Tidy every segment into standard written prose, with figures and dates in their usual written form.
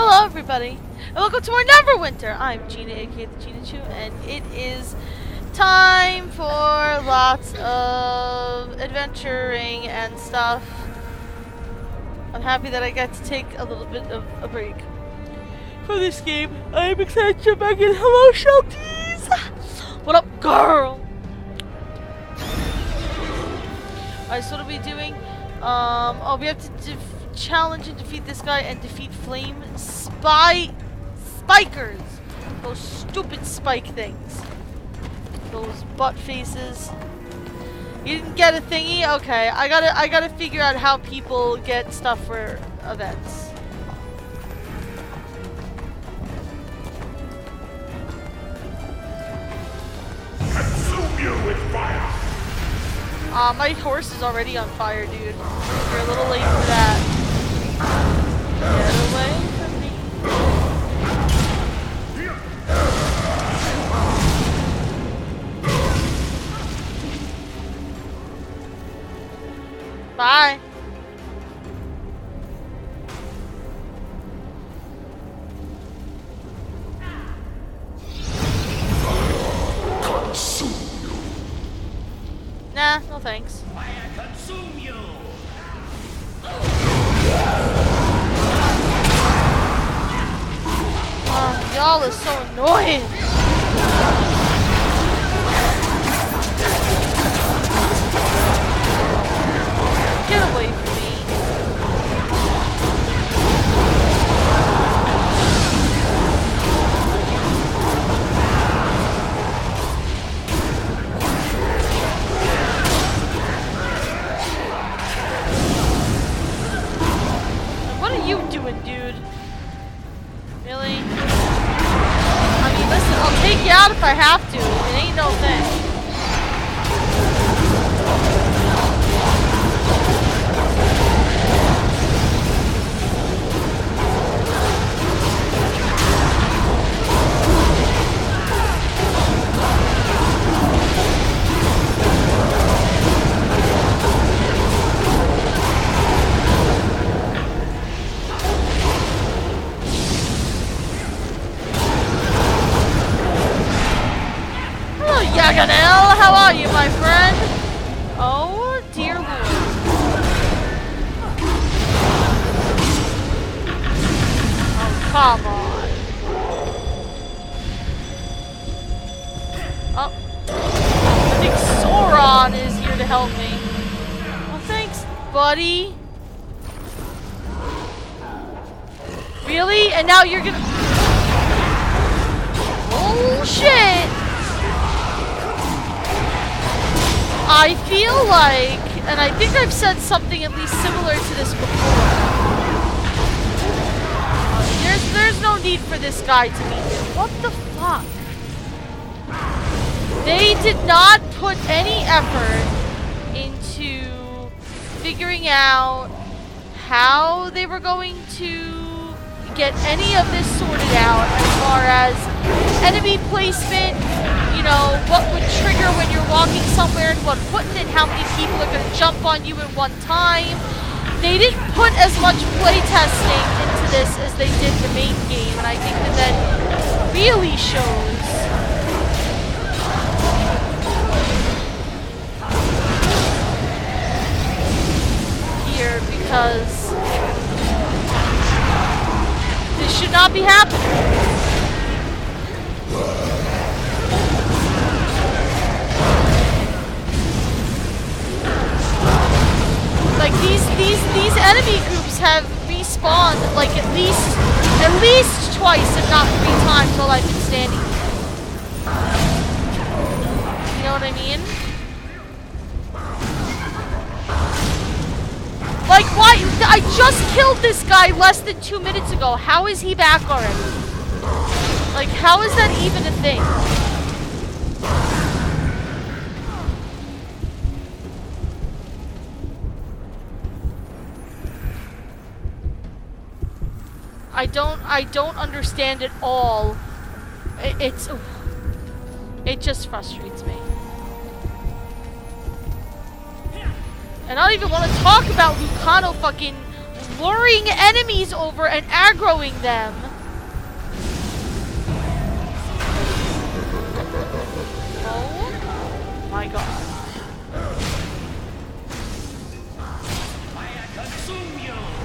Hello everybody, and welcome to our Neverwinter! I'm Gina, aka the Chu-Chu, and it is time for lots of adventuring and stuff. I'm happy that I got to take a little bit of a break for this game. I'm excited to jump back in. Hello, Shelties! What up, girl? Alright, so what are we doing? Oh, we have to challenge and defeat this guy and defeat flame spikers. Those stupid spike things. Those butt faces. You didn't get a thingy? Okay, I gotta figure out how people get stuff for events. Consume you with fire. My horse is already on fire, dude. You're a little late for that. Get away from me. Bye. Consume you. Nah, no thanks. Fire consume you. Y'all is so annoying. Get away from me. What are you doing, dude? Really? I mean, listen, I'll take you out if I have to. It ain't no thing. Yaganel, how are you, my friend? Oh, dear Lord. Oh, come on. Oh. I think Sauron is here to help me. Well, thanks, buddy. Really? And now you're gonna... Oh, shit! I feel like, and I think I've said something at least similar to this before. There's no need for this guy to be here. What the fuck? They did not put any effort into figuring out how they were going to get any of this sorted out as far as enemy placement, you know, what would trigger when you're walking somewhere and what wouldn't, and how many people are going to jump on you at one time. They didn't put as much playtesting into this as they did the main game, and I think that really shows. Here, because this should not be happening. Like these enemy groups have respawned like at least twice, if not 3 times, while I've been standing here. You know what I mean? Like, why? I just killed this guy less than 2 minutes ago. How is he back already? Like, how is that even a thing? I don't understand at all. It just frustrates me. And I don't even want to talk about Lucano fucking luring enemies over and aggroing them. Oh my god.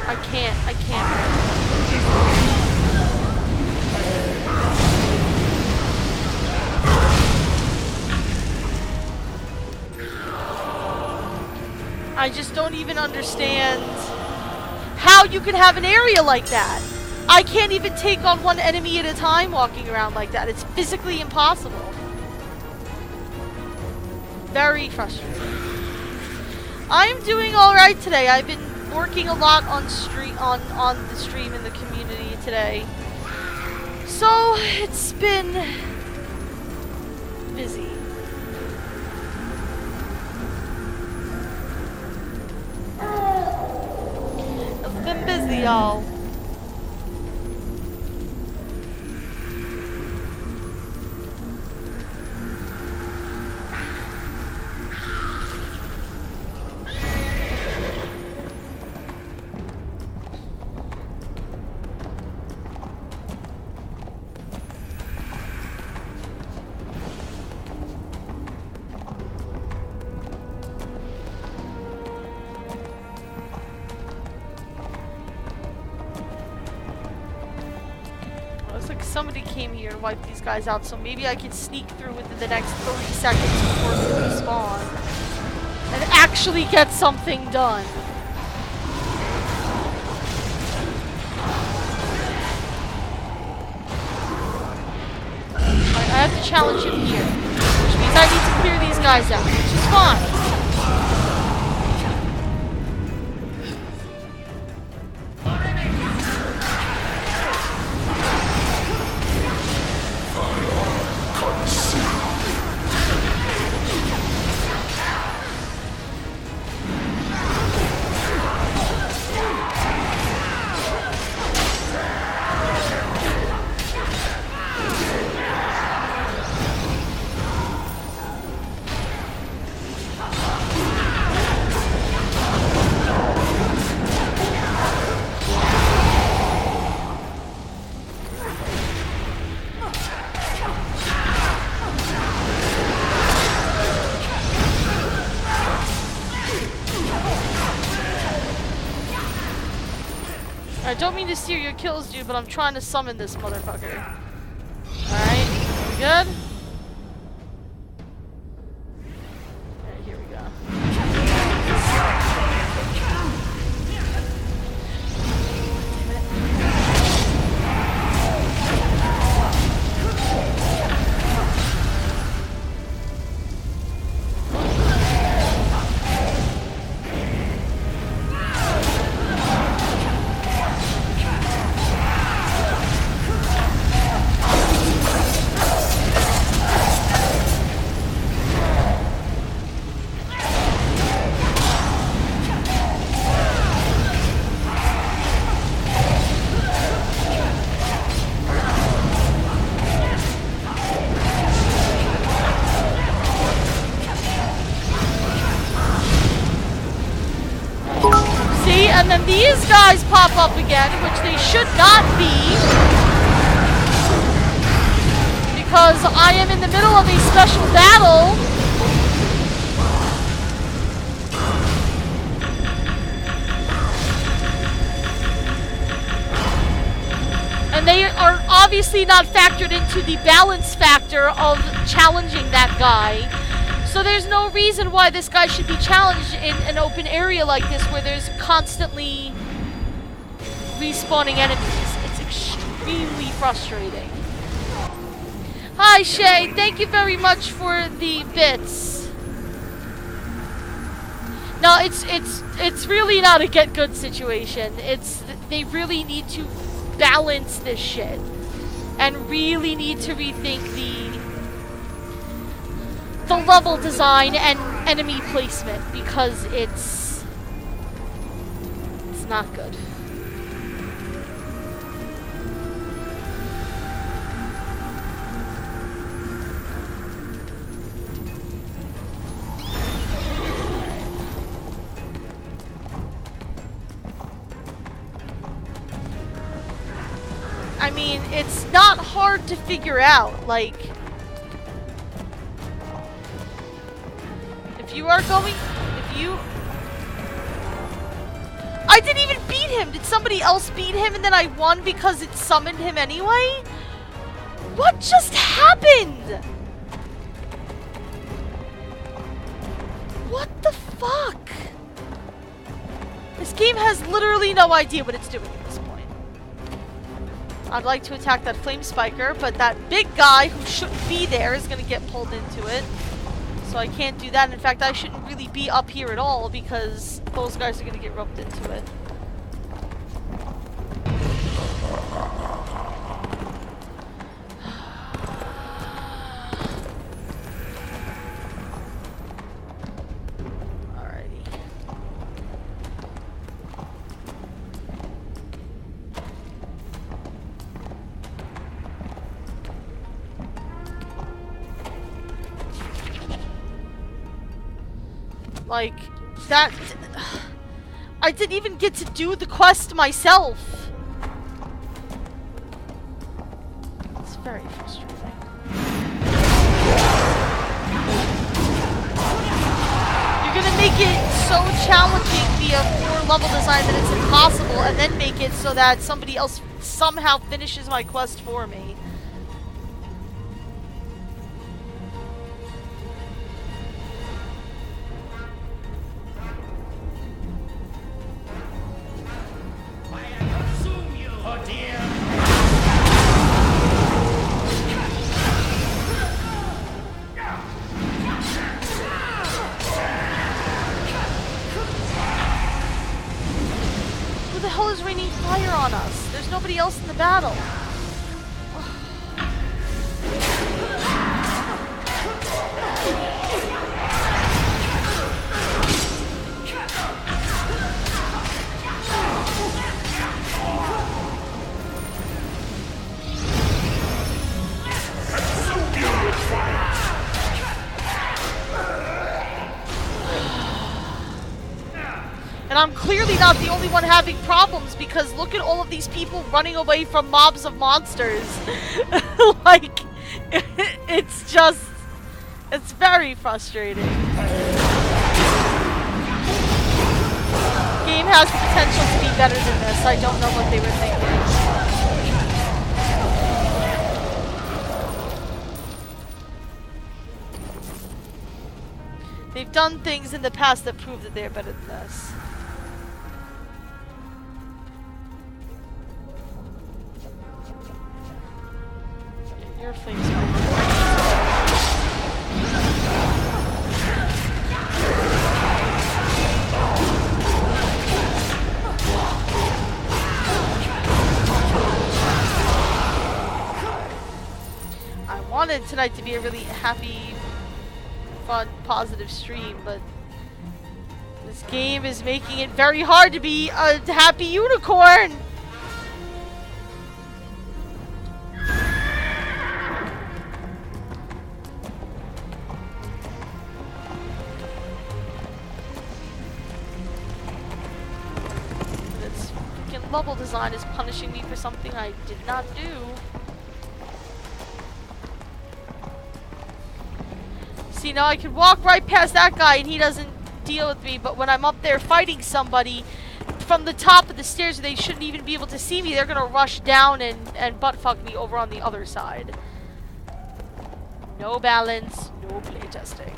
I can't. I just don't even understand how you can have an area like that. I can't even take on one enemy at a time walking around like that. It's physically impossible. Very frustrating. I'm doing alright today. I've been working a lot on the stream in the community today. So it's been busy. It's been busy, y'all. Somebody came here and wiped these guys out, so maybe I can sneak through within the next 30 seconds before they respawn and actually get something done. Right, I have to challenge him here, which means I need to clear these guys out, which is fine. I don't mean to steer your kills, dude, but I'm trying to summon this motherfucker. Alright, we good? Alright, here we go. And then these guys pop up again, which they should not be, because I am in the middle of a special battle. And they are obviously not factored into the balance factor of challenging that guy. So there's no reason why this guy should be challenged in an open area like this where there's constantly respawning enemies. It's extremely frustrating. Hi Shay, thank you very much for the bits. No, it's really not a get good situation. They really need to balance this shit and really need to rethink the level design and enemy placement, because it's not good. I mean, it's not hard to figure out. Like, if you are going, if you... I didn't even beat him! Did somebody else beat him and then I won because it summoned him anyway? What just happened? What the fuck? This game has literally no idea what it's doing at this point. I'd like to attack that flame spiker, but that big guy who shouldn't be there is gonna get pulled into it. So I can't do that. In fact, I shouldn't really be up here at all because those guys are gonna get roped into it. Like, that... I didn't even get to do the quest myself! It's very frustrating. You're gonna make it so challenging via poor level design that it's impossible, and then make it so that somebody else somehow finishes my quest for me. Nobody else in the battle. And I'm clearly not the only one having problems because look at all of these people running away from mobs of monsters. Like, it's just, it's very frustrating. Game has the potential to be better than this. I don't know what they were thinking. They've done things in the past that prove that they're better than this. Your flames I wanted tonight to be a really happy, fun, positive stream, but this game is making it very hard to be a happy unicorn! Level design is punishing me for something I did not do. See, now I can walk right past that guy and he doesn't deal with me, but when I'm up there fighting somebody from the top of the stairs, they shouldn't even be able to see me. They're gonna rush down and butt-fuck me over on the other side. No balance, no playtesting.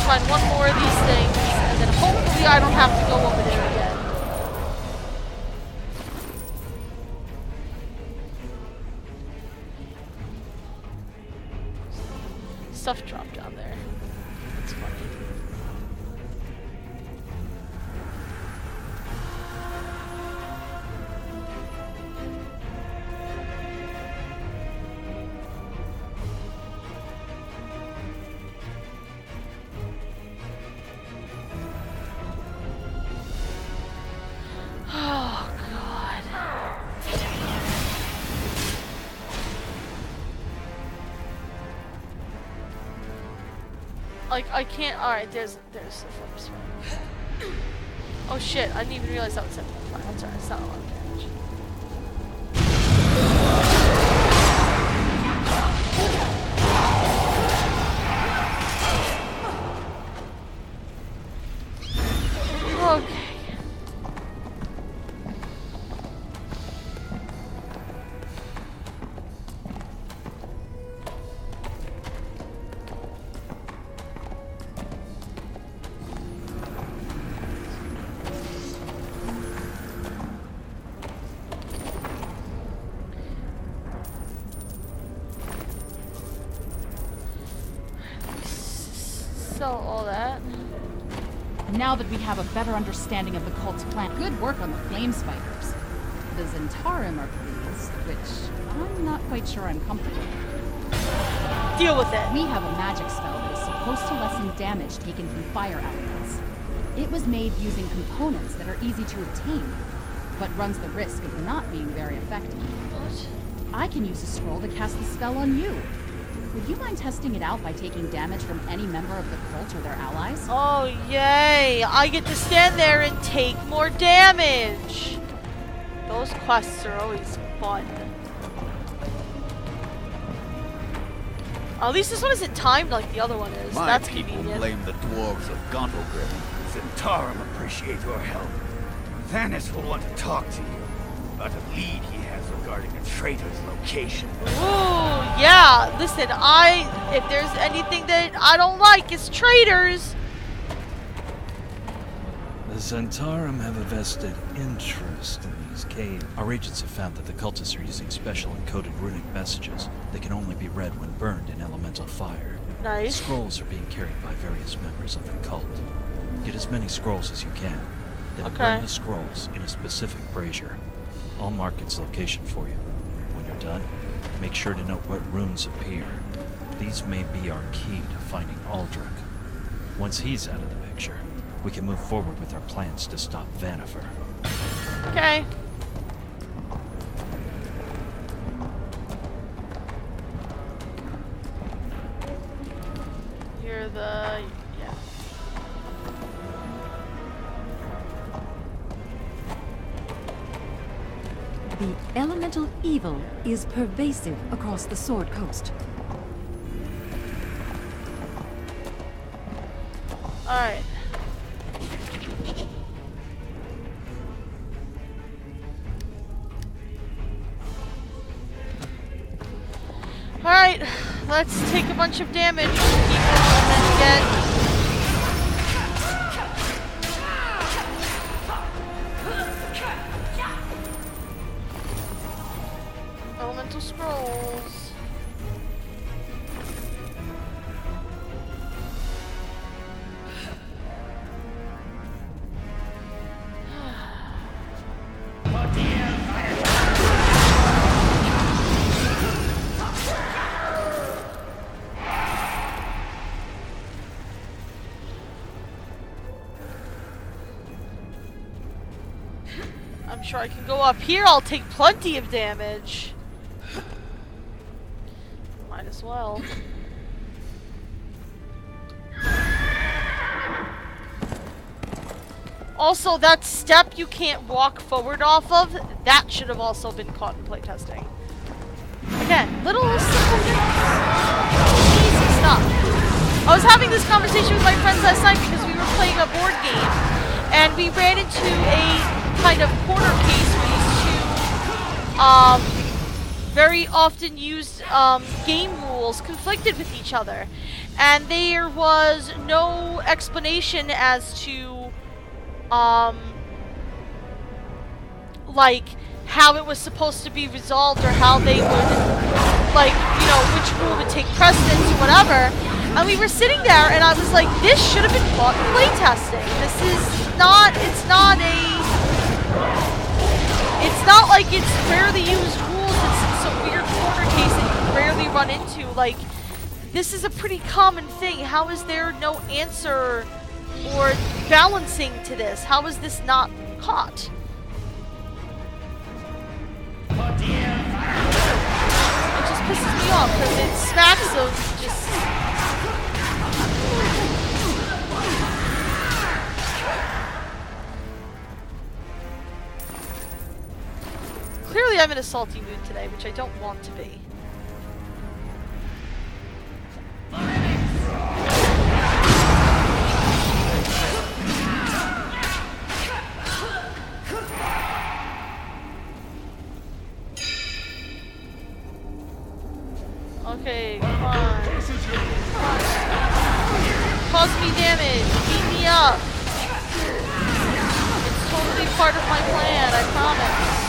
Find one more of these things, and then hopefully I don't have to go over there again. Stuff dropped down there. That's funny. Like, I can't. Alright, there's the flip spot. Oh shit, I didn't even realize that was it. That's alright, it's not a lot of damage. Okay. Sell all that. Now that we have a better understanding of the cult's plan, good work on the flame spiders. The Zentarim are pleased, which I'm not quite sure I'm comfortable with. Deal with it. We have a magic spell that is supposed to lessen damage taken from fire elements. It was made using components that are easy to obtain, but runs the risk of not being very effective. What? I can use a scroll to cast the spell on you. Would you mind testing it out by taking damage from any member of the cult or their allies? Oh, yay! I get to stand there and take more damage! Those quests are always fun. At least this one isn't timed like the other one is. My That's people convenient. blame the dwarves of Gauntlgrip. Zentarim appreciate your help. Thanos will want to talk to you about a lead he has regarding a traitor's location. Ooh, yeah. Listen, if there's anything that I don't like, it's traitors. The Zentarim have a vested interest in these caves. Our agents have found that the cultists are using special encoded runic messages that can only be read when burned in elemental fire. Nice. Scrolls are being carried by various members of the cult. Get as many scrolls as you can, then burn the scrolls in a specific brazier. I'll mark its location for you. When you're done, make sure to note what runes appear. These may be our key to finding Aldrich. Once he's out of the picture, we can move forward with our plans to stop Vanifer. Okay. You're the... yeah. The elemental evil is pervasive across the Sword Coast. Alright. Alright, let's take a bunch of damage from people and then get elemental scrolls. I'm sure I can go up here. I'll take plenty of damage. Might as well. Also, that step you can't walk forward off of, that should have also been caught in playtesting. Again, little simple easy stuff. I was having this conversation with my friends last night because we were playing a board game and we ran into a kind of corner case where these two very often used game rules conflicted with each other, and there was no explanation as to like how it was supposed to be resolved or how they would, like, you know, which rule would take precedence or whatever. And we were sitting there and I was like, this should have been taught in playtesting. This is not, it's not like it's rarely used rules. It's a weird corner case that you rarely run into. Like, this is a pretty common thing. How is there no answer or balancing to this? How is this not caught? It just pisses me off because it smacks of just... Usually I'm in a salty mood today, which I don't want to be. Okay, come on. Cause me damage. Beat me up. It's totally part of my plan, I promise.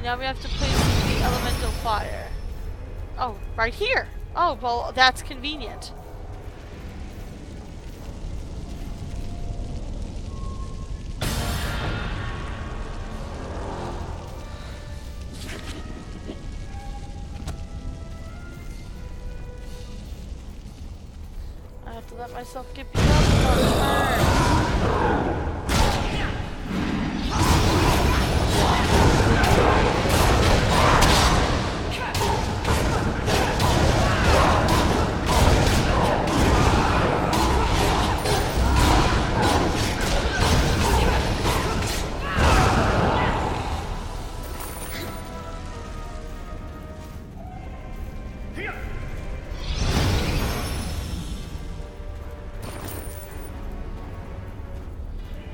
Now we have to place the elemental fire. Oh, right here. Oh, well, that's convenient. I have to let myself get beat up for a turn.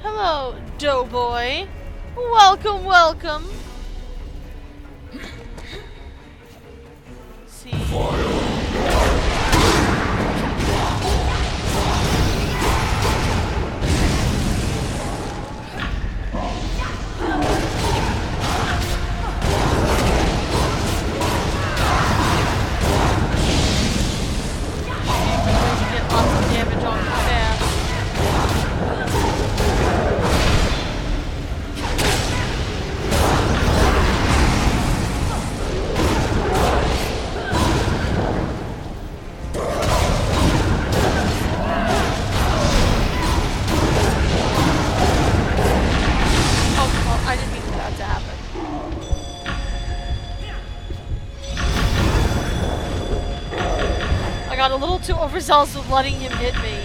Hello, Doughboy. Welcome, welcome. See. Get lots of damage on the fast. I got a little too overzealous with letting him hit me.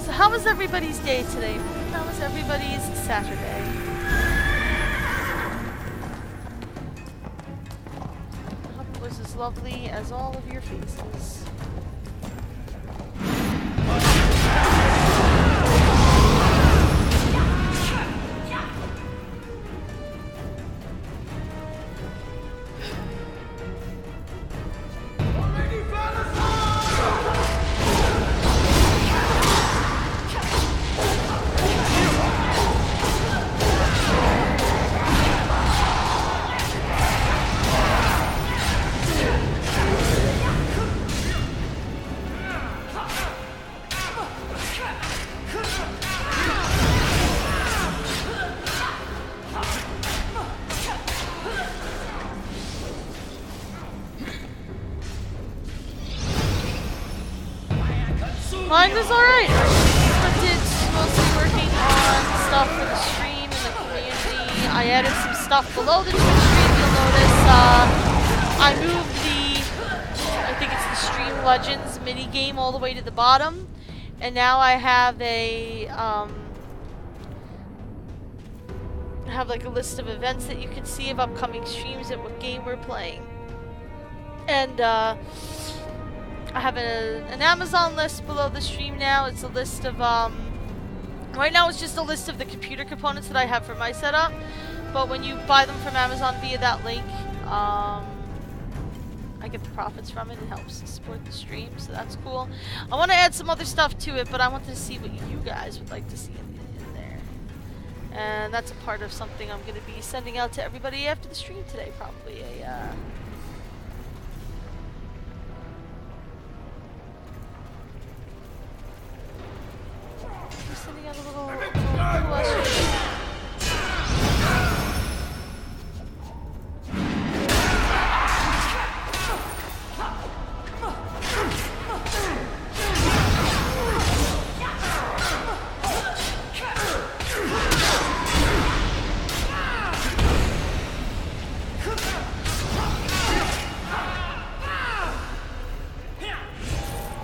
How was everybody's day today? How was everybody's Saturday? I hope it was as lovely as all of your faces. Mine was alright. It's mostly working on stuff for the stream and the community. I added some stuff below the stream. You'll notice I moved I think it's the Stream Legends mini game all the way to the bottom, and now I have like a list of events that you can see of upcoming streams and what game we're playing. And I have an Amazon list below the stream now. It's a list of right now it's just a list of the computer components that I have for my setup. But when you buy them from Amazon via that link, I get the profits from it. It helps support the stream, so that's cool. I want to add some other stuff to it, but I wanted to see what you guys would like to see in there. And that's a part of something I'm going to be sending out to everybody after the stream today, probably sending out a little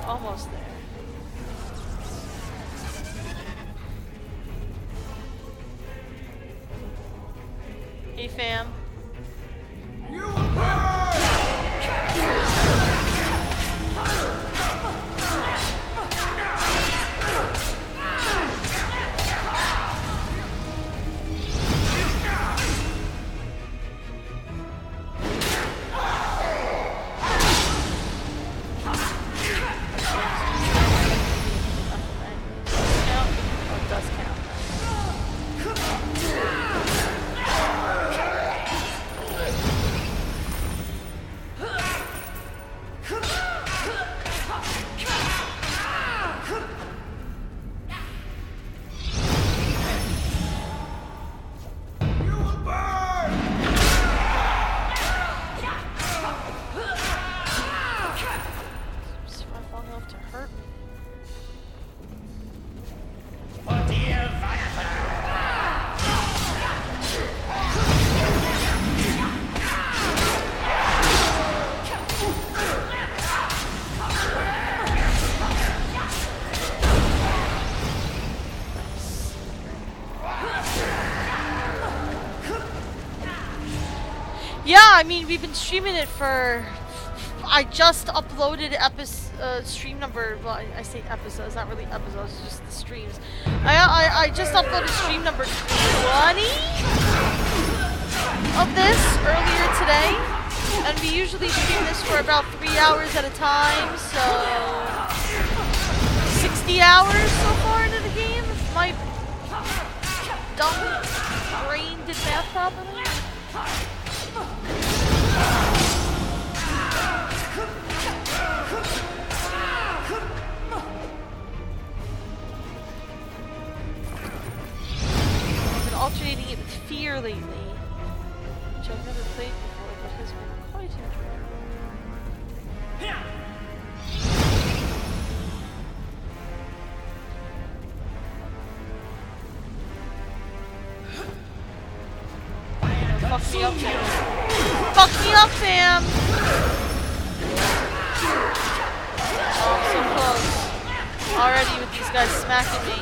almost there. Hey fam. Yeah, I mean, we've been streaming it for... I just uploaded stream number... Well, I say episodes, not really episodes, it's just the streams. I just uploaded stream number 20 of this earlier today. And we usually stream this for about 3 hours at a time, so... 60 hours so far into the game, if my dumb brain did math properly. I've been alternating it with Fear lately, which I've never played before, but has been quite enjoyable. Fuck me up, fam. Fuck me up, fam! Oh, I'm so close. Already with these guys smacking me.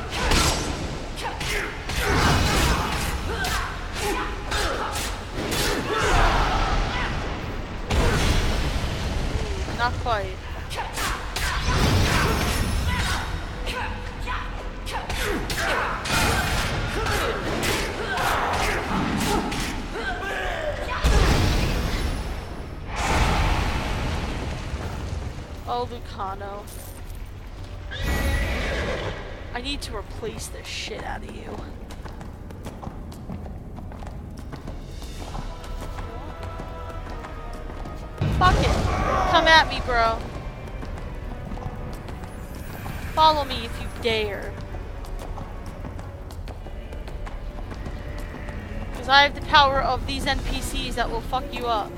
Not quite. Oh, Lucano. I need to replace the shit out of you. Fuck it. Come at me, bro. Follow me if you dare. Because I have the power of these NPCs that will fuck you up.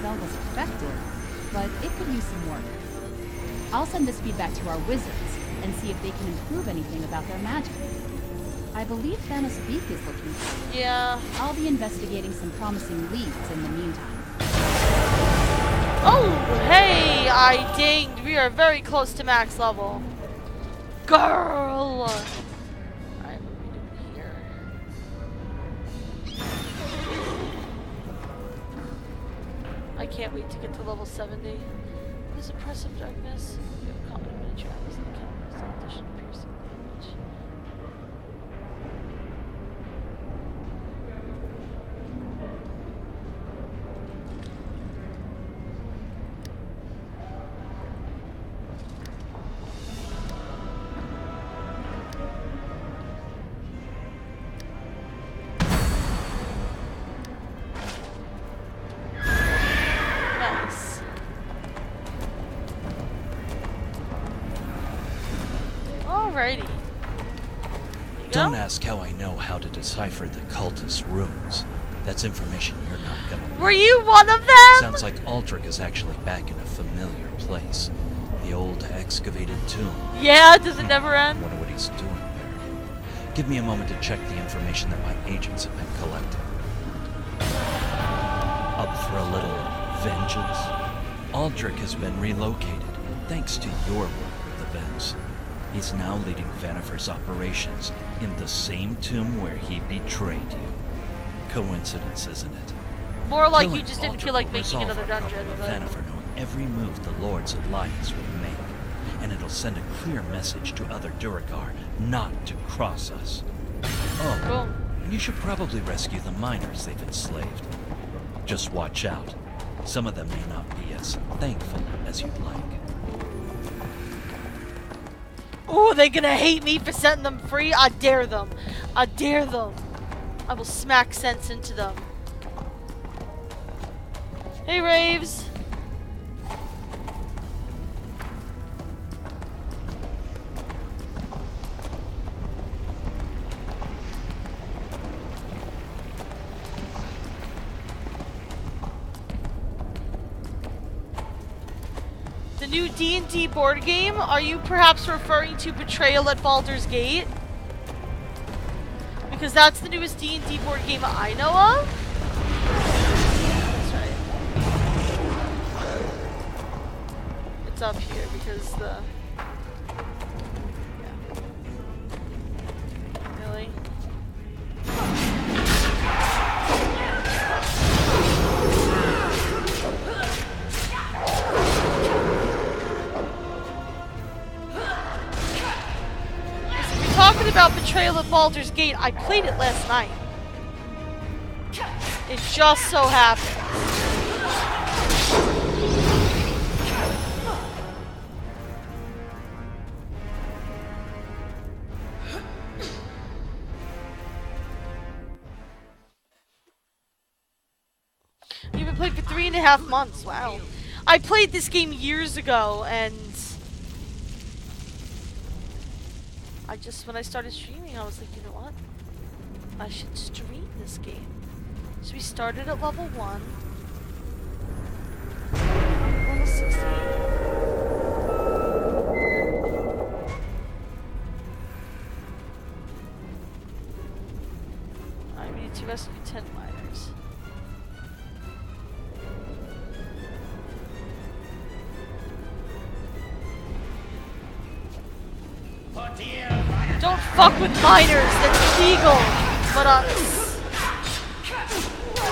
spell was effective, but it could use some work. I'll send this feedback to our wizards and see if they can improve anything about their magic. I believe Thanos Beak is looking for you. Yeah. I'll be investigating some promising leads in the meantime. Oh, hey, I dinged. We are very close to max level. Girl! Alright, what are we doing here? I can't wait to get to level 70. What is oppressive darkness? We have common miniature eyes and cameras in addition to piercing damage. Nice. Alrighty. You Don't go? ask how I know how to decipher the cultist runes. That's information you're not gonna know. Were you one of them? Sounds like Aldrich is actually back in a familiar place. The old excavated tomb. Yeah, does it never end? Wonder what he's doing there. Give me a moment to check the information that my agents have been collecting. Up for a little vengeance? Aldrich has been relocated, thanks to your work with events. He's now leading Vanifer's operations in the same tomb where he betrayed you. Coincidence, isn't it? More like Killing you just didn't Aldrich feel like will making resolve another our dungeon. problem with But... Vanifer knowing every move the Lord's Alliance will make, and it'll send a clear message to other Duragar not to cross us. Oh, Cool. and you should probably rescue the miners they've enslaved. Just watch out. Some of them may not be as thankful as you'd like. Oh, they're gonna hate me for setting them free? I dare them. I dare them. I will smack sense into them. Hey, Raves. The new D&D board game? Are you perhaps referring to Betrayal at Baldur's Gate? Because that's the newest D&D board game I know of. That's right. It's up here because the... Yeah. Really? Talking about Betrayal at Baldur's Gate, I played it last night. It just so happened. You've been playing for 3.5 months, wow. I played this game years ago, and when I started streaming, I was like, you know what? I should stream this game. So we started at level 1. Level 16. I need to rescue 10 miners. Don't fuck with miners, that's illegal! But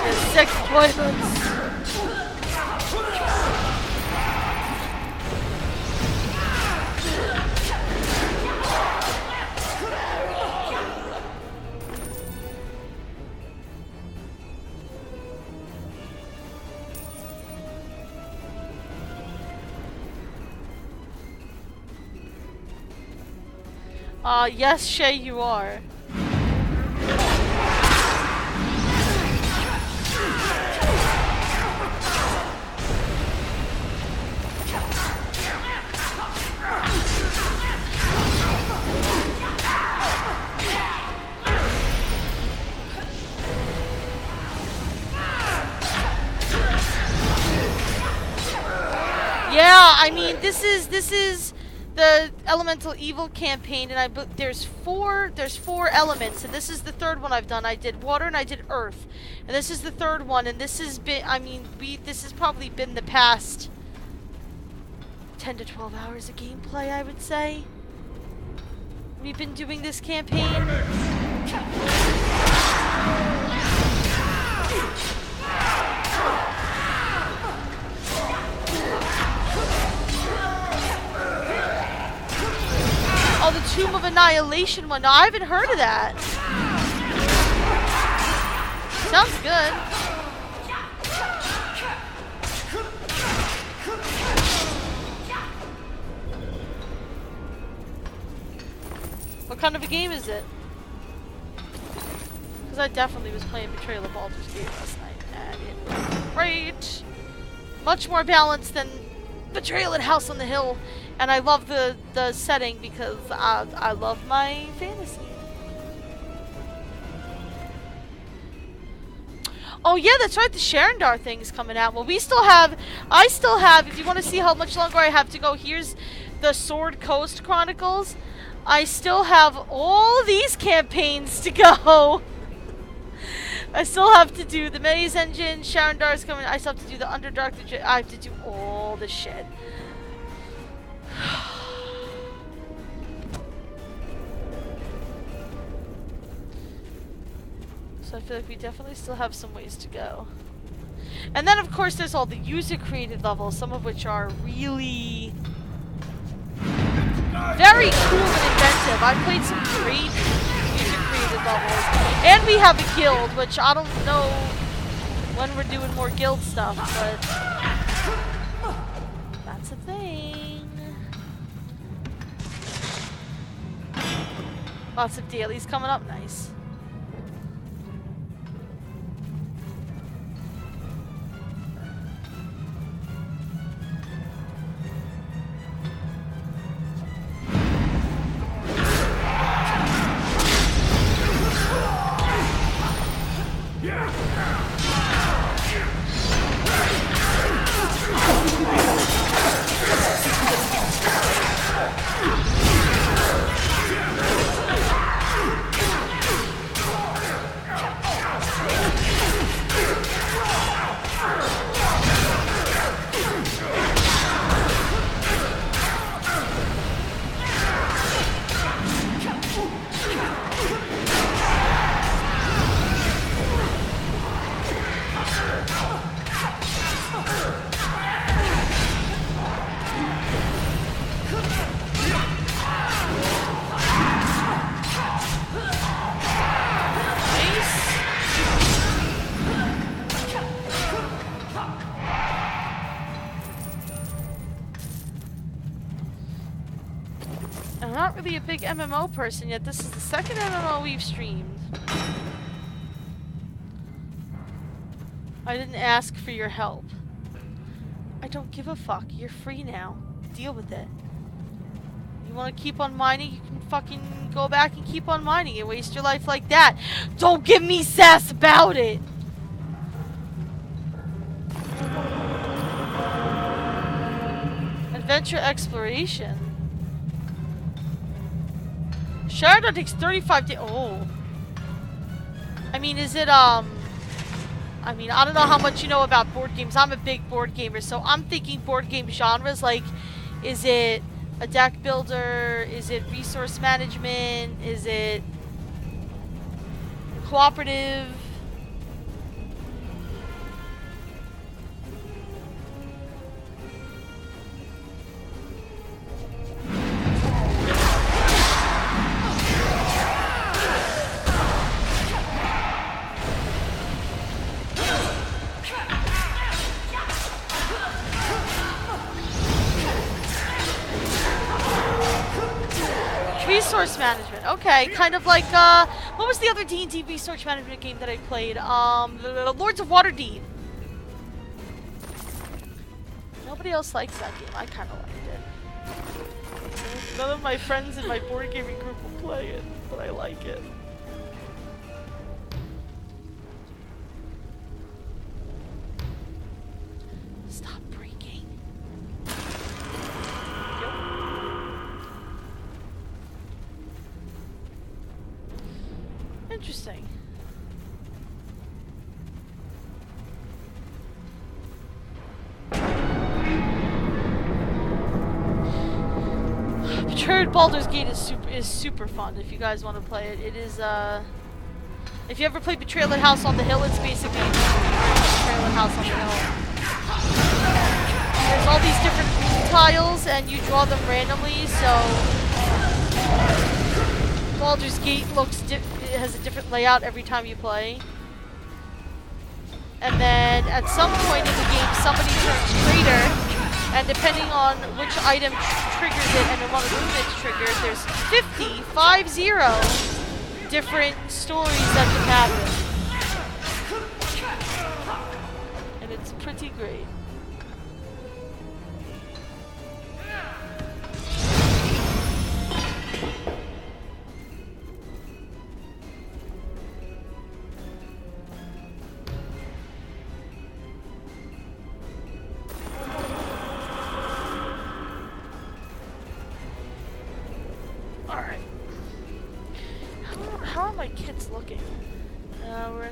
they're sex toilets. Yes, Shay, you are. I mean, this is the Elemental Evil campaign, and there's four elements, and this is the third one I've done. I did water and I did earth, and this is the third one, and this has been, I mean, this has probably been the past 10 to 12 hours of gameplay, I would say. We've been doing this campaign. Oh, the Tomb of Annihilation one. No, I haven't heard of that. Sounds good. What kind of a game is it? Because I definitely was playing Betrayal of Baldur's Gate last night, and it was great. Much more balanced than Betrayal at House on the Hill. And I love the setting because I love my fantasy. Oh yeah, that's right, the Sharandar thing is coming out. Well, I still have, if you want to see how much longer I have to go, here's the Sword Coast Chronicles. I still have all of these campaigns to go. I still have to do the Maze Engine, Sharandar's coming, I still have to do the Underdark, I have to do all the shit. So I feel like we definitely still have some ways to go. And then of course there's all the user created levels, some of which are really very cool and inventive. I played some great user created levels. And we have a guild, which I don't know when we're doing more guild stuff, but that's a thing. Lots of dailies coming up, nice. A big MMO person yet. This is the second MMO we've streamed. I didn't ask for your help. I don't give a fuck. You're free now. Deal with it. You want to keep on mining? You can fucking go back and keep on mining and waste your life like that. Don't give me sass about it. Adventure exploration. Sharandar takes 35 days. Oh. I mean, is it, I mean, I don't know how much you know about board games. I'm a big board gamer, so I'm thinking board game genres. Like, is it a deck builder? Is it resource management? Is it cooperative? Resource management. Okay, kind of like, what was the other D&D resource management game that I played? Lords of Waterdeep. Nobody else likes that game. I kind of liked it. None of my friends in my board gaming group will play it, but I like it. Stop breaking. Interesting. Betrayed Baldur's Gate is super fun if you guys want to play it. It is if you ever played Betrayal at House on the Hill, it's basically Betrayal at House on the Hill. There's all these different tiles and you draw them randomly, so Baldur's Gate it has a different layout every time you play. And then at some point in the game somebody turns traitor, and depending on which item triggers it and in what room it's triggered, there's 50 different stories that can happen. And it's pretty great. How are my kids looking? I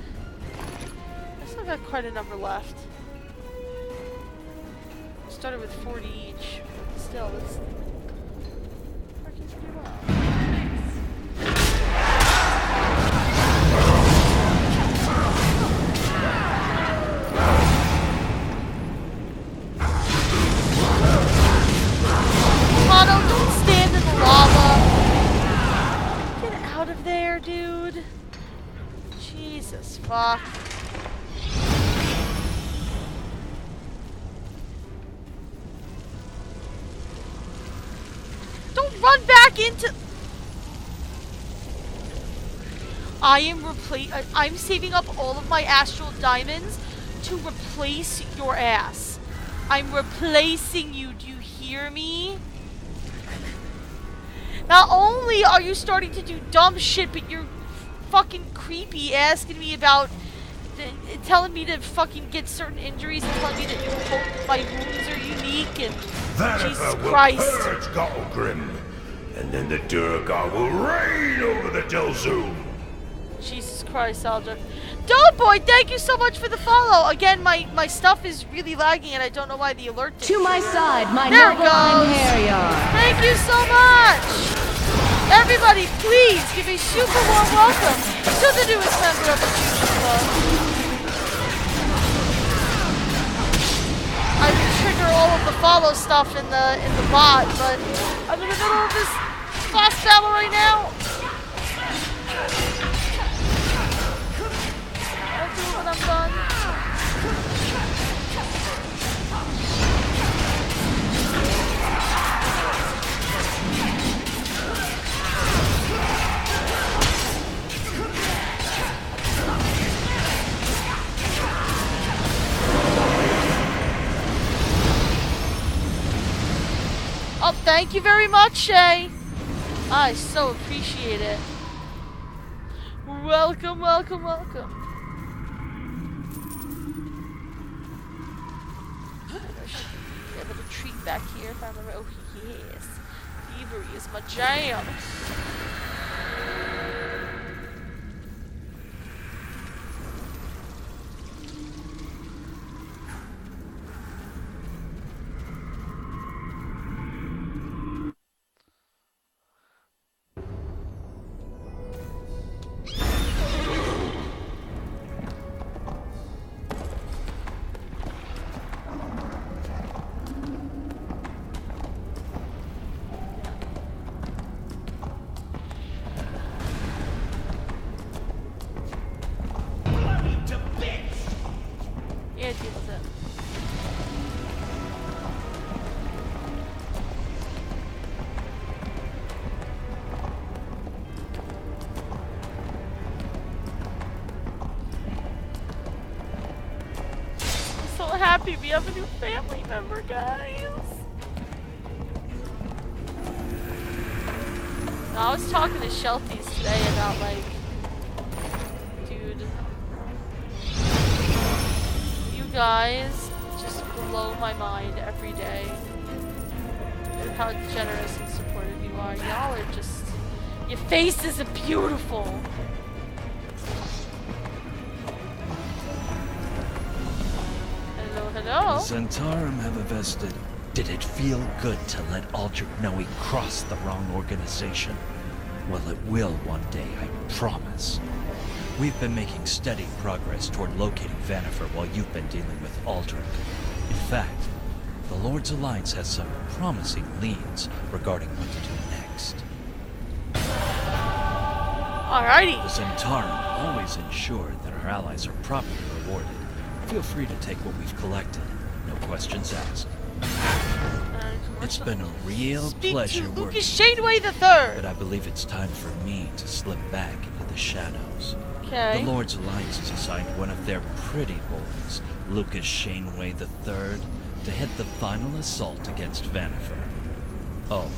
still got quite a number left. Started with 40 each, but still, it's working pretty well. Mono, don't stand in the lava. Get out of there, dude. Jesus fuck. Don't run back into. I'm saving up all of my astral diamonds to replace your ass. I'm replacing you. Do you hear me? Not only are you starting to do dumb shit, but you're fucking creepy asking me about telling me to fucking get certain injuries and telling me that you hope my wounds are unique and Jesus Christ. Purge Gottlgrim, and then the Durgar will reign over the Delzoom. Jesus Christ, Aldrich. Dope Boy, thank you so much for the follow. Again, my stuff is really lagging and I don't know why the alert didn't To my side, my There it noble goes. Imperior. Thank you so much. Everybody, please give a super warm welcome to the newest member of the Chu-Chu Club. I can trigger all of the follow stuff in the bot, but I'm in the middle of this boss battle right now. I'll do it when I'm done. Oh, thank you very much, Shay. I so appreciate it. Welcome, welcome, welcome. I should be able to treat back here if I remember. Oh, yes. Thievery is my jam. Yeah, deal with it. I'm so happy we have a new family member, guys. I was talking to Shelties today about, like, dude, you guys just blow my mind every day with how generous and supportive you are. Y'all are just, your faces are beautiful. Hello? The Zentarum have a vested. Did it feel good to let Aldrich know he crossed the wrong organization? Well, it will one day, I promise. We've been making steady progress toward locating Vanifer while you've been dealing with Aldrich. In fact, the Lord's Alliance has some promising leads regarding what to do next. Alrighty. The Zentarum always ensure that our allies are properly rewarded. Feel free to take what we've collected. No questions asked. It's been a real pleasure Speak to working. Lucas Shaneway But III. I believe it's time for me to slip back into the shadows. Okay. The Lord's Alliance has assigned one of their pretty boys, Lucas Shaneway III, to head the final assault against Vanifer. Oh,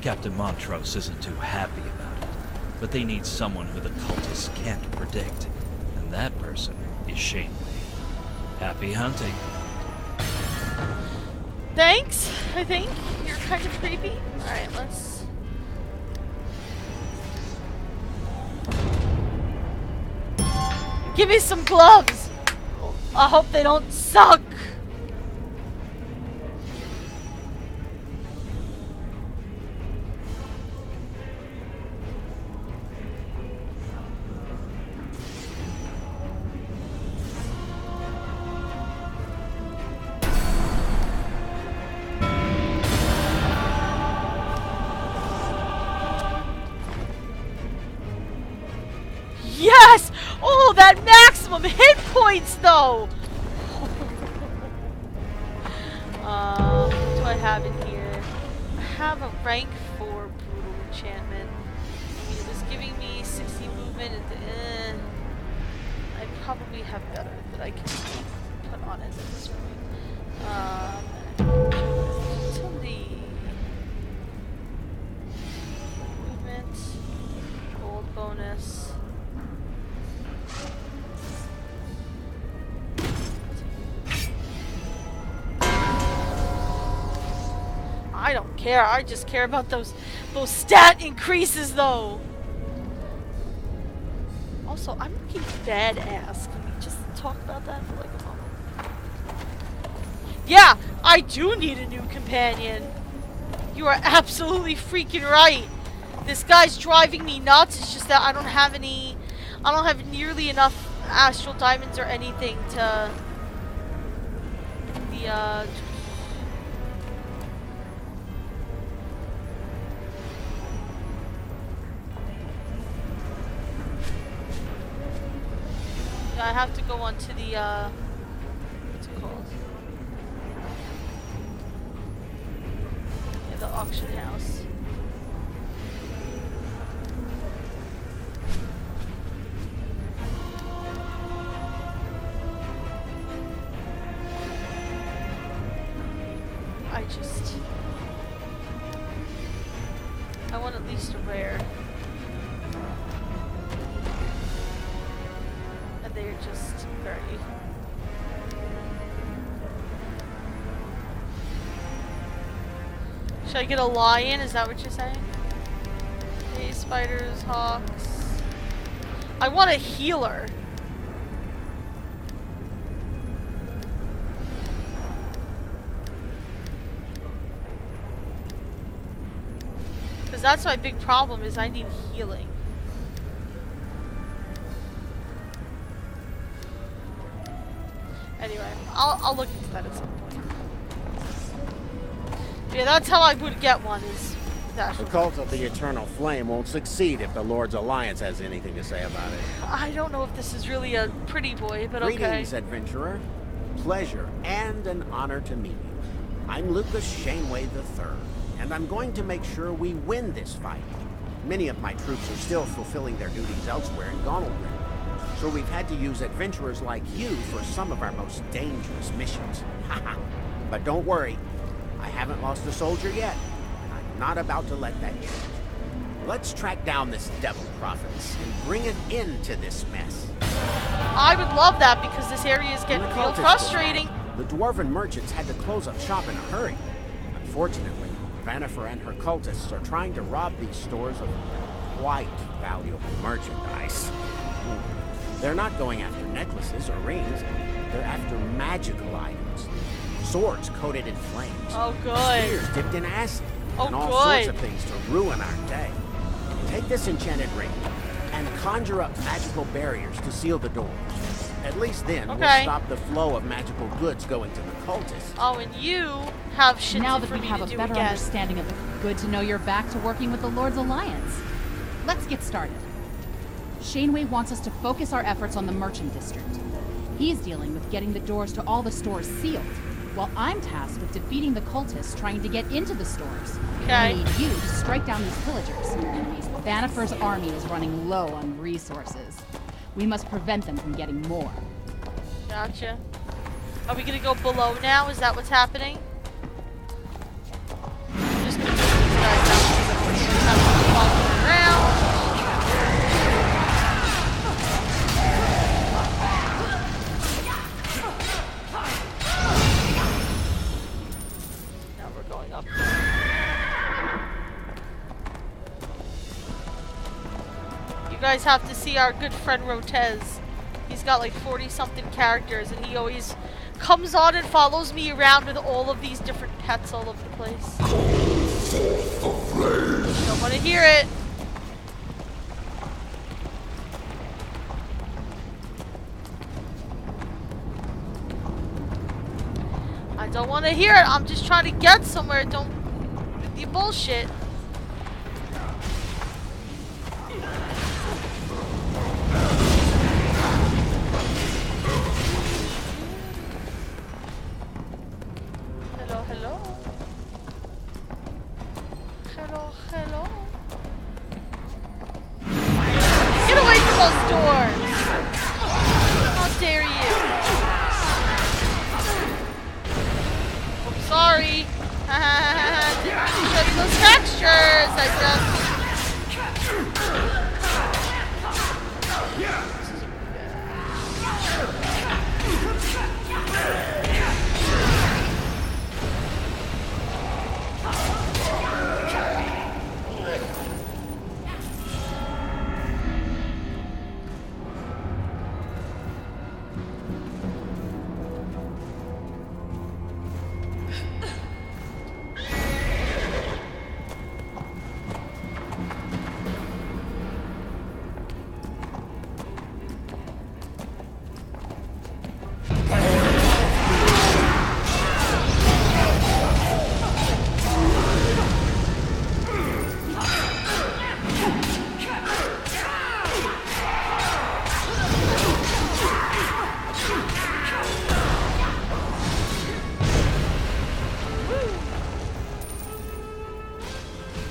Captain Montrose isn't too happy about it, but they need someone who the cultists can't predict, and that person is Shaneway. Happy hunting. Thanks, I think. You're kind of creepy. Alright, let's... Give me some gloves! I hope they don't suck! Yes! Oh, that maximum hit points, though! What do I have in here? I have a rank 4 brutal enchantment. I mean, it was giving me 60 movement at the end. I probably have better that I can put on it at this point. Utility. Movement. Gold bonus. I don't care. I just care about those stat increases, though. Also, I'm looking badass. Can we just talk about that for like a moment? Yeah, I do need a new companion. You are absolutely freaking right. This guy's driving me nuts. It's just that I don't have nearly enough astral diamonds or anything to the I have to go on to the, what's it called? Yeah, the auction house. I want at least a rare. And they're just very... Should I get a lion? Is that what you're saying? Okay, spiders, hawks. I want a healer. Because that's my big problem, is I need healing. Anyway, I'll look into that at some point. Yeah, that's how I would get one, is that. The cult of the Eternal Flame won't succeed if the Lord's Alliance has anything to say about it. I don't know if this is really a pretty boy, but okay. Greetings, adventurer. Pleasure and an honor to meet you. I'm Lucas Shaneway III, and I'm going to make sure we win this fight. Many of my troops are still fulfilling their duties elsewhere in Gonalgrim, so we've had to use adventurers like you for some of our most dangerous missions. But don't worry, I haven't lost a soldier yet, and I'm not about to let that change. Let's track down this devil prophetess and bring an end to this mess. I would love that, because this area is getting real frustrating. The dwarven merchants had to close up shop in a hurry. Unfortunately, Vanifer and her cultists are trying to rob these stores of quite valuable merchandise. They're not going after necklaces or rings. They're after magical items. Swords coated in flames. Oh, good. Spears dipped in acid. Oh, and all sorts good. of things to ruin our day. Take this enchanted ring and conjure up magical barriers to seal the doors. At least then, we'll stop the flow of magical goods going to the cultists. Oh, and you have shit Now for that we me have to a do better again. understanding of the... Good to know you're back to working with the Lord's Alliance. Let's get started. Shaneway wants us to focus our efforts on the merchant district. He's dealing with getting the doors to all the stores sealed, while I'm tasked with defeating the cultists trying to get into the stores. Okay. We need you to strike down these pillagers. Vanifer's army is running low on resources. We must prevent them from getting more. Gotcha. Are we gonna go below now? Is that what's happening? I'm just gonna take these guys out because I'm kind of following around. Now we're going up. You guys have to see our good friend Rotez. He's got like 40-something characters, and he always comes on and follows me around with all of these different pets all over the place. Don't want to hear it. I don't want to hear it. I'm just trying to get somewhere. Don't with your bullshit. Hello, hello. Hello, hello. Get away from those doors! How dare you? I'm sorry. Didn't mean to show you those textures. I just...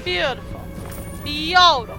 Beautiful. Beautiful.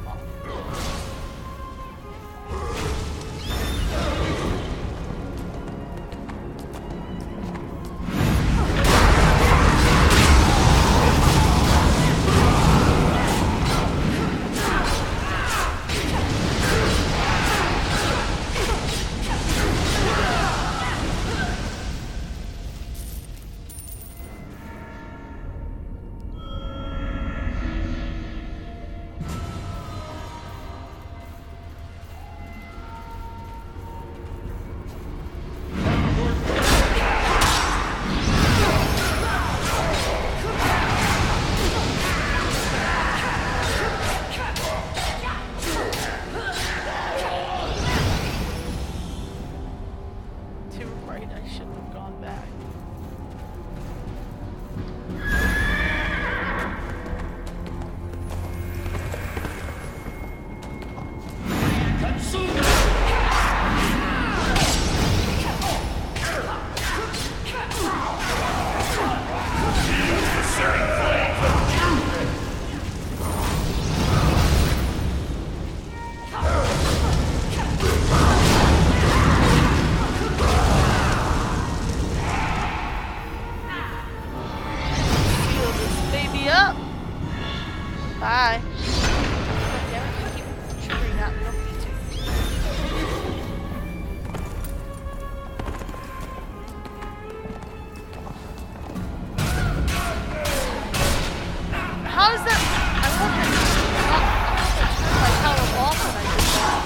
Bye. God damn it, I keep triggering that. We don't need to. How is that? I thought I turned my power off when I did that.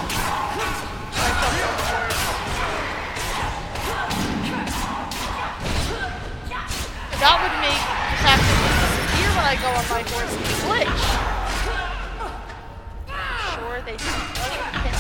I jumped overboard. forced the glitch. Sure, they didn't let him hit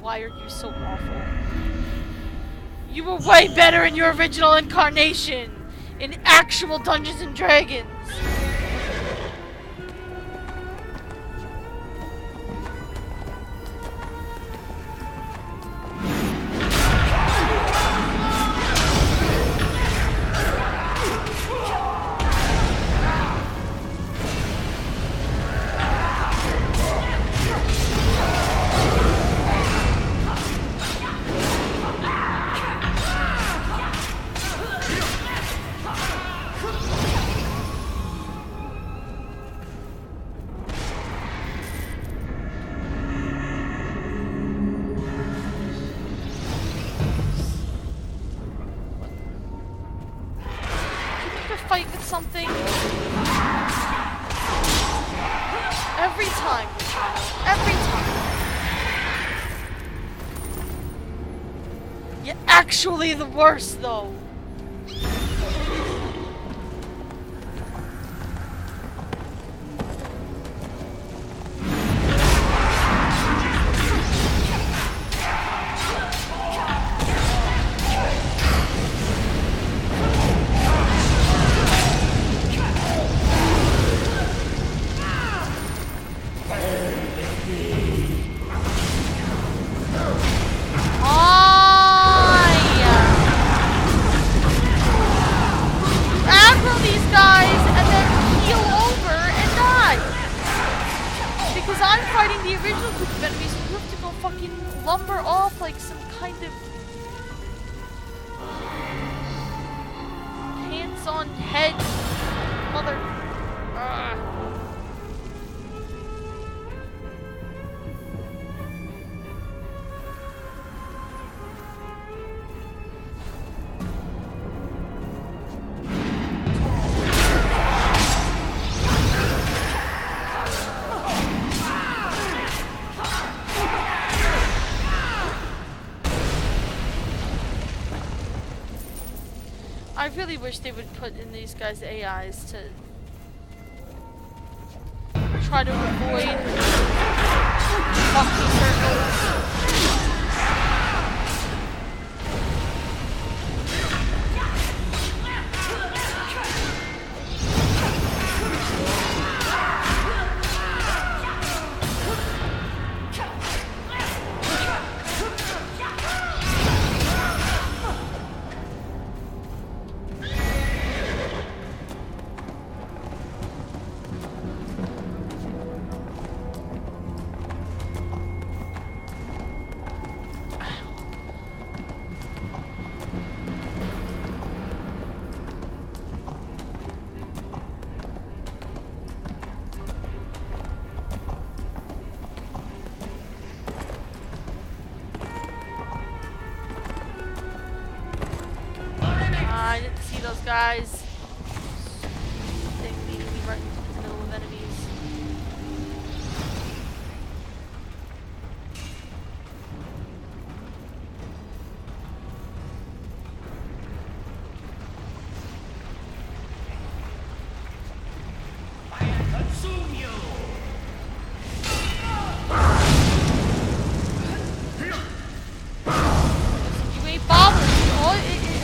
Why are you so awful? You were way better in your original incarnation! In actual Dungeons and Dragons! Fight with something. Every time, every time. You're actually the worst, though. Lumber off like some kind of hands-on head mother. I really wish they would put in these guys' AIs to try to avoid fucking circles. I didn't see those guys. They leading me right into the middle of enemies. Consume you! You ain't bothered.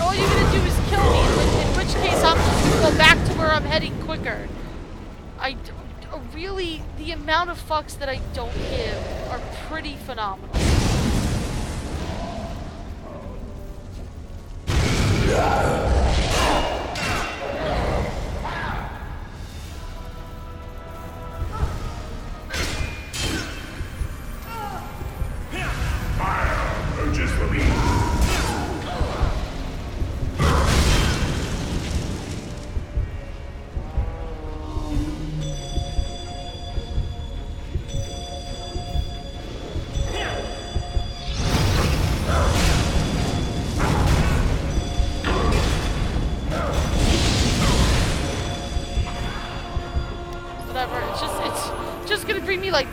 All you're gonna do is kill me, in which case I'm just gonna go back to where I'm heading quicker. Really, the amount of fucks that I don't give are pretty phenomenal.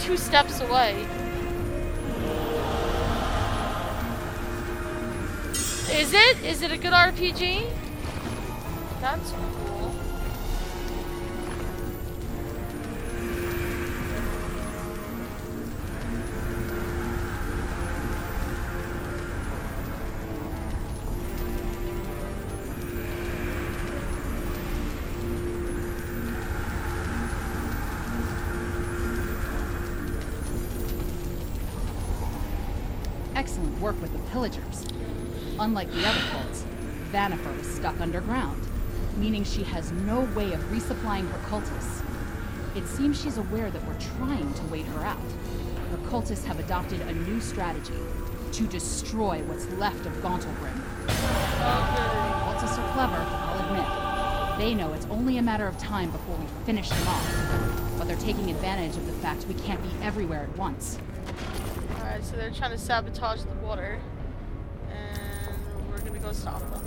2 steps away. Is it? Is it a good RPG? That's cool. Excellent work with the pillagers. Unlike the other cults, Vanifer is stuck underground, meaning she has no way of resupplying her cultists. It seems she's aware that we're trying to wait her out. Her cultists have adopted a new strategy to destroy what's left of Gauntlgrim. Cultists are clever, I'll admit. They know it's only a matter of time before we finish them off. But they're taking advantage of the fact we can't be everywhere at once. Alright, so they're trying to sabotage the water. And we're gonna go stop them.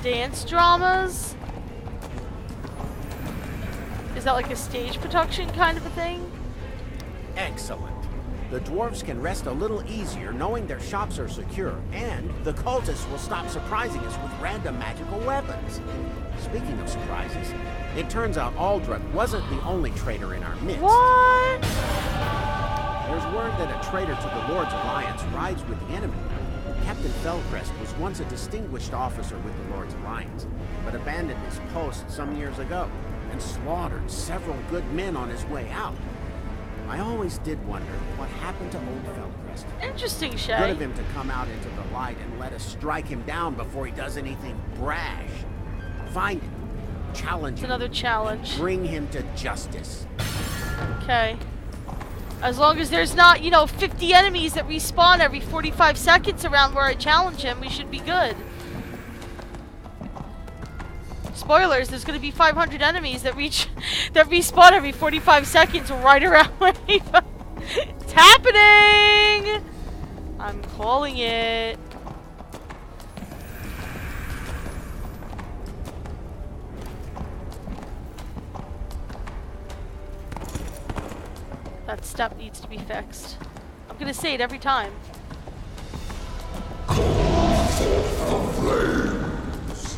Dance dramas? Is that like a stage production kind of a thing? Excellent. The dwarves can rest a little easier knowing their shops are secure, and the cultists will stop surprising us with random magical weapons. Speaking of surprises, it turns out Aldrich wasn't the only traitor in our midst. What? There's word that a traitor to the Lord's Alliance rides with the enemy. Captain Felcrest was once a distinguished officer with the Lord's Alliance, but abandoned his post some years ago and slaughtered several good men on his way out. I always did wonder what happened to old Felcrest. Interesting, Shay. Good of him to come out into the light and let us strike him down before he does anything brash. Find him, challenge It's him, another challenge. bring him to justice. Okay. As long as there's not, 50 enemies that respawn every 45 seconds around where I challenge him, we should be good. Spoilers, there's gonna be 500 enemies that respawn every 45 seconds right around where it's happening! I'm calling it. That step needs to be fixed. I'm gonna say it every time.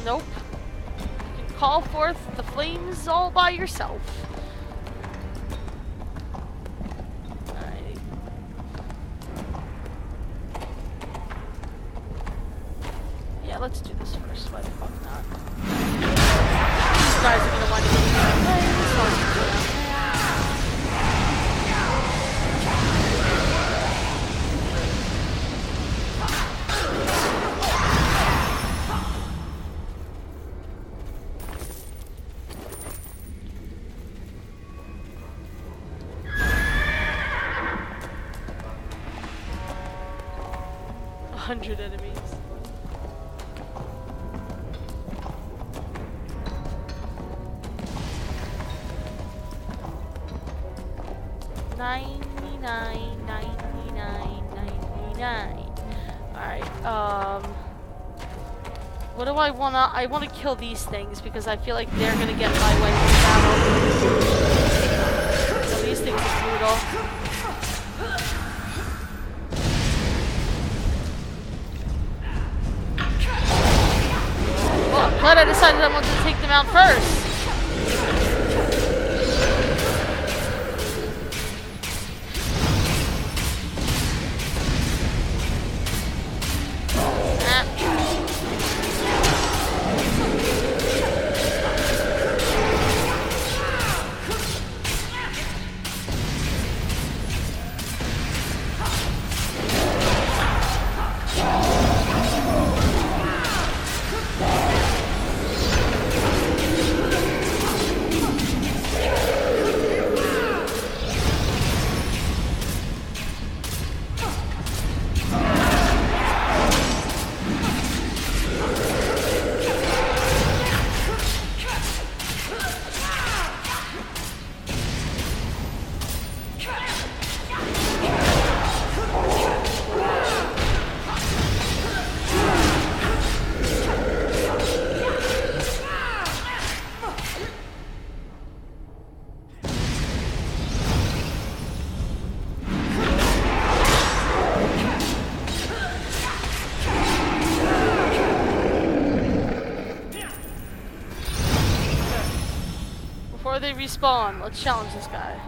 Nope. You can call forth the flames all by yourself. Alright. Yeah, let's do this first. Why the fuck not? These guys are gonna want to get that way, so I'll just go down there. 100 enemies. Alright, what do I wanna... I wanna kill these things because I feel like they're gonna get my way in the battle. So these things are brutal. Well, I'm glad I decided I wanted to take them out first. Before they respawn, let's challenge this guy.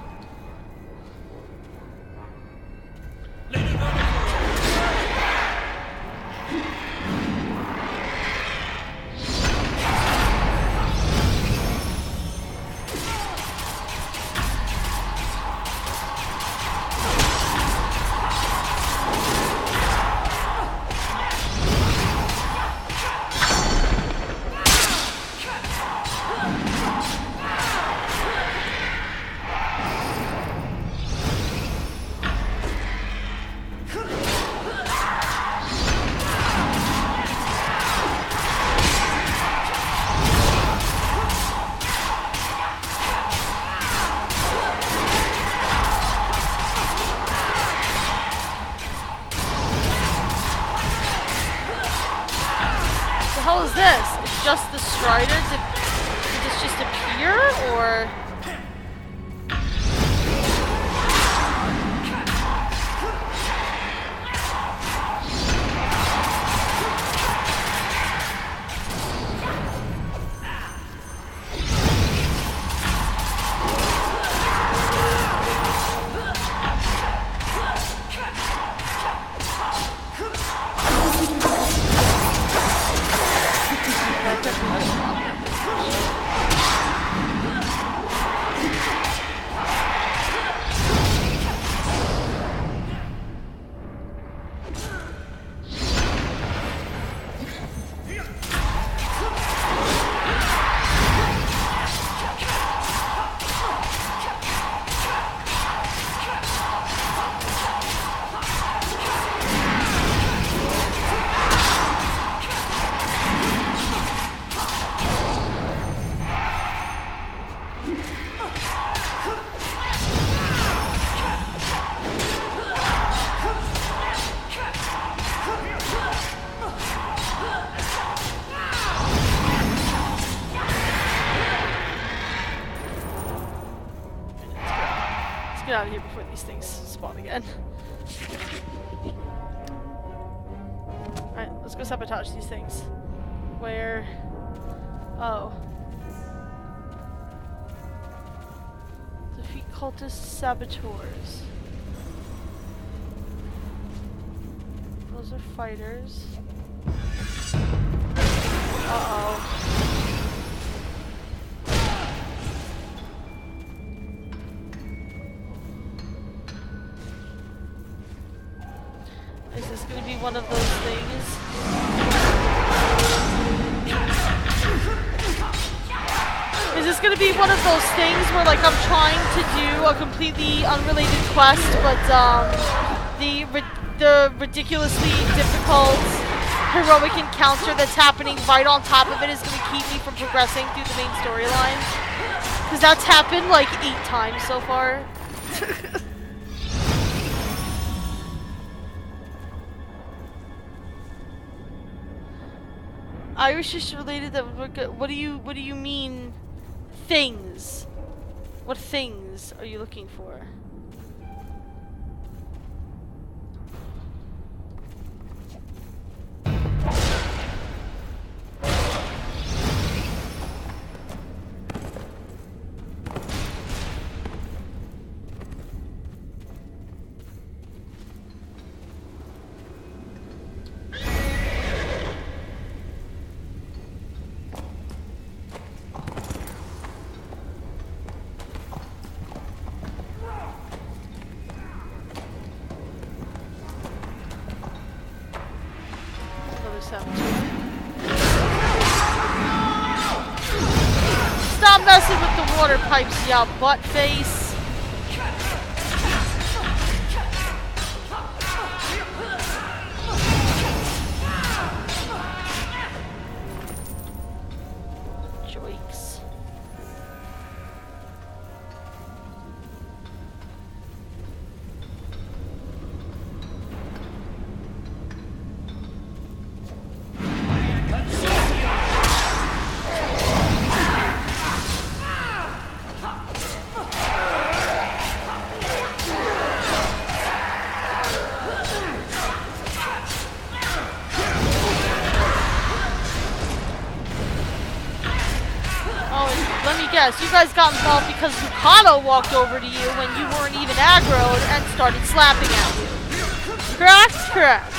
What the hell is this? It's just the Strider? Did this just appear, or...? Get out of here before these things spawn again. Alright, let's go sabotage these things. Where? Oh. Defeat cultist saboteurs. Those are fighters. Uh-oh. Is this gonna be one of those things? Is this gonna be one of those things where, like, I'm trying to do a completely unrelated quest, but the ridiculously difficult heroic encounter that's happening right on top of it is gonna keep me from progressing through the main storyline? Because that's happened like 8 times so far. Irish is related. That what do you mean? Things. What things are you looking for? Stop messing with the water pipes, ya butt face. Joikes. yes, you guys got involved because Lucano walked over to you when you weren't even aggroed and started slapping at you. Correct? Correct.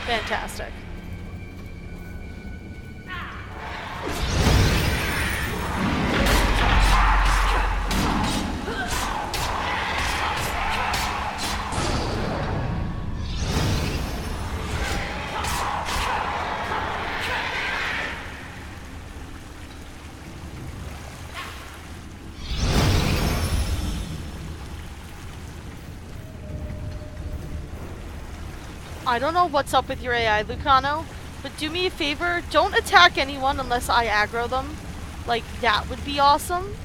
Fantastic. I don't know what's up with your AI, Lucano, but do me a favor, don't attack anyone unless I aggro them. Like, that would be awesome.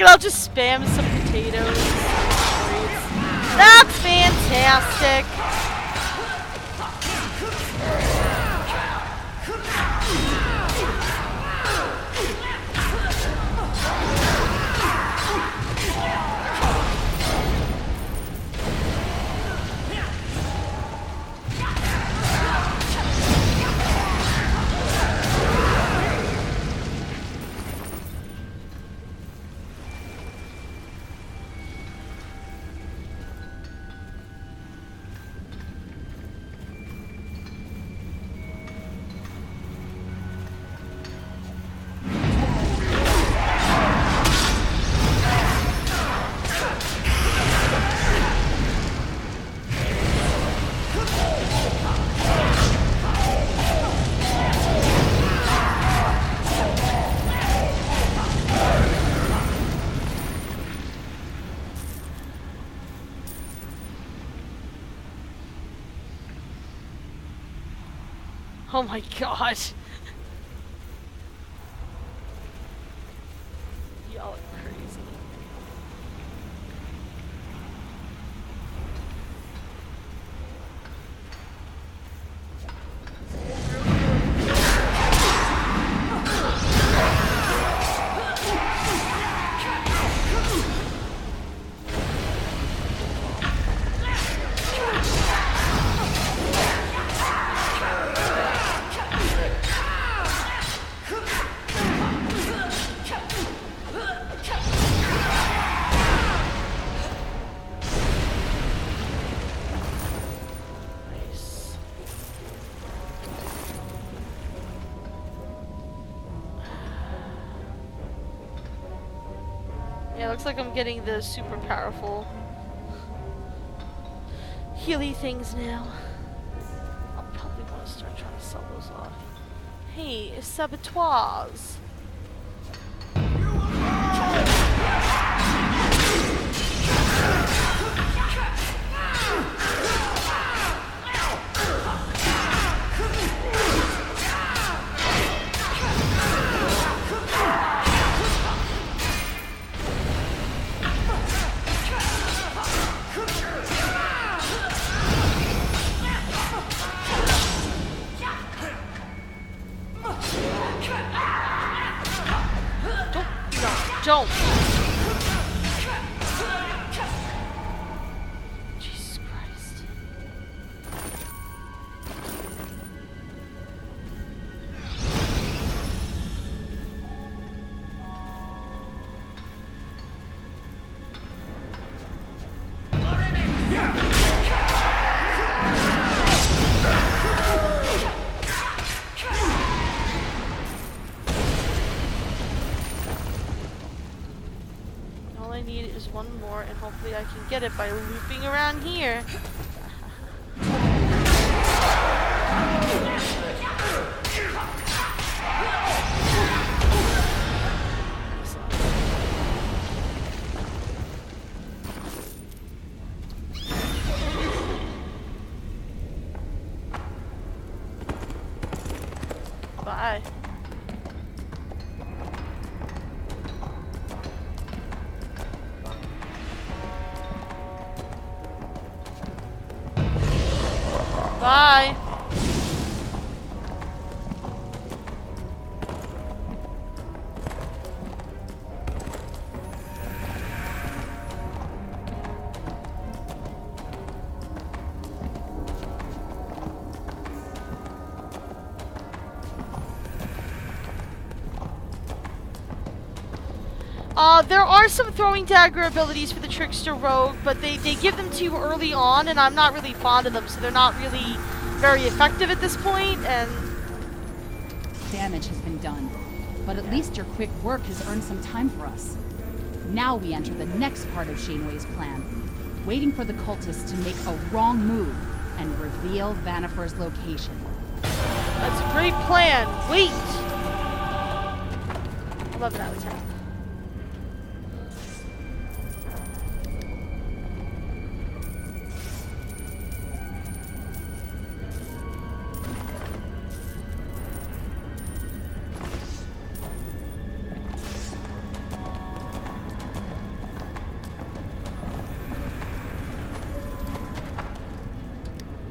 I'll just spam some potatoes. That's fantastic. Oh my god. Y'all are crazy. Yeah, looks like I'm getting the super powerful healy things now. I'll probably want to start trying to sell those off. Hey, saboteurs. Don't. Jesus Christ. All I need is one more, and hopefully I can get it by looping around here. Bye. Bye. There are some throwing dagger abilities for the Trickster Rogue, but they give them to you early on, and I'm not really fond of them, so they're not really very effective at this point, and... Damage has been done, but at least your quick work has earned some time for us. Now we enter the next part of Shaneway's plan, waiting for the cultists to make a wrong move and reveal Vanifer's location. That's a great plan. Wait! 11 out of 10.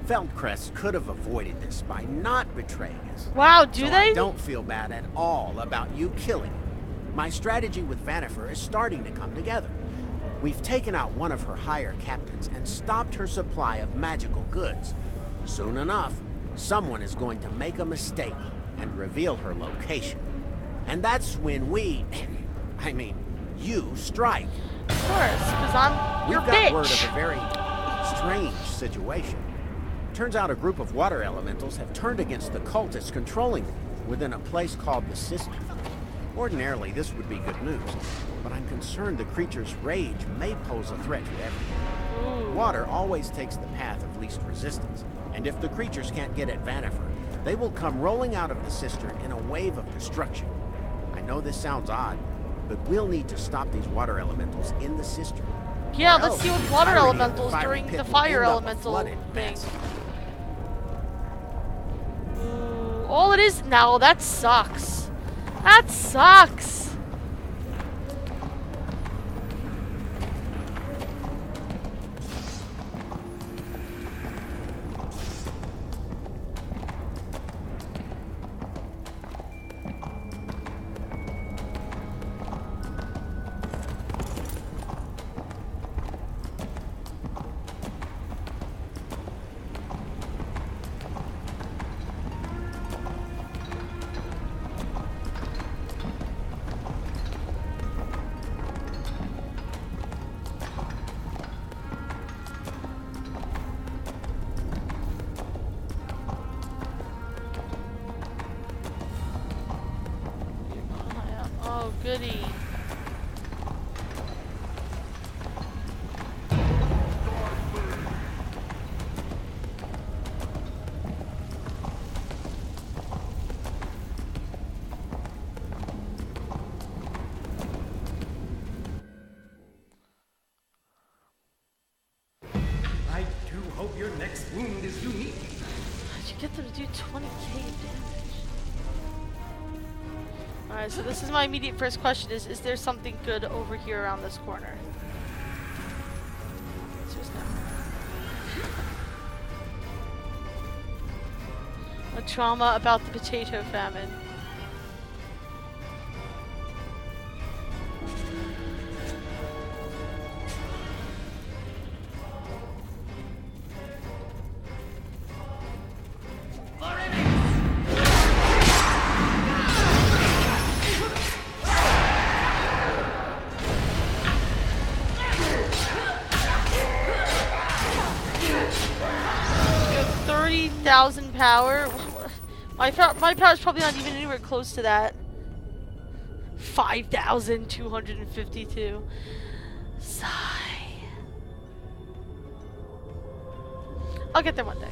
Feldcrest could have avoided this by not betraying us. Wow, do So they? I don't feel bad at all about you killing him. My strategy with Vanifer is starting to come together. We've taken out one of her higher captains and stopped her supply of magical goods. Soon enough, someone is going to make a mistake and reveal her location. And that's when we, I mean, you strike. Of course, because I'm your We've got word bitch. of a very strange situation. Turns out a group of water elementals have turned against the cultists controlling them within a place called the Cistern. Ordinarily, this would be good news, but I'm concerned the creature's rage may pose a threat to everyone. Water always takes the path of least resistance, and if the creatures can't get at Vanifer, they will come rolling out of the Cistern in a wave of destruction. I know this sounds odd, but we'll need to stop these water elementals in the Cistern. Yeah, Or let's else deal with the water entirety of elementals fiery during pit the will fire end up a elemental flooded thing. mess. All it is now, that sucks. That sucks. Oh, goody. I do hope your next wound is unique. How'd you get them to do 20k damage? Alright, so this is my immediate first question is there something good over here around this corner? Answer is no. A trauma about the potato famine. You have 30,000 power. My power is probably not even anywhere close to that. 5,252. Sigh. I'll get there one day.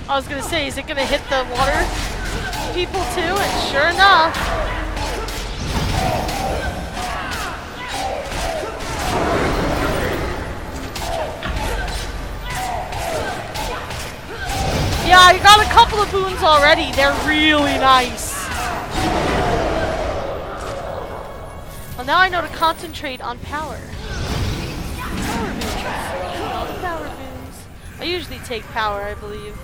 I was gonna say, is it gonna hit the water people too? And sure enough. Yeah, I got a couple of boons already. They're really nice. Well, now I know to concentrate on power. Power boons. All the power boons. I usually take power, I believe.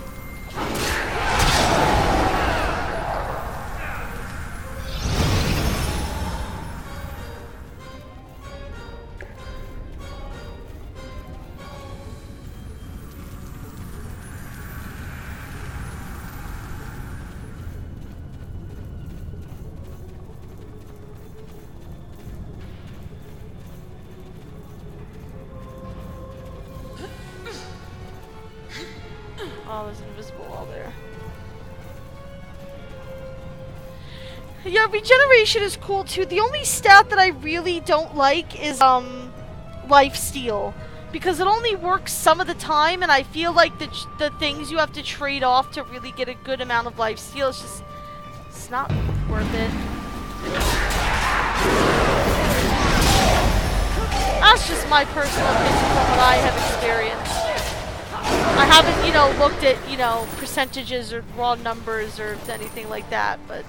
Oh, there's an invisible wall there. Yeah, regeneration is cool too. The only stat that I really don't like is life steal, because it only works some of the time, and I feel like the things you have to trade off to really get a good amount of life steal is just, it's not worth it. That's just my personal opinion from what I have experienced. I haven't, you know, looked at, you know, percentages or raw numbers or anything like that, but...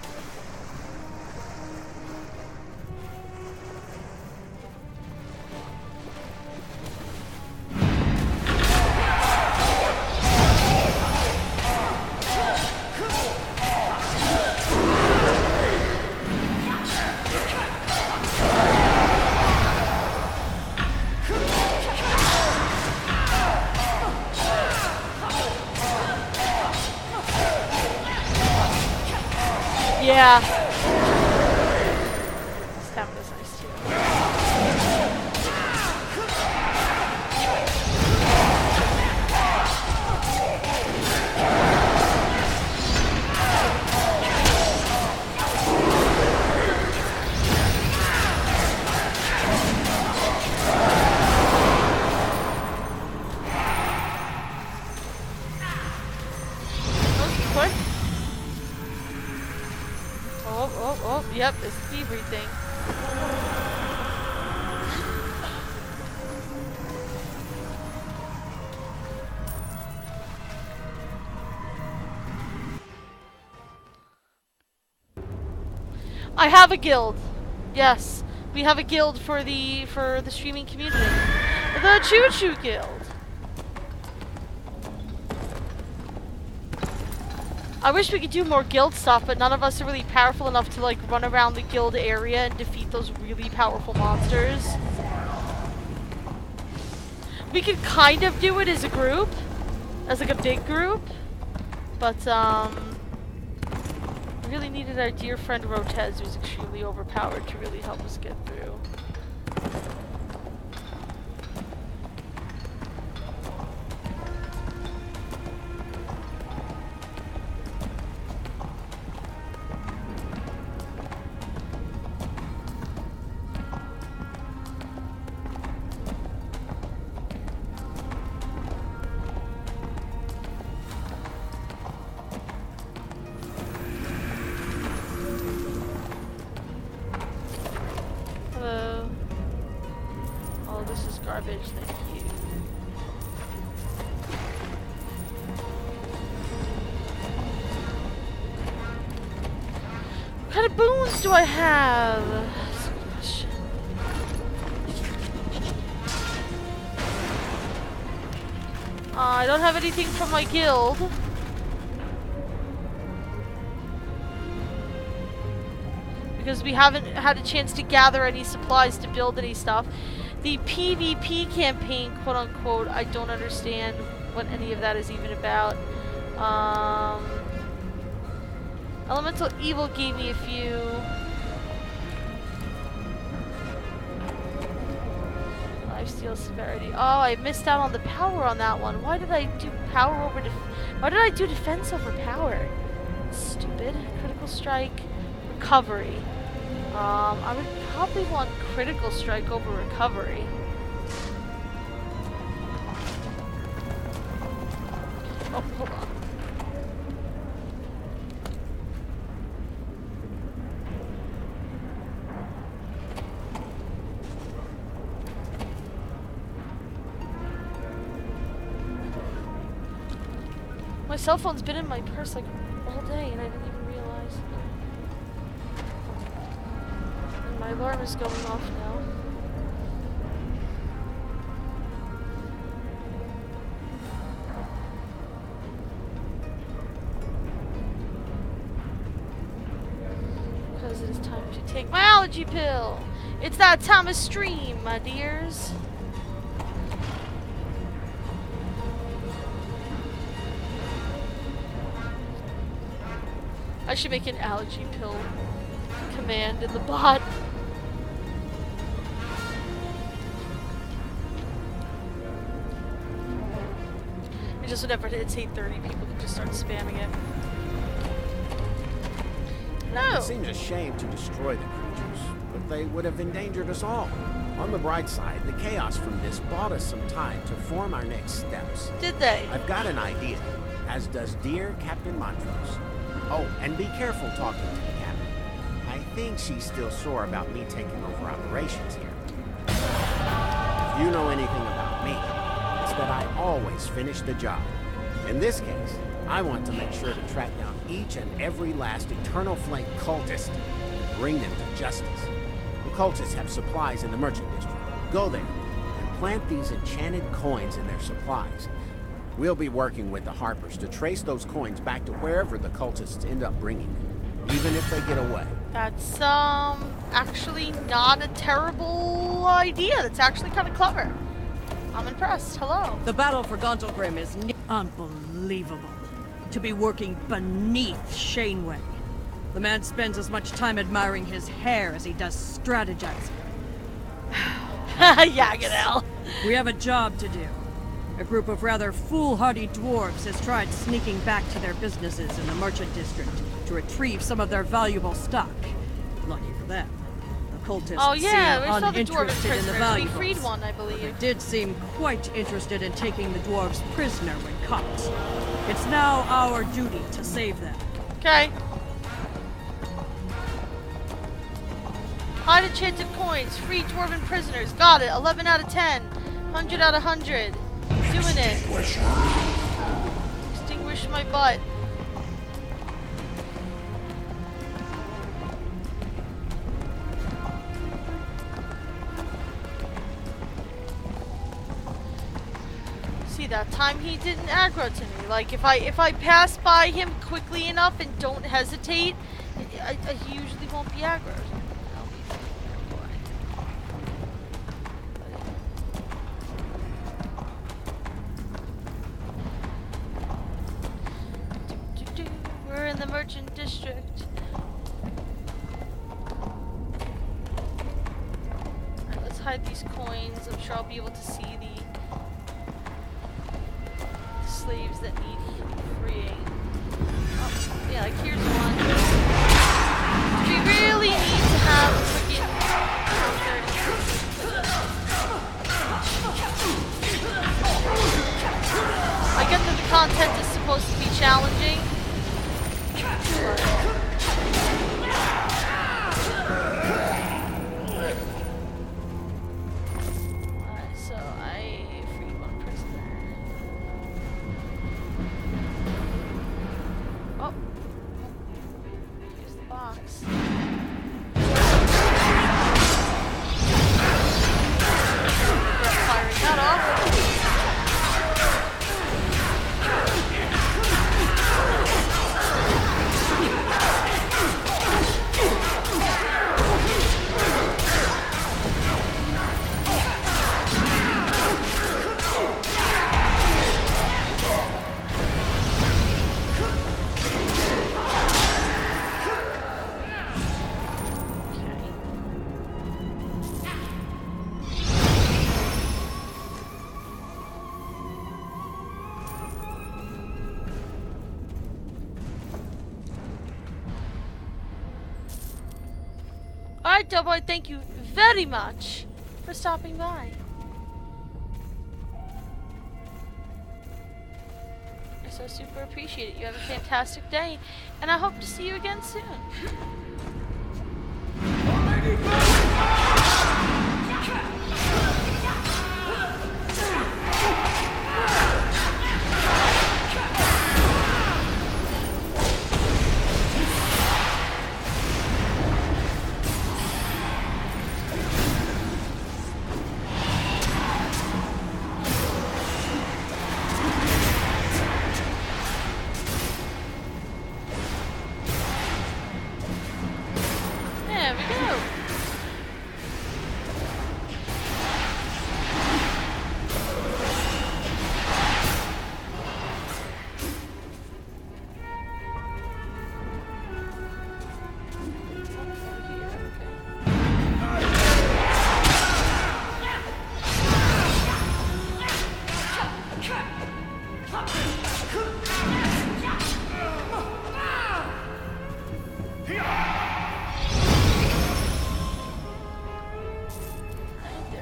Yeah. Stamina's nice too. Quick. Oh, yep, it's thievery thing. I have a guild. Yes, we have a guild for the streaming community. The Chu-Chu Guild. I wish we could do more guild stuff, but none of us are really powerful enough to like run around the guild area and defeat those really powerful monsters. We could kind of do it as a group, as like a big group, but we really needed our dear friend Rotez, who's extremely overpowered, to really help us get through. Garbage, thank you. What kind of boons do I have? That's a good question. I don't have anything from my guild. Because we haven't had a chance to gather any supplies to build any stuff. The PvP campaign, quote unquote, I don't understand what any of that is even about. Elemental Evil gave me a few. Lifesteal severity. Oh, I missed out on the power on that one. Why did I do power over why did I do defense over power? Stupid. Critical strike. Recovery. I would probably want critical strike over recovery. Oh, hold on. My cell phone's been in my purse like all day and I didn't even realize. And my alarm is going off now. Because it is time to take my allergy pill. It's that time of stream, my dears. I should make an allergy pill command in the bot. And just whenever it's 8:30, people can just start spamming it. No! It seems a shame to destroy the creatures, but they would have endangered us all. On the bright side, the chaos from this bought us some time to form our next steps. Did they? I've got an idea, as does dear Captain Montrose. Oh, and be careful talking to the captain. I think she's still sore about me taking over operations here. If you know anything about me, it's that I always finish the job. In this case, I want to make sure to track down each and every last Eternal Flame cultist and bring them to justice. The cultists have supplies in the merchant district. Go there and plant these enchanted coins in their supplies. We'll be working with the Harpers to trace those coins back to wherever the cultists end up bringing them, even if they get away. That's, actually not a terrible idea. That's actually kind of clever. I'm impressed. Hello. The battle for Gauntlgrim is unbelievable. To be working beneath Shaneway. The man spends as much time admiring his hair as he does strategizing. Yeah, Gadel. We have a job to do. A group of rather foolhardy dwarves has tried sneaking back to their businesses in the merchant district to retrieve some of their valuable stock. Lucky for them. The cultists Oh yeah, we seem saw the dwarven uninterested in the prisoners. We valuables. freed one, I They believe. did seem quite interested in taking the dwarves prisoner when caught. It's now our duty to save them. Okay. Hide enchanted coins, free dwarven prisoners. Got it. 11 out of 10. 100 out of 100. Doing it. Extinguish my butt. See, that time he didn't aggro to me. Like if I pass by him quickly enough and don't hesitate, I usually won't be aggroed. I'll be fine. We're in the merchant district. Alright, let's hide these coins. I'm sure I'll be able to see the slaves that need freeing. Oh, yeah, like here's one. We really need to have a freaking counter. I get that the content is supposed to be challenging. Alright, so I freed one prisoner. Oh. Here's the box. Firing that off. Alright, Doughboy, thank you very much for stopping by. I so super appreciate it. You have a fantastic day, and I hope to see you again soon. There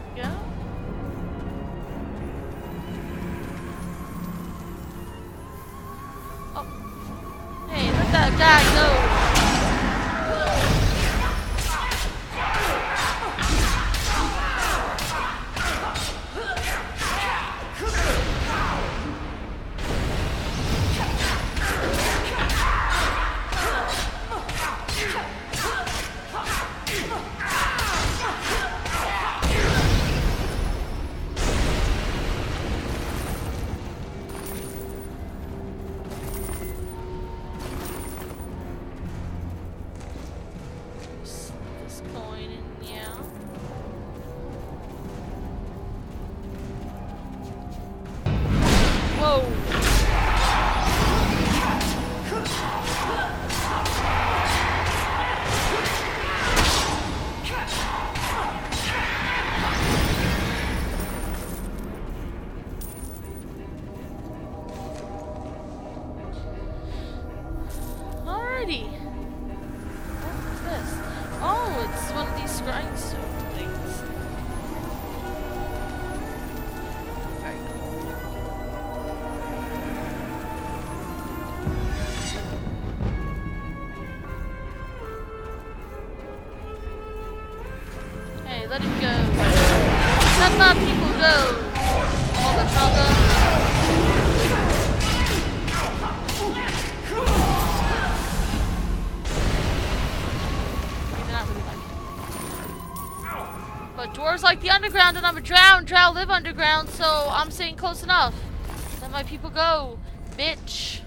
we go. Oh. Hey, let that guy go. This coin in, yeah. Whoa. Alrighty. What is this? Oh, it's one of these grindstone things. Very cool. Hey, let him go. Let my people go. Motherfucker. But dwarves like the underground and I'm a drow. Drow live underground, so I'm staying close enough. Let my people go, bitch.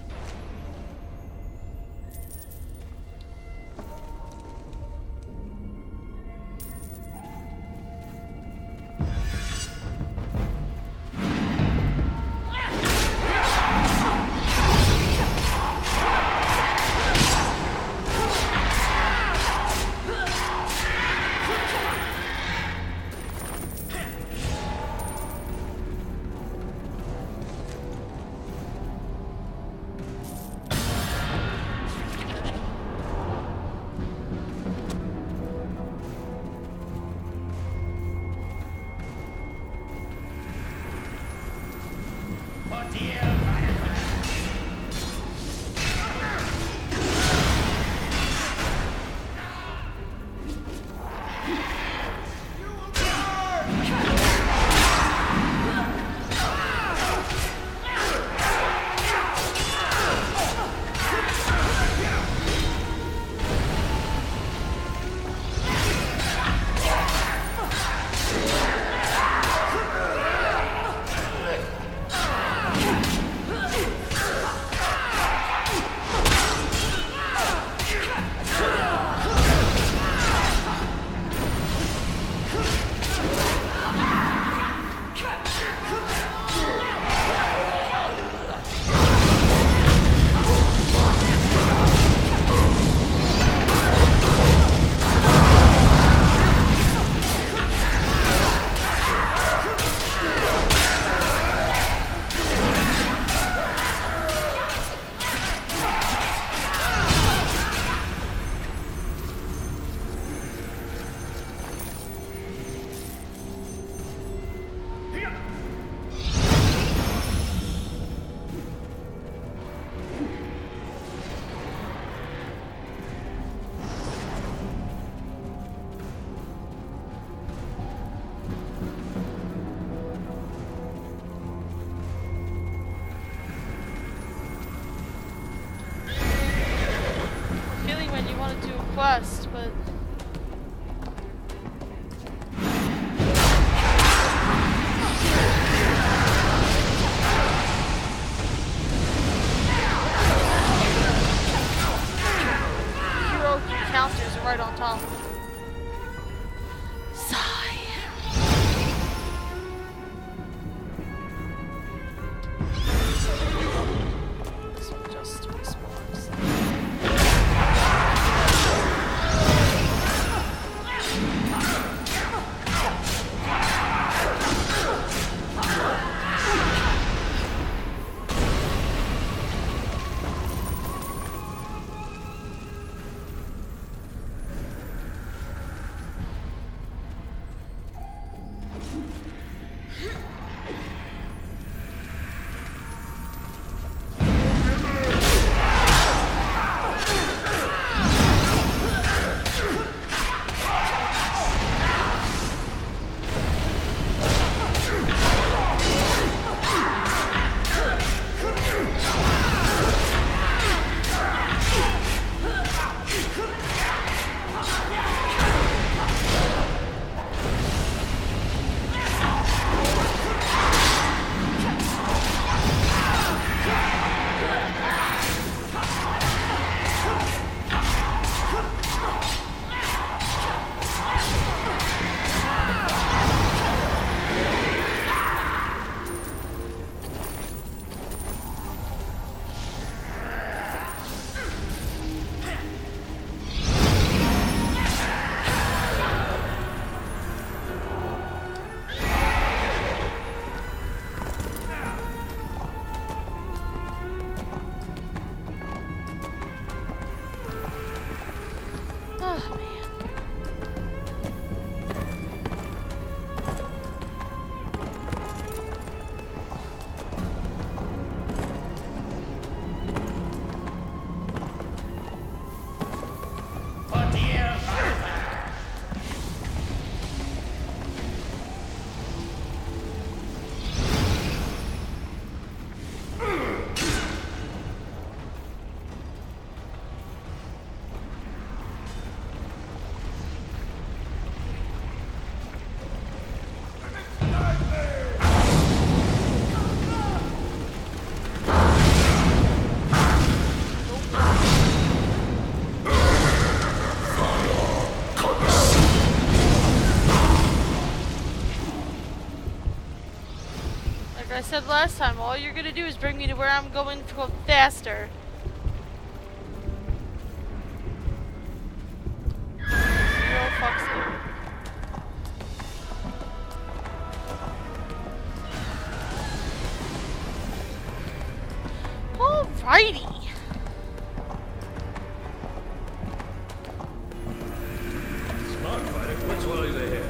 said last time, all you're gonna do is bring me to where I'm going to go faster. Zero fucks given. Alrighty. Smart fighter, which one is ahead?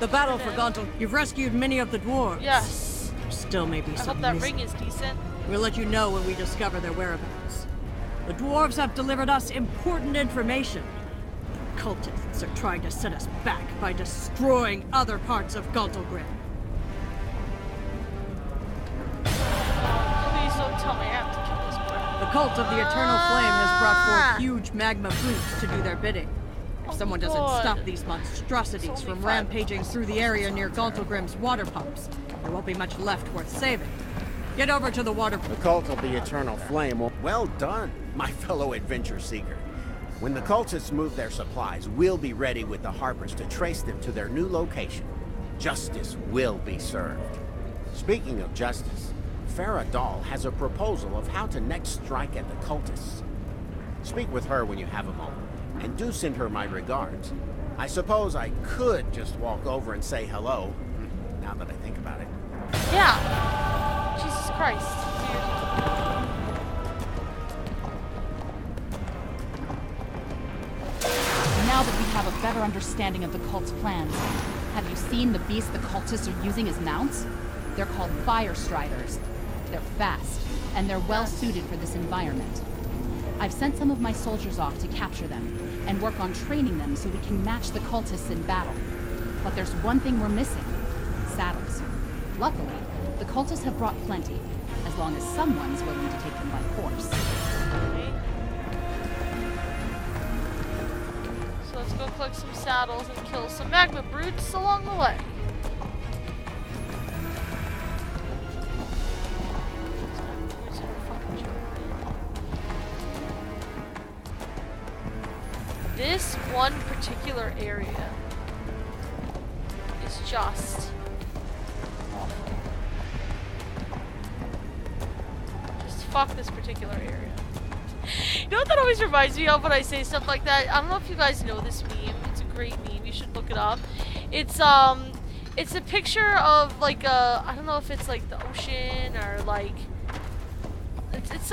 The battle for Gontal. You've rescued many of the dwarves. Yes. There still may be I some hope that missing. ring is decent. We'll let you know when we discover their whereabouts. The dwarves have delivered us important information. The cultists are trying to set us back by destroying other parts of Gauntlgrim. Please don't tell me I have to kill this boy. The cult of the Eternal Flame has brought forth huge magma brutes to do their bidding. If someone doesn't God. stop these monstrosities It's only from 5 rampaging through the area near Gauntlgrim's water pumps, there won't be much left worth saving. Get over to the water. The cult of the Eternal Flame. Well done, my fellow adventure seeker. When the cultists move their supplies, we'll be ready with the Harpers to trace them to their new location. Justice will be served. Speaking of justice, Farah Dahl has a proposal of how to next strike at the cultists. Speak with her when you have a moment, and do send her my regards. I suppose I could just walk over and say hello, now that I think about it. Yeah. Jesus Christ. Weird. Now that we have a better understanding of the cult's plans, have you seen the beasts the cultists are using as mounts? They're called fire striders. They're fast, and they're well suited for this environment. I've sent some of my soldiers off to capture them, and work on training them so we can match the cultists in battle. But there's one thing we're missing: saddles. Luckily, the cultists have brought plenty, as long as someone's willing to take them by force. Okay. So let's go collect some saddles and kill some magma brutes along the way. This one particular area is just awful. Just fuck this particular area. You know what that always reminds me of when I say stuff like that? I don't know if you guys know this meme. It's a great meme. You should look it up. It's a picture of like I don't know if it's like the ocean or like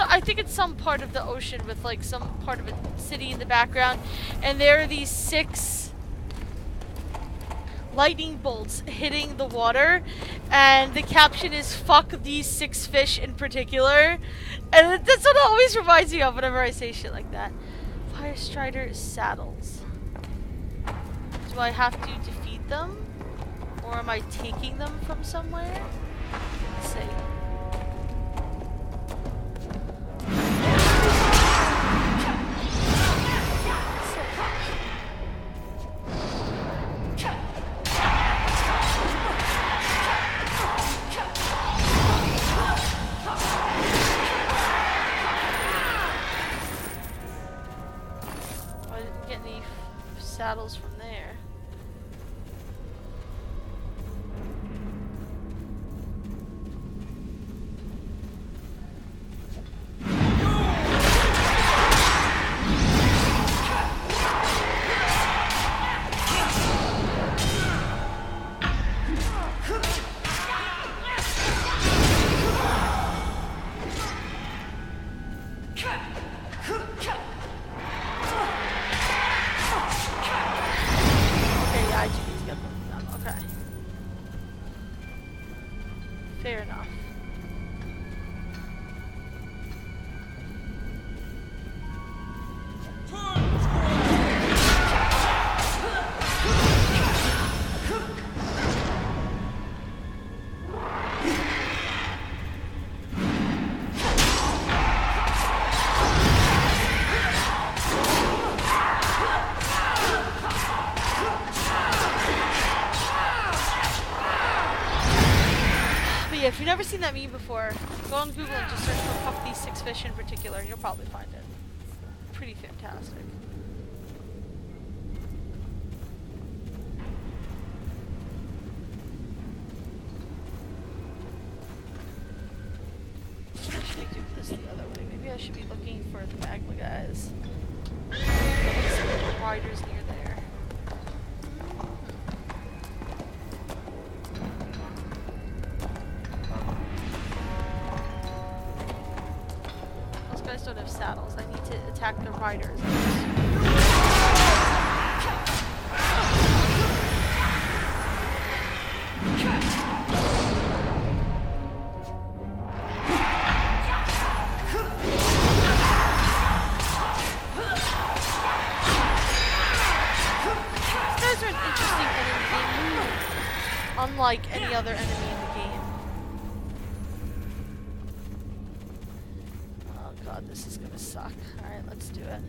I think it's some part of the ocean with like some part of a city in the background, and there are these 6 lightning bolts hitting the water, and the caption is "fuck these 6 fish in particular," and that's what it always reminds me of whenever I say shit like that. Fire Strider saddles. Do I have to defeat them, or am I taking them from somewhere? Let's see. Saddles from there. Yeah, if you've never seen that meme before, go on Google and just search for "fuck these 6 fish" in particular, and you'll probably find it. Pretty fantastic. I should do this the other way. Maybe I should be looking for the magma guys. Some riders near there. Those guys don't have saddles. I need to attack the riders. Unlike any other enemy in the game. Oh god, this is gonna suck. Alright, let's do it.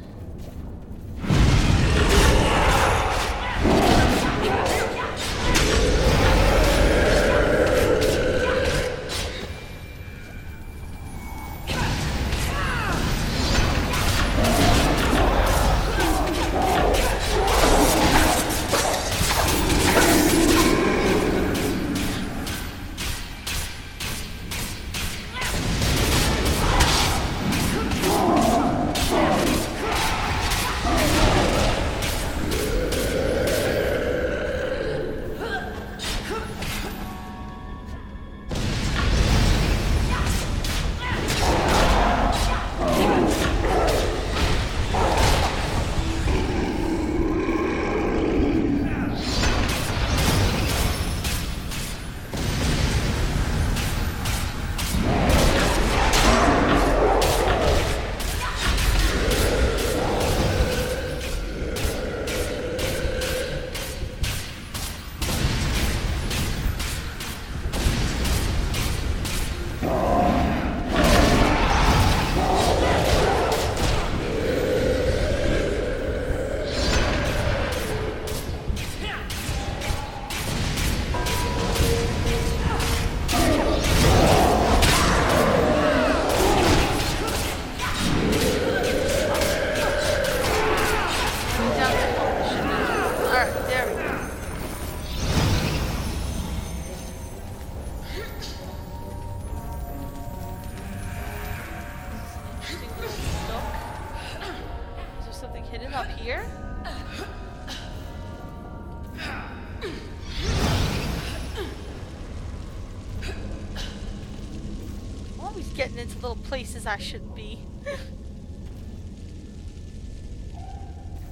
Getting into little places I shouldn't be.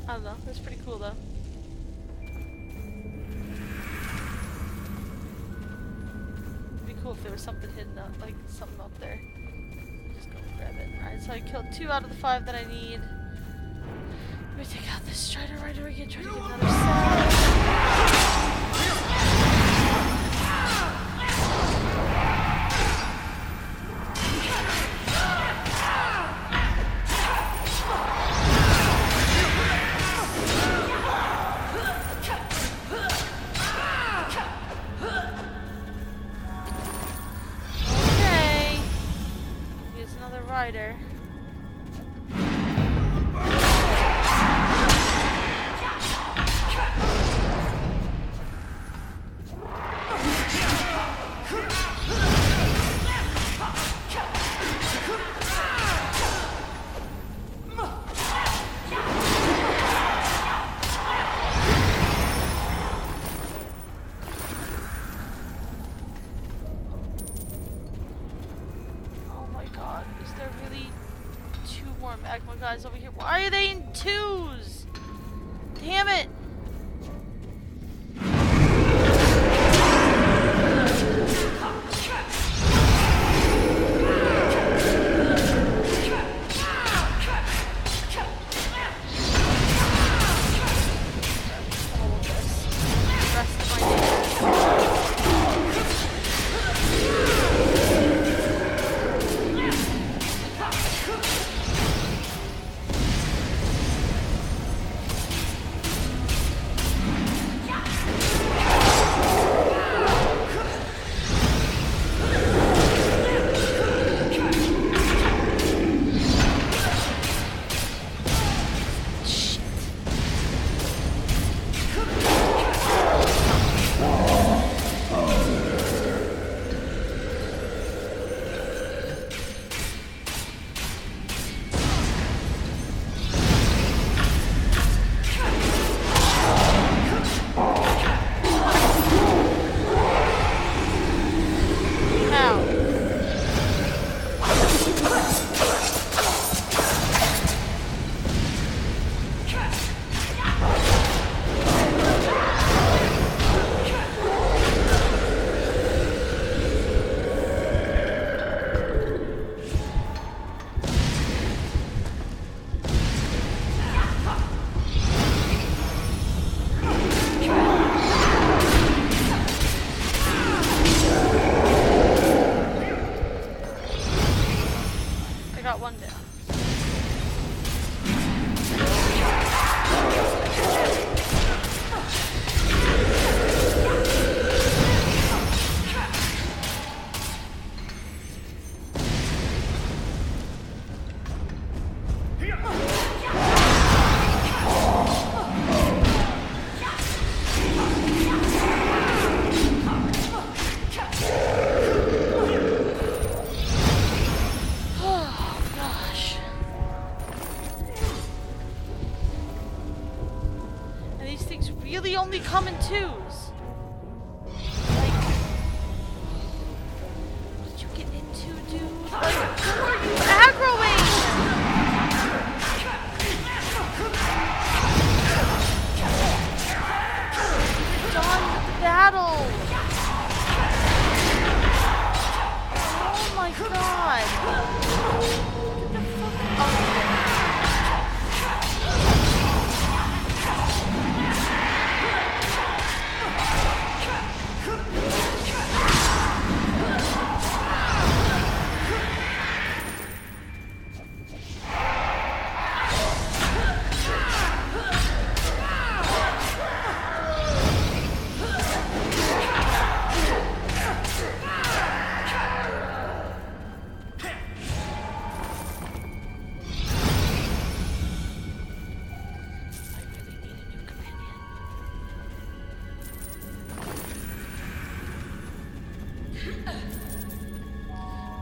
I don't know, that's pretty cool though. It'd be cool if there was something hidden up, like something up there. Just go and grab it. Alright, so I killed 2 out of the 5 that I need. Let me take out this Strider Rider again, try to get another set. Rider. Guys over here. Why are they in 2s? Damn it! things really only come in twos. Like, what did you get into, dude? Like, who are you aggroing? You're done with the battle. Oh my god. Get the fuck out.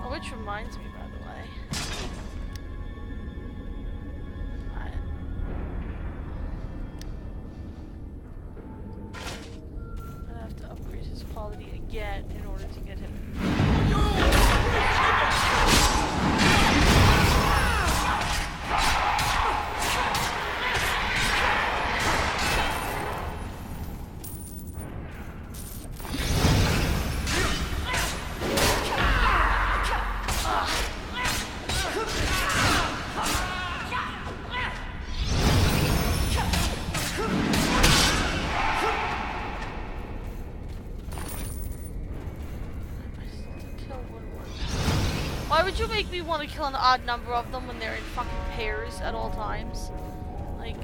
Which reminds me, by the way. I'm gonna have to upgrade his quality again in order to get him. Why would you make me want to kill an odd number of them when they're in fucking pairs at all times? Like...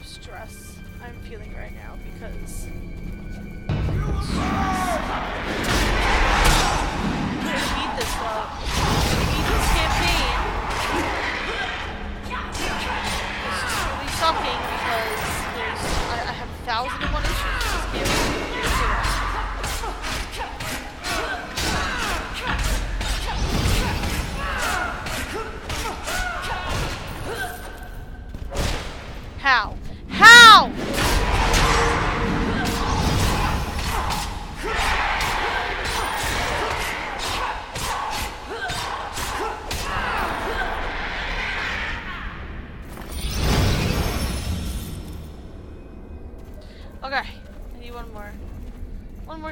stress I'm feeling right now because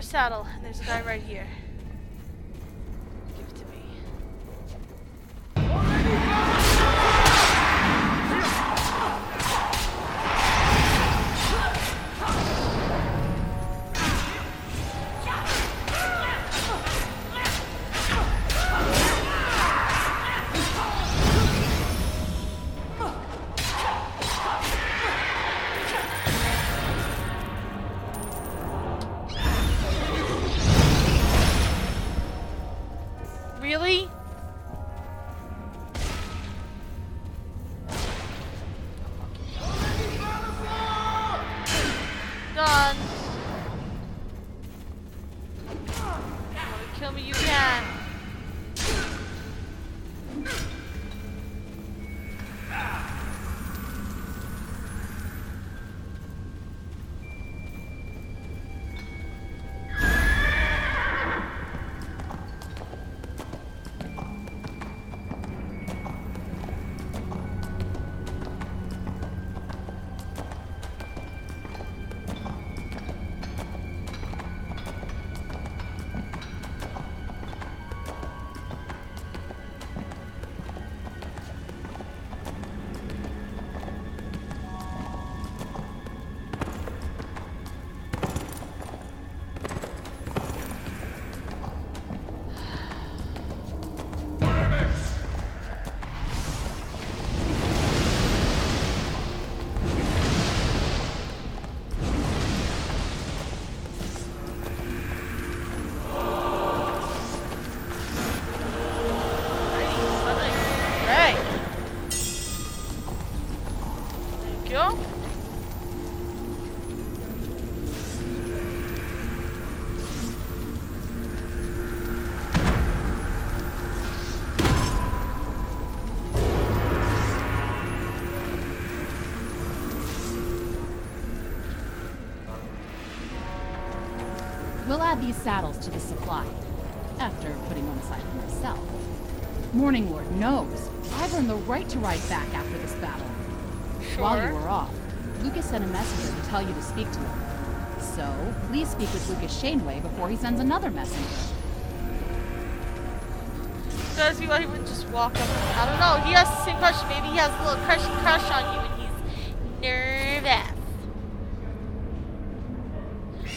saddle. And there's a guy right here. Give it to me. Really? Done. Wanna kill me, you can. We'll add these saddles to the supply, after putting one aside for myself. Morning Lord knows I've earned the right to ride back after this battle. Sure. While you were off, Lucas sent a messenger to tell you to speak to him. So, please speak with Lucas Shaneway before he sends another messenger. Does he like would just walk up? I don't know. He asks the same question. Maybe he has a little crush on you and he's nervous.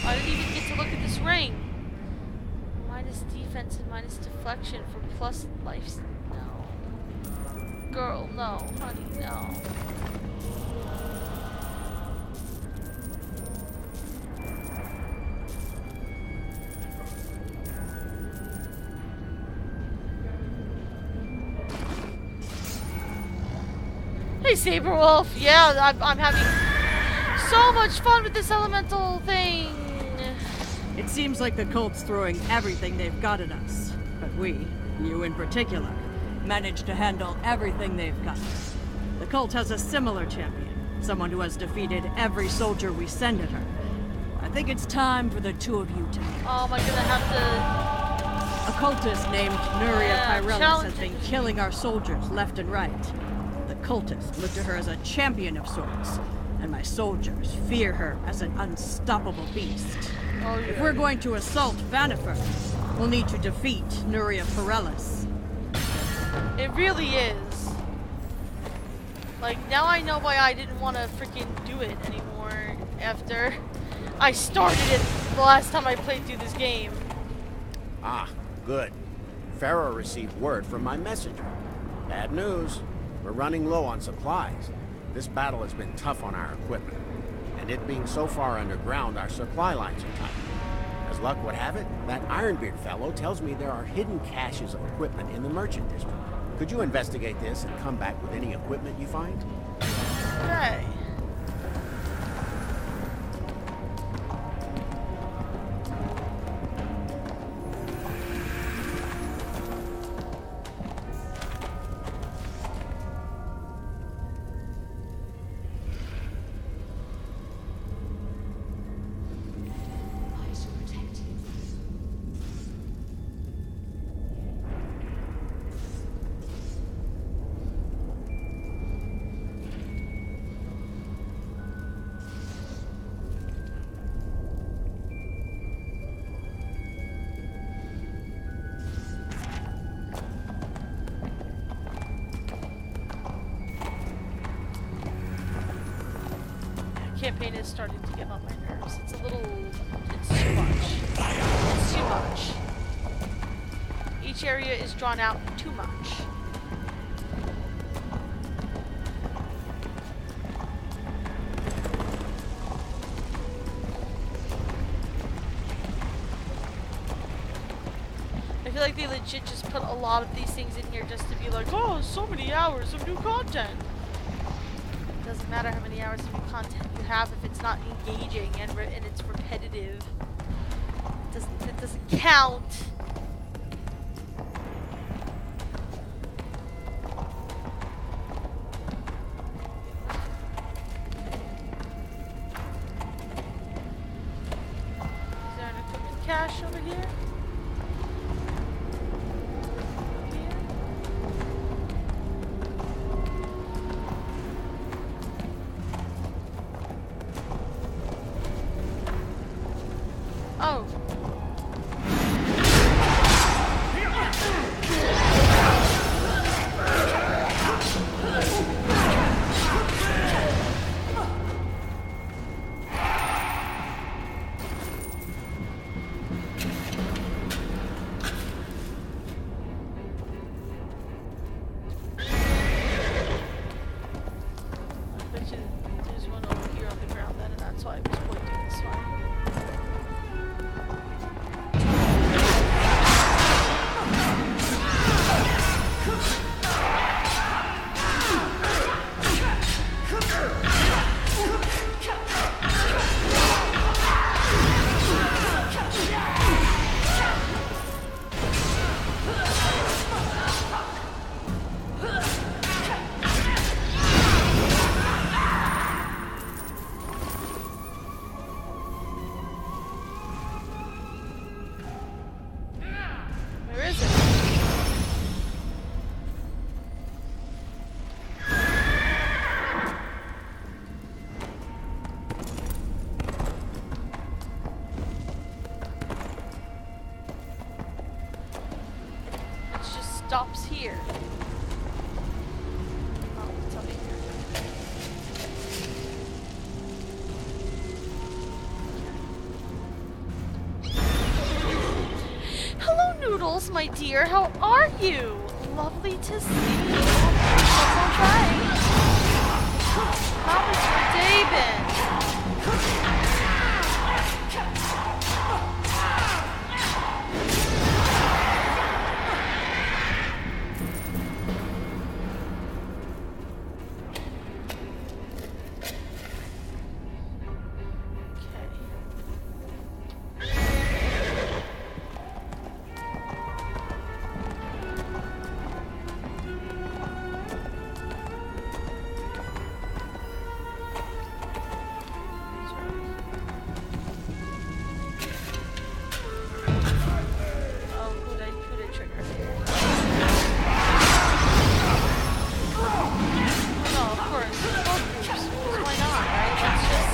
I didn't even get to look at this ring. Minus defense and minus deflection for plus life. No. Girl, no. Honey, no. Hey, Saberwolf. Yeah, I'm having so much fun with this elemental thing. It seems like the cult's throwing everything they've got at us. But we, you in particular, managed to handle everything they've got. The cult has a similar champion, someone who has defeated every soldier we send at her. I think it's time for the two of you to meet. Oh, am I gonna have A cultist named Nuria Pyrelis has been killing our soldiers left and right. The cultists look to her as a champion of sorts, and my soldiers fear her as an unstoppable beast. Oh, yeah. If we're going to assault Vanifer, we'll need to defeat Nuria Pyrelis. It really is. Like, now I know why I didn't want to freaking do it anymore after I started it the last time I played through this game. Ah, good. Farah received word from my messenger. Bad news. We're running low on supplies. This battle has been tough on our equipment. And it being so far underground, our supply lines are tight. As luck would have it, that Ironbeard fellow tells me there are hidden caches of equipment in the merchant district. Could you investigate this and come back with any equipment you find? Okay. campaign is starting to get on my nerves. It's a little... It's too much. It's too much. Each area is drawn out too much. I feel like they legit just put a lot of these things in here just to be like, oh, so many hours of new content. It doesn't matter how many hours of new content you have if it's not engaging and it's repetitive. It doesn't count. Is there an equipment cache over here? Oh. I bet you there's one over here on the ground then, and that's why I was pointing this way. Where is it? It just stops here. Oh, it's up here. Hello, Noodles, my dear. How are you? Lovely to see you. How's alright? How has your day been? Oh, who'd I trigger? Oh no, of course. Both groups. Because why not, right? That's just...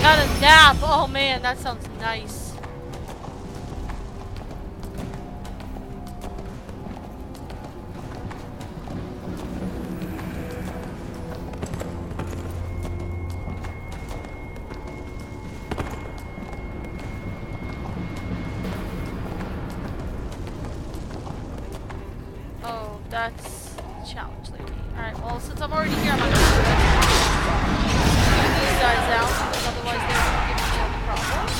Got a nap. Oh man, that sounds nice. Oh, that's the challenge lady. Alright, well, since I'm already here, I'm not gonna do these guys out, because otherwise they're gonna give me all the problems.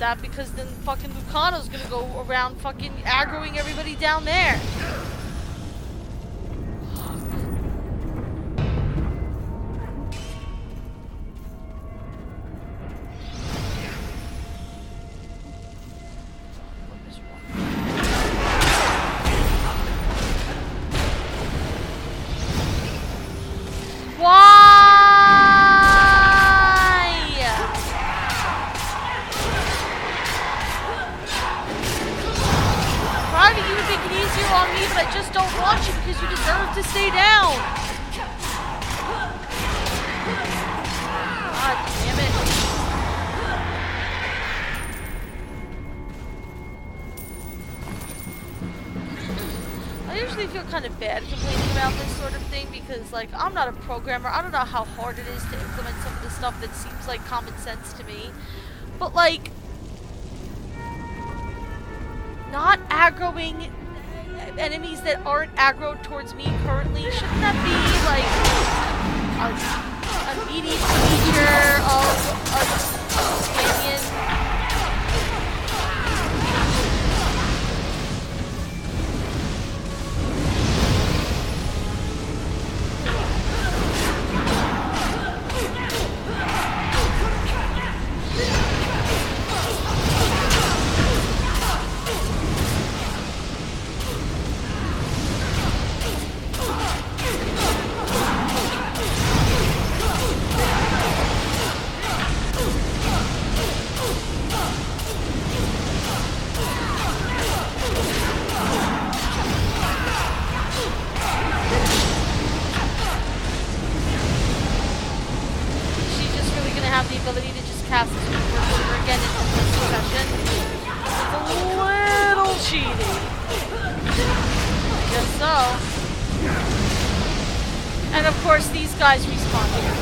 that because then fucking Lucano's gonna go around fucking aggroing everybody down there. Like, I'm not a programmer. I don't know how hard it is to implement some of the stuff that seems like common sense to me. But, like, not aggroing enemies that aren't aggroed towards me currently, shouldn't that be, like, an immediate feature of a companion? Guys respawn here.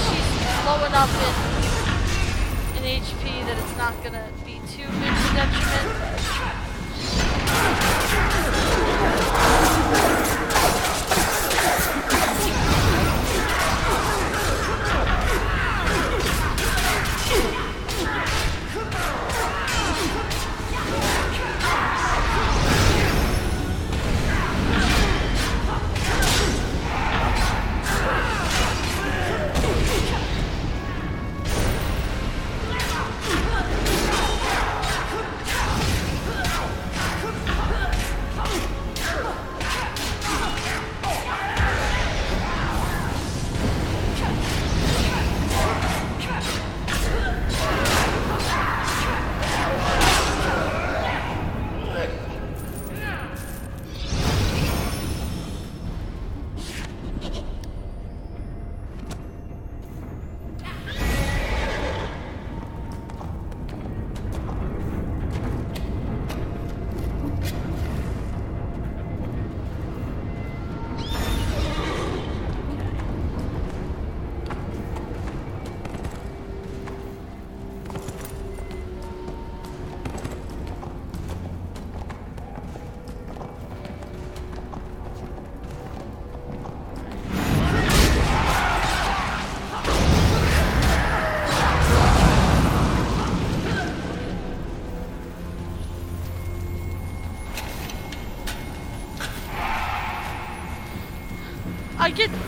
She's low enough in HP that it's not gonna be too big of a detriment.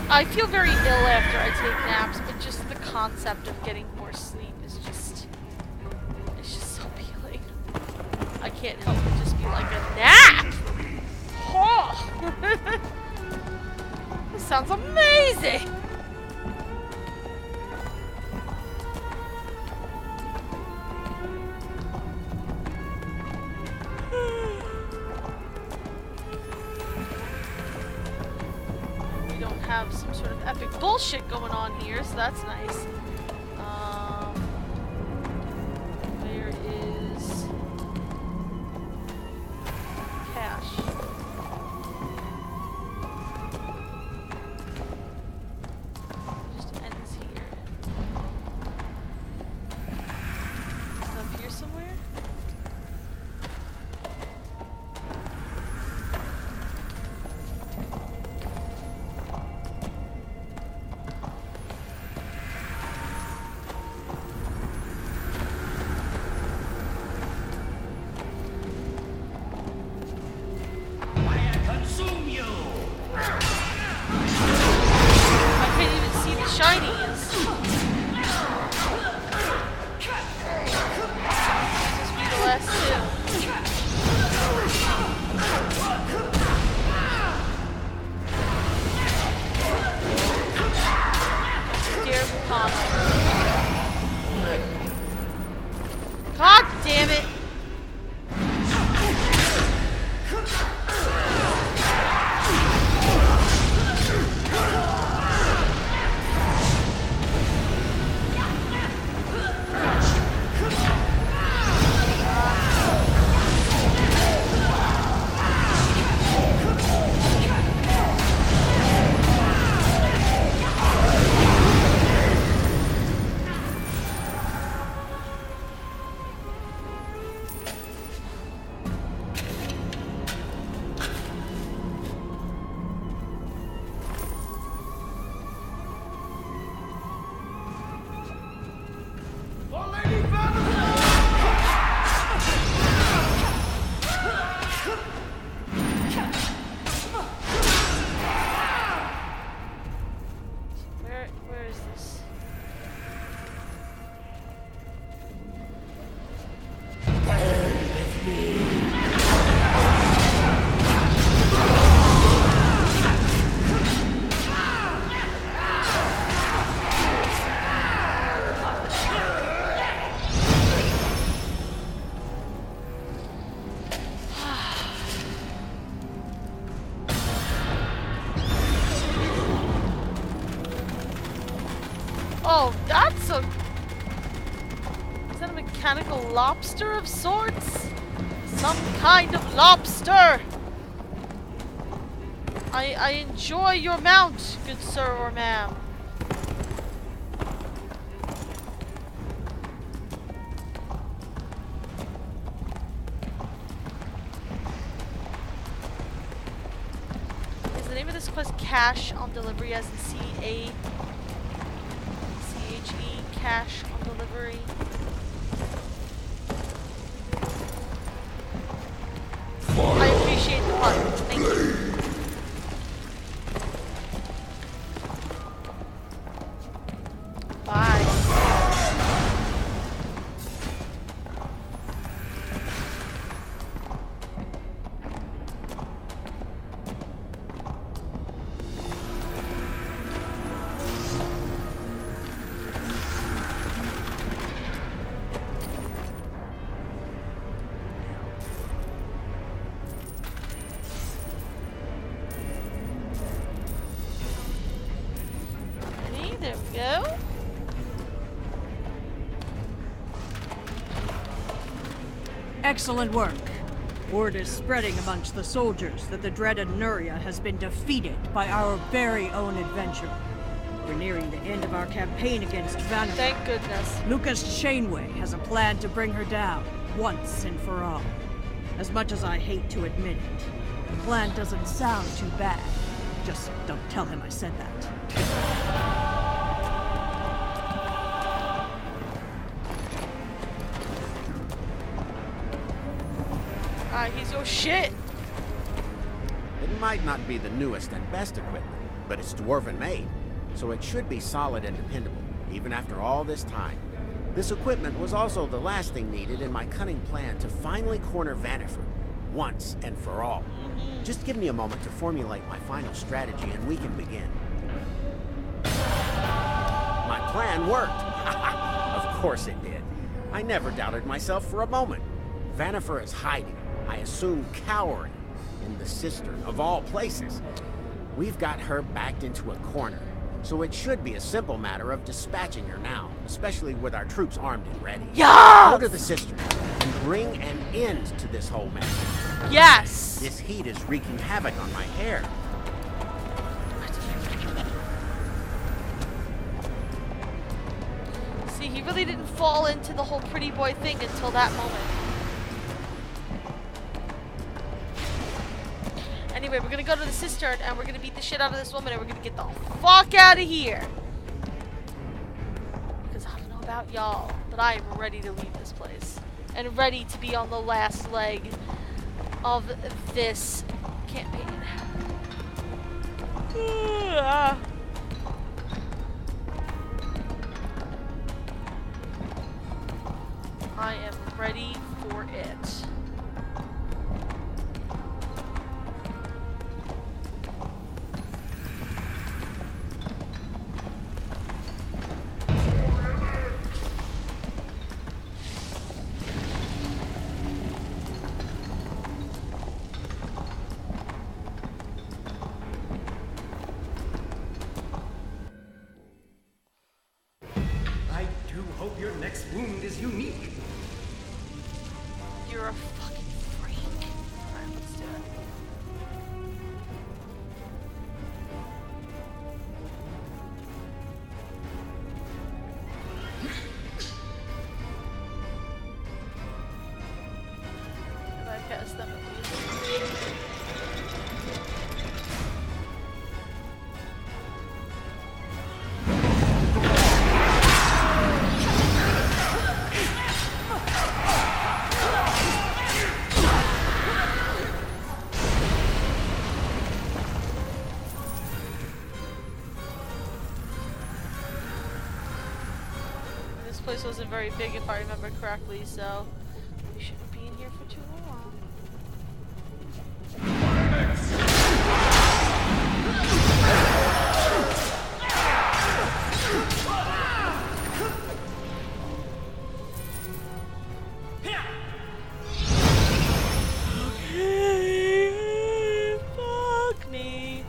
I feel very ill after I take naps, but just the concept of getting more sleep is just, it's just so appealing. I can't help but just be like, a nap! Oh! This sounds amazing! Have some sort of epic bullshit going on here, so that's nice. Where is cash? It just ends here. Is it up here somewhere? damn it. Where is this? Oh, that's a... Is that a mechanical lobster of sorts? Some kind of lobster! I enjoy your mount, good sir or ma'am. Is the name of this quest Cash on Delivery, as in C-A... C-H-E, Cash on Delivery? I appreciate the pun. Thank you. Bye. Ready? There we go. Excellent work. Word is spreading amongst the soldiers that the dreaded Nuria has been defeated by our very own adventurer. We're nearing the end of our campaign against Vanna. Thank goodness. Lucas Shaneway has a plan to bring her down, once and for all. As much as I hate to admit it, the plan doesn't sound too bad. Just don't tell him I said that. He's your shit. It might not be the newest and best equipment, but it's dwarven made, so it should be solid and dependable, even after all this time. This equipment was also the last thing needed in my cunning plan to finally corner Vannifer, once and for all. Just give me a moment to formulate my final strategy and we can begin. My plan worked! Of course it did. I never doubted myself for a moment. Vannifer is hiding, I assume cowering, in the cistern, of all places. We've got her backed into a corner, so it should be a simple matter of dispatching her now, especially with our troops armed and ready. Yes! Go to the cistern and bring an end to this whole mess. Yes! This heat is wreaking havoc on my hair. See, he really didn't fall into the whole pretty boy thing until that moment. Anyway, we're gonna go to the cistern and we're gonna beat the shit out of this woman and we're gonna get the fuck out of here. Because I don't know about y'all, but I am ready to leave this place. And ready to be on the last leg of this campaign. I am ready for it. You're a fucking freak. Alright, let's do it. Bypass them at least. This place wasn't very big if I remember correctly, so we shouldn't be in here for too long. Okay, fuck me.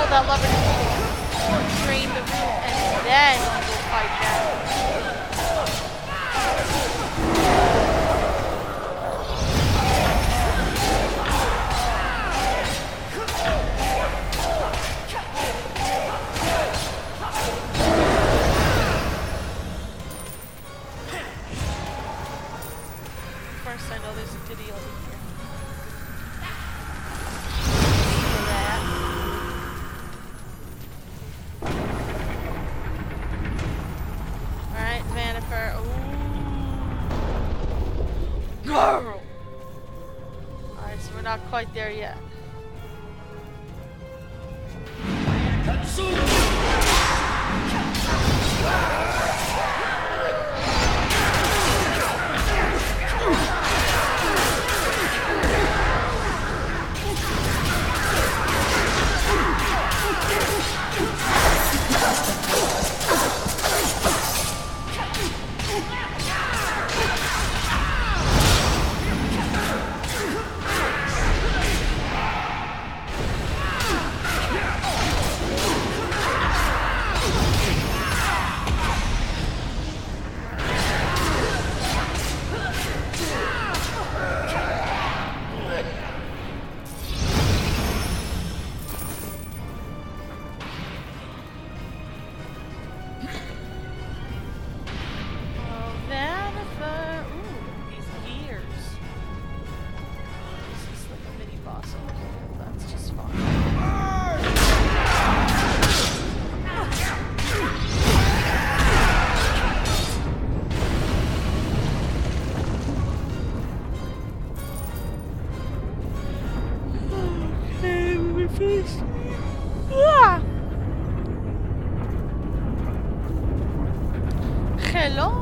That lever to drain the room and then we'll fight them. First, I know there's a video over here. Girl! Alright, so we're not quite there yet. Hello?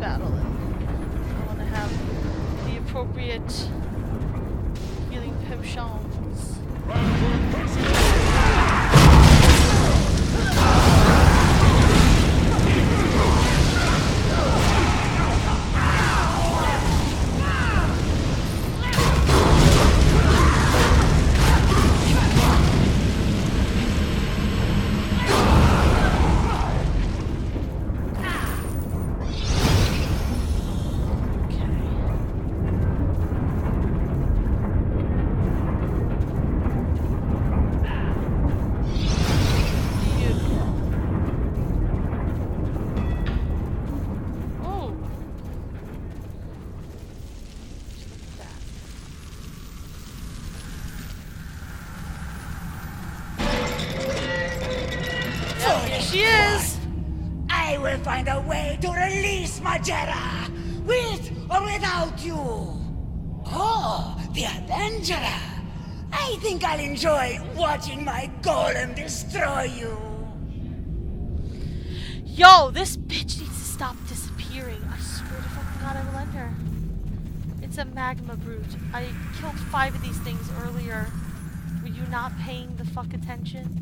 battle it. I want to have the appropriate healing potions. She is! I will find a way to release Majera, with or without you. Oh, the Avenger. I think I'll enjoy watching my golem destroy you. Yo, this bitch needs to stop disappearing. I swear to fucking God, I will end her. It's a magma brute. I killed 5 of these things earlier. Were you not paying the fuck attention?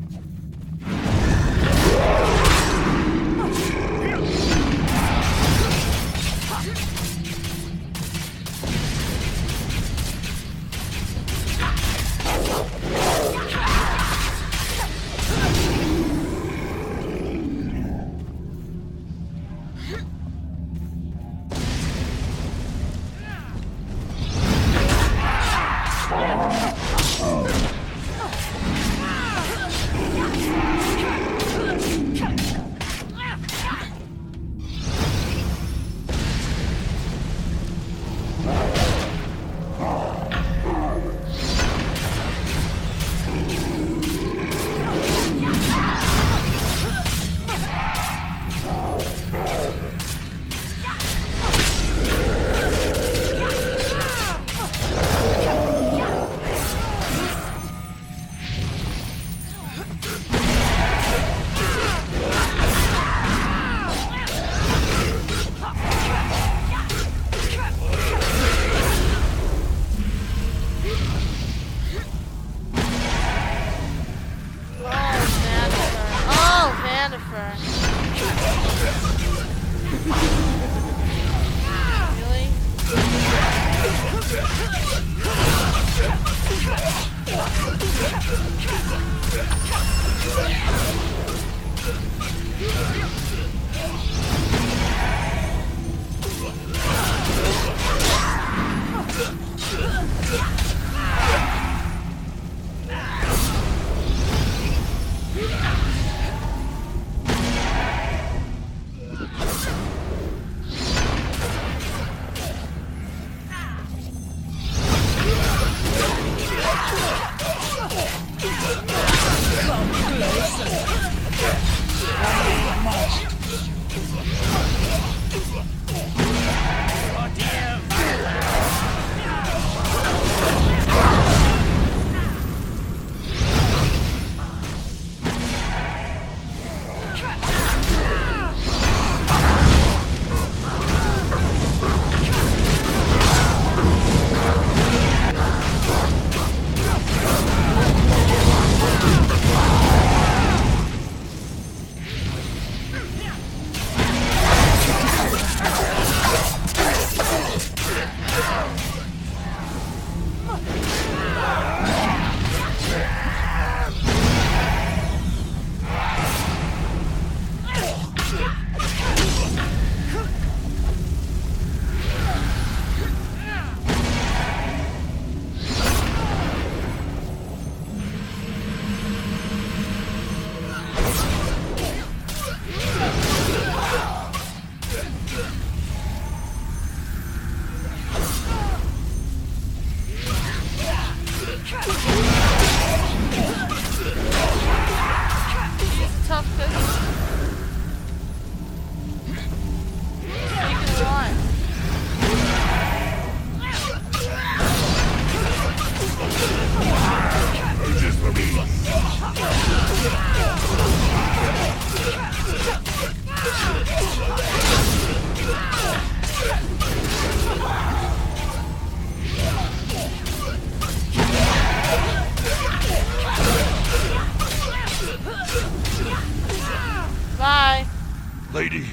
Lady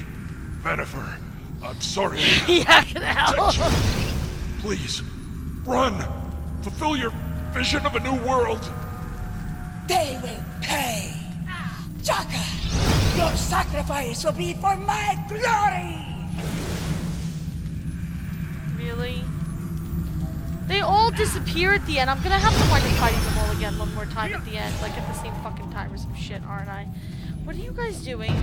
Jennifer, I'm sorry. Yeah, get out. Please, run! Fulfill your vision of a new world! They will pay! Chaka! Your sacrifice will be for my glory! Really? They all disappear at the end. I'm gonna have to wind up fighting them all again one more time at the end, like at the same fucking time or some shit, aren't I? What are you guys doing?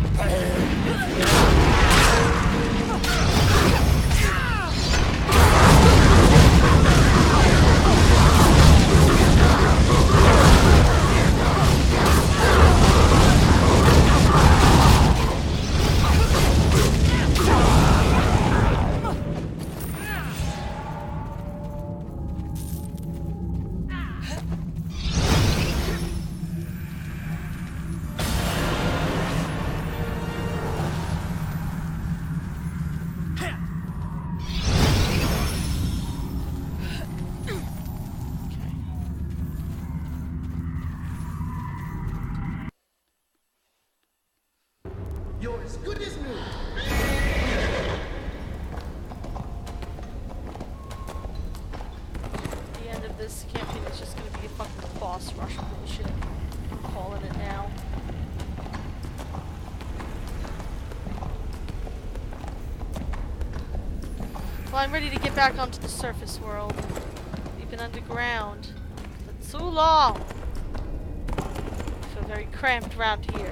You're as good as new. The end of this campaign is just gonna be a fucking boss rush bullshit. I'm calling it now. Well, I'm ready to get back onto the surface world. We've been underground for too long. I feel very cramped around here.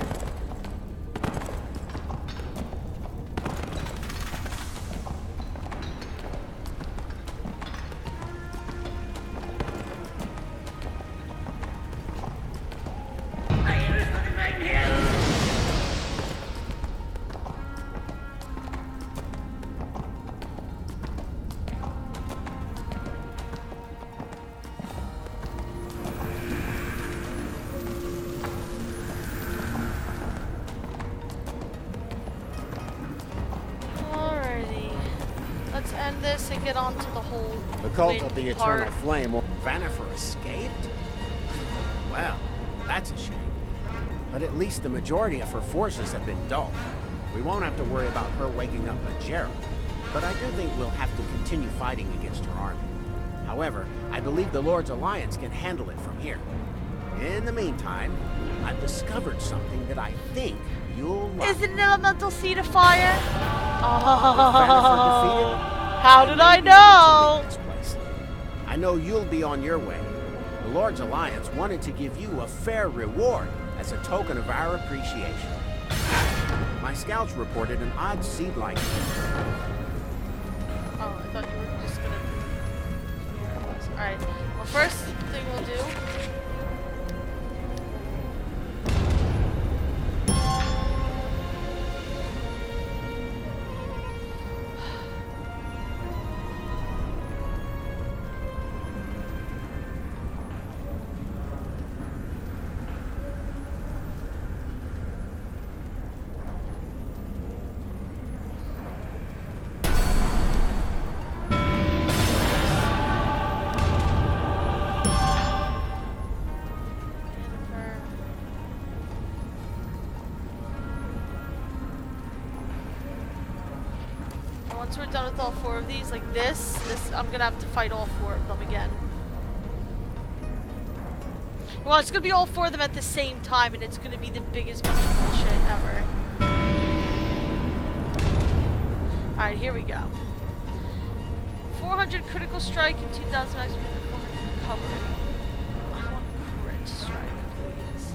End this and get on to the whole The cult of the part. Eternal Flame. Jennifer escaped? Well, that's a shame. But at least the majority of her forces have been dulled. We won't have to worry about her waking up Majera. But I do think we'll have to continue fighting against her army. However, I believe the Lord's Alliance can handle it from here. In the meantime, I've discovered something that I think you'll like. Is it an elemental seed of fire? Oh. How did I know? I know you'll be on your way. The Lord's Alliance wanted to give you a fair reward as a token of our appreciation. My scouts reported an odd seed-like. Oh, I thought you were just gonna. Alright. Well, first thing we'll do. Once we're done with all 4 of these, like this, I'm gonna have to fight all 4 of them again. Well, it's gonna be all 4 of them at the same time, and it's gonna be the biggest bunch of bullshit ever. Alright, here we go. 400 critical strike and 2,000 max recovery. I want crit strike, please.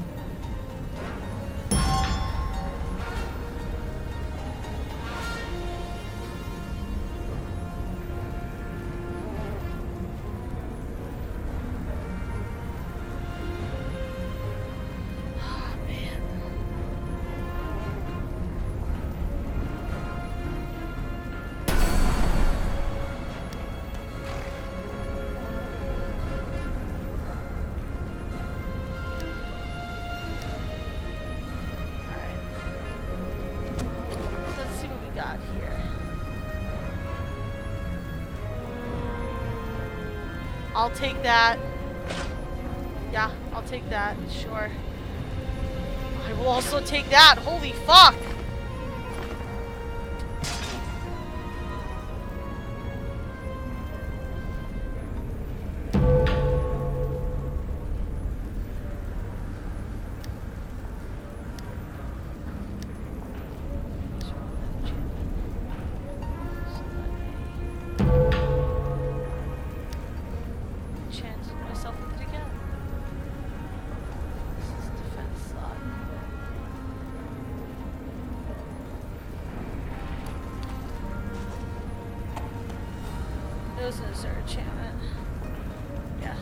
I'll take that. Yeah, I'll take that, sure. I will also take that. Holy fuck! use our enchantment. Yes.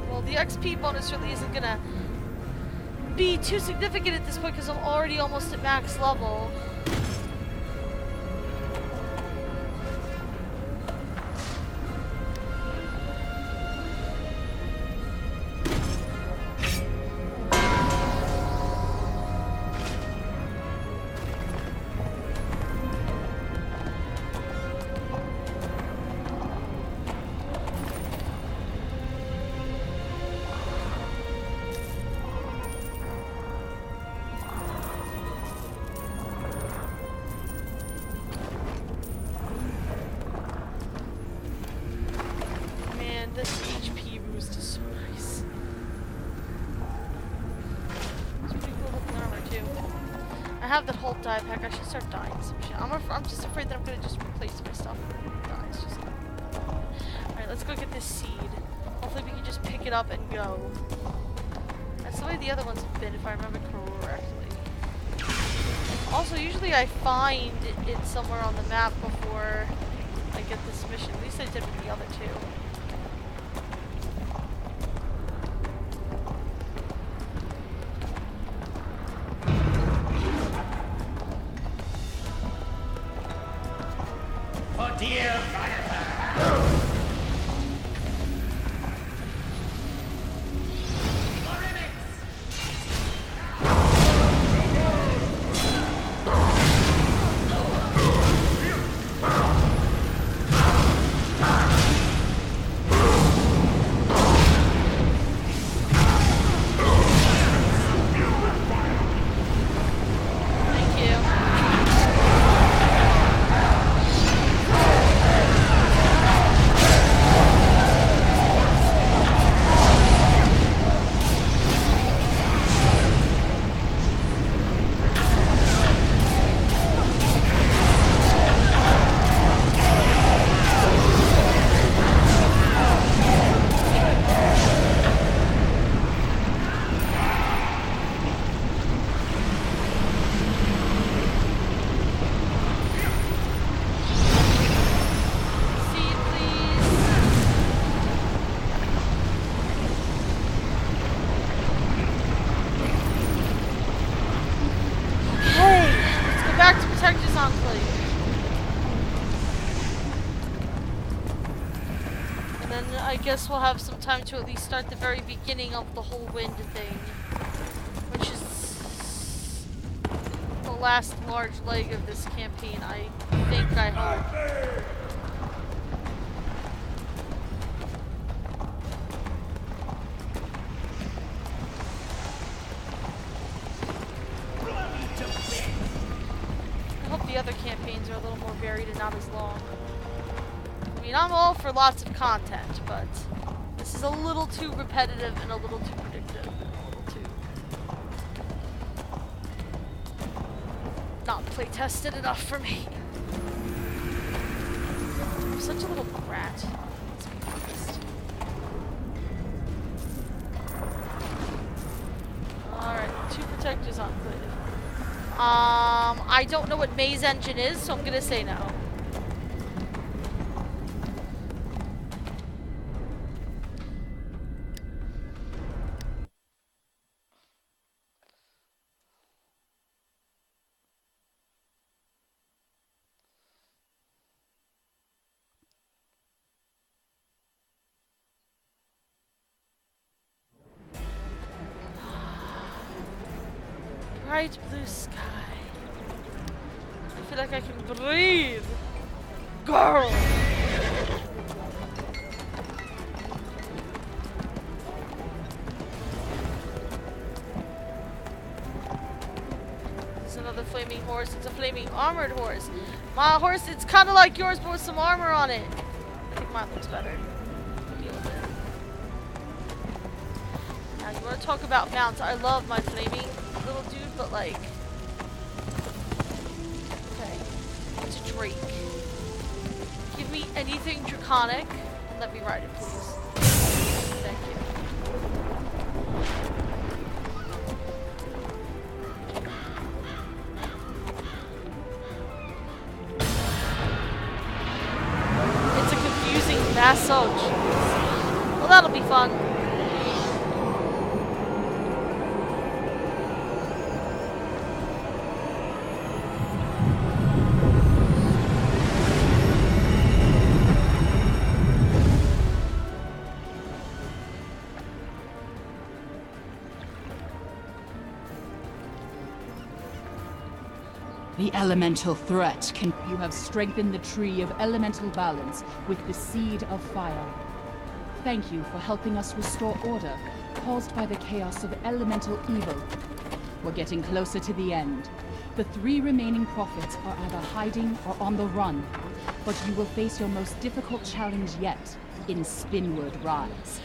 Well, the XP bonus really isn't gonna be too significant at this point because I'm already almost at max level. This HP boost is so nice. It's pretty cool looking armor too. I have that whole dye pack. I should start dyeing some shit. I'm just afraid that I'm gonna just replace my stuff with dyes. Alright, let's go get this seed. Hopefully we can just pick it up and go. That's the way the other ones have been, if I remember correctly. Also, usually I find it somewhere on the map before I get this mission. At least I did with the other two. I guess we'll have some time to at least start the very beginning of the whole wind thing, which is the last large leg of this campaign, I hope. I hope the other campaigns are a little more varied and not as long. I mean, I'm all for lots of content, but this is a little too repetitive and a little too predictive and a little too not play-tested enough for me. I'm such a little brat, let's be honest. Alright, 2 protectors enclave. I don't know what Maze Engine is, so I'm gonna say no. Bright blue sky. I feel like I can breathe. Girl! There's another flaming horse. It's a flaming armored horse. My horse, it's kind of like yours, but with some armor on it. I think mine looks better. Deal with it. Now, you want to talk about mounts. I love my flaming little dude, but like... Okay. It's a Drake. Give me anything draconic. And let me ride it, please. Thank you. It's a confusing mass. Oh, jeez. Well, that'll be fun. The elemental threat can... You have strengthened the tree of elemental balance with the seed of fire. Thank you for helping us restore order caused by the chaos of elemental evil. We're getting closer to the end. The 3 remaining prophets are either hiding or on the run, but you will face your most difficult challenge yet in Spinward Rise.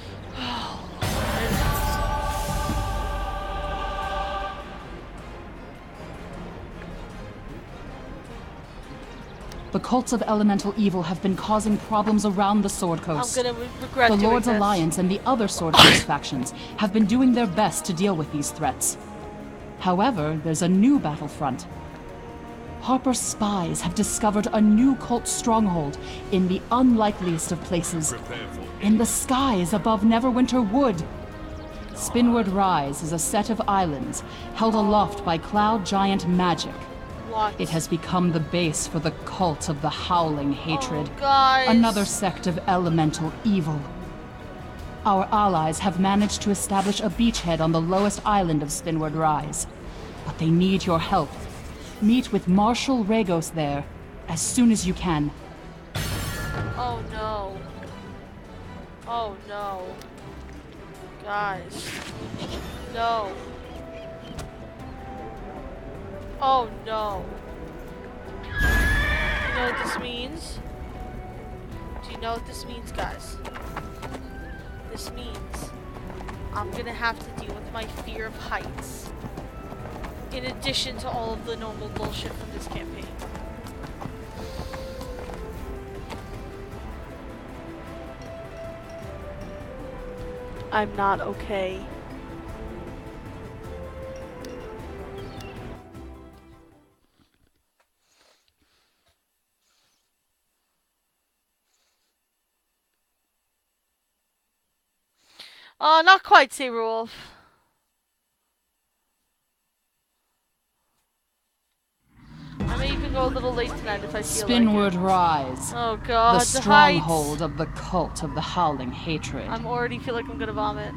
The cults of elemental evil have been causing problems around the Sword Coast. I'm gonna regret The doing Lord's this. Alliance and the other Sword Coast factions have been doing their best to deal with these threats. However, there's a new battlefront. Harper's spies have discovered a new cult stronghold in the unlikeliest of places, in the skies above Neverwinter Wood. Spinward Rise is a set of islands held aloft by cloud giant magic. What? It has become the base for the cult of the Howling Hatred, Oh, guys. another sect of elemental evil. Our allies have managed to establish a beachhead on the lowest island of Spinward Rise, but they need your help. Meet with Marshal Regos there as soon as you can. Oh no. Oh no. Guys. No. Oh no. Do you know what this means? Do you know what this means, guys? This means I'm gonna have to deal with my fear of heights. In addition to all of the normal bullshit from this campaign. I'm not okay. Not quite, Saberwolf. I may even go a little late tonight if I feel Spinward like it. Rise. Oh god, The stronghold of the cult of the Howling Hatred. I'm already feel like I'm gonna vomit.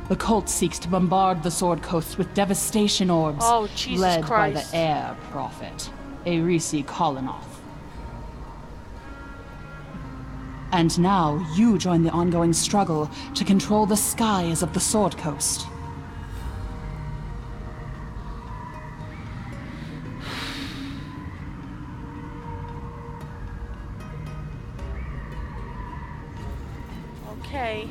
The cult seeks to bombard the Sword Coast with devastation orbs, Oh, Jesus led Christ. by the Air Prophet, Erisi Kolonov. And now you join the ongoing struggle to control the skies of the Sword Coast. Okay.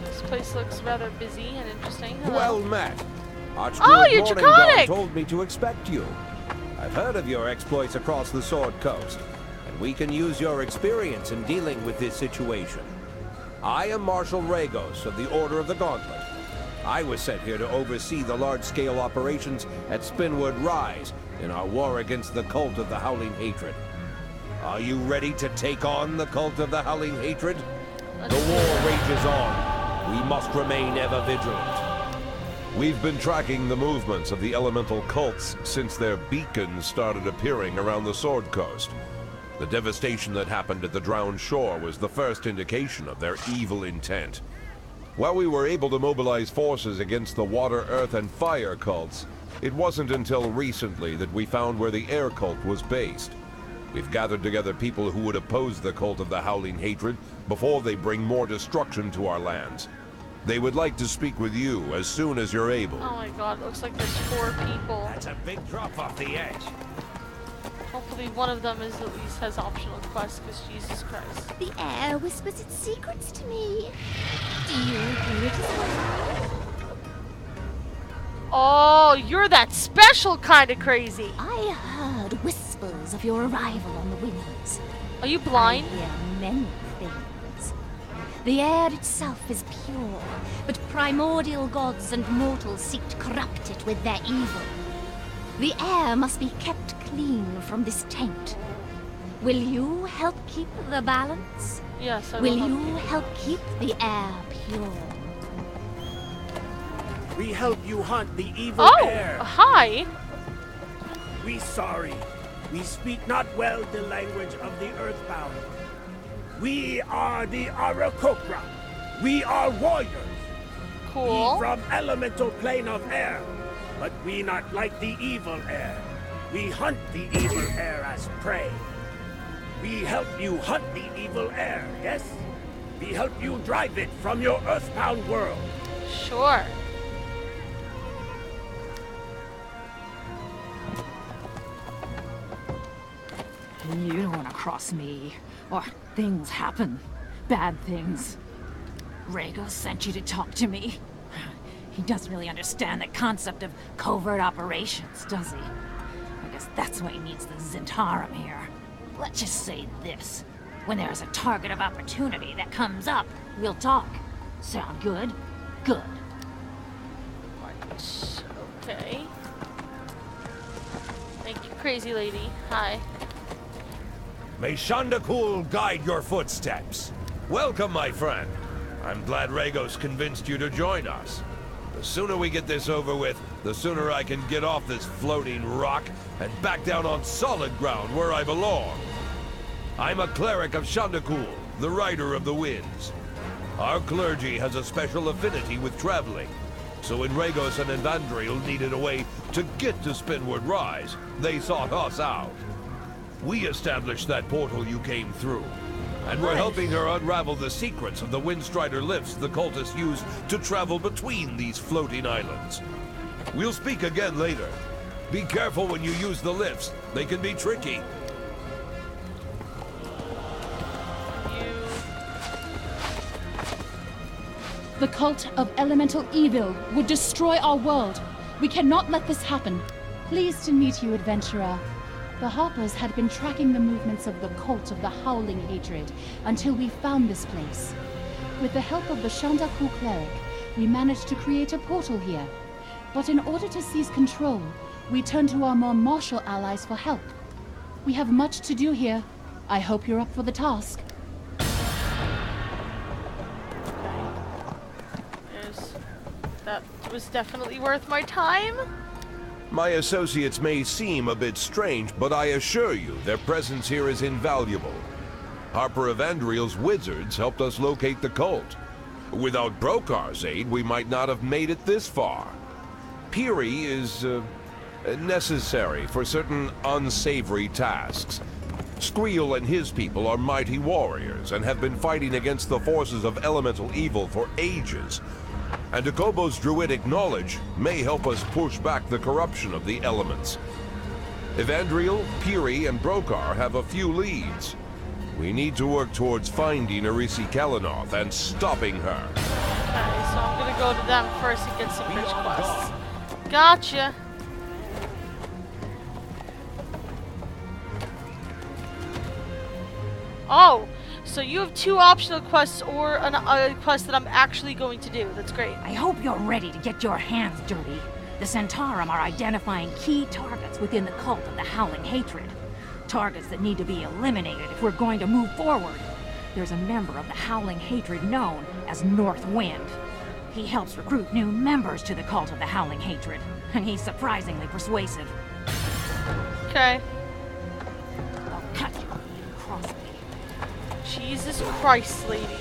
This place looks rather busy and interesting. Hello. Well met. Oh, you're Morning Draconic! Dawn told me to expect you. I've heard of your exploits across the Sword Coast, and we can use your experience in dealing with this situation. I am Marshal Regos of the Order of the Gauntlet. I was sent here to oversee the large-scale operations at Spinward Rise in our war against the cult of the Howling Hatred. Are you ready to take on the cult of the Howling Hatred? The war rages on. We must remain ever vigilant. We've been tracking the movements of the elemental cults since their beacons started appearing around the Sword Coast. The devastation that happened at the Drowned Shore was the first indication of their evil intent. While we were able to mobilize forces against the water, earth, and fire cults, it wasn't until recently that we found where the air cult was based. We've gathered together people who would oppose the cult of the Howling Hatred before they bring more destruction to our lands. They would like to speak with you as soon as you're able. Oh my god, looks like there's 4 people. That's a big drop off the edge. Hopefully one of them is at least has optional quests, because Jesus Christ. The air whispers its secrets to me. Do you hear it as well? Oh, you're that special kind of crazy. I heard whispers of your arrival on the winds. Are you blind? I hear many things. The air itself is pure, but primordial gods and mortals seek to corrupt it with their evil. The air must be kept clean from this taint. Will you help keep the balance? Yes, I will. Will you help keep the air pure? We help you hunt the evil air. Oh, hi. We sorry. We speak not well the language of the earthbound. We are the Arakokra. We are warriors. Cool. We from elemental plane of air. But we not like the evil air. We hunt the evil air as prey. We help you hunt the evil air, yes? We help you drive it from your earthbound world. Sure. You don't want to cross me, or things happen. Bad things. Rhaegos sent you to talk to me. He doesn't really understand the concept of covert operations, does he? I guess that's why he needs the Zentarum here. Let's just say this. When there's a target of opportunity that comes up, we'll talk. Sound good? Good. Right. Okay. Thank you, crazy lady. Hi. May Shandakul guide your footsteps. Welcome, my friend. I'm glad Rhaegos convinced you to join us. The sooner we get this over with, the sooner I can get off this floating rock and back down on solid ground where I belong. I'm a cleric of Shandakul, the Rider of the Winds. Our clergy has a special affinity with traveling, so when Rhaegos and Evandriel needed a way to get to Spinward Rise, they sought us out. We established that portal you came through, and we're helping her unravel the secrets of the Windstrider lifts the cultists use to travel between these floating islands. We'll speak again later. Be careful when you use the lifts. They can be tricky. The cult of elemental evil would destroy our world. We cannot let this happen. Pleased to meet you, adventurer. The Harpers had been tracking the movements of the cult of the Howling Hatred until we found this place. With the help of the Shandakul cleric, we managed to create a portal here. But in order to seize control, we turned to our more martial allies for help. We have much to do here. I hope you're up for the task. That was definitely worth my time. My associates may seem a bit strange, but I assure you their presence here is invaluable. Harper Evandriel's wizards helped us locate the cult. Without Brokar's aid, we might not have made it this far. Piri is necessary for certain unsavory tasks. Skriel and his people are mighty warriors and have been fighting against the forces of elemental evil for ages. And Akobo's druidic knowledge may help us push back the corruption of the elements. Evandriel, Piri, and Brokar have a few leads. We need to work towards finding Arisi Kalanoth and stopping her. Okay, so I'm gonna go to them first and get some bridge quests. Gotcha. Oh, so you have 2 optional quests or a quest that I'm actually going to do. That's great. I hope you're ready to get your hands dirty. The Zentarum are identifying key targets within the cult of the Howling Hatred. Targets that need to be eliminated if we're going to move forward. There's a member of the Howling Hatred known as North Wind. He helps recruit new members to the cult of the Howling Hatred, and he's surprisingly persuasive. Okay. I'll cut you across me. Jesus Christ, lady.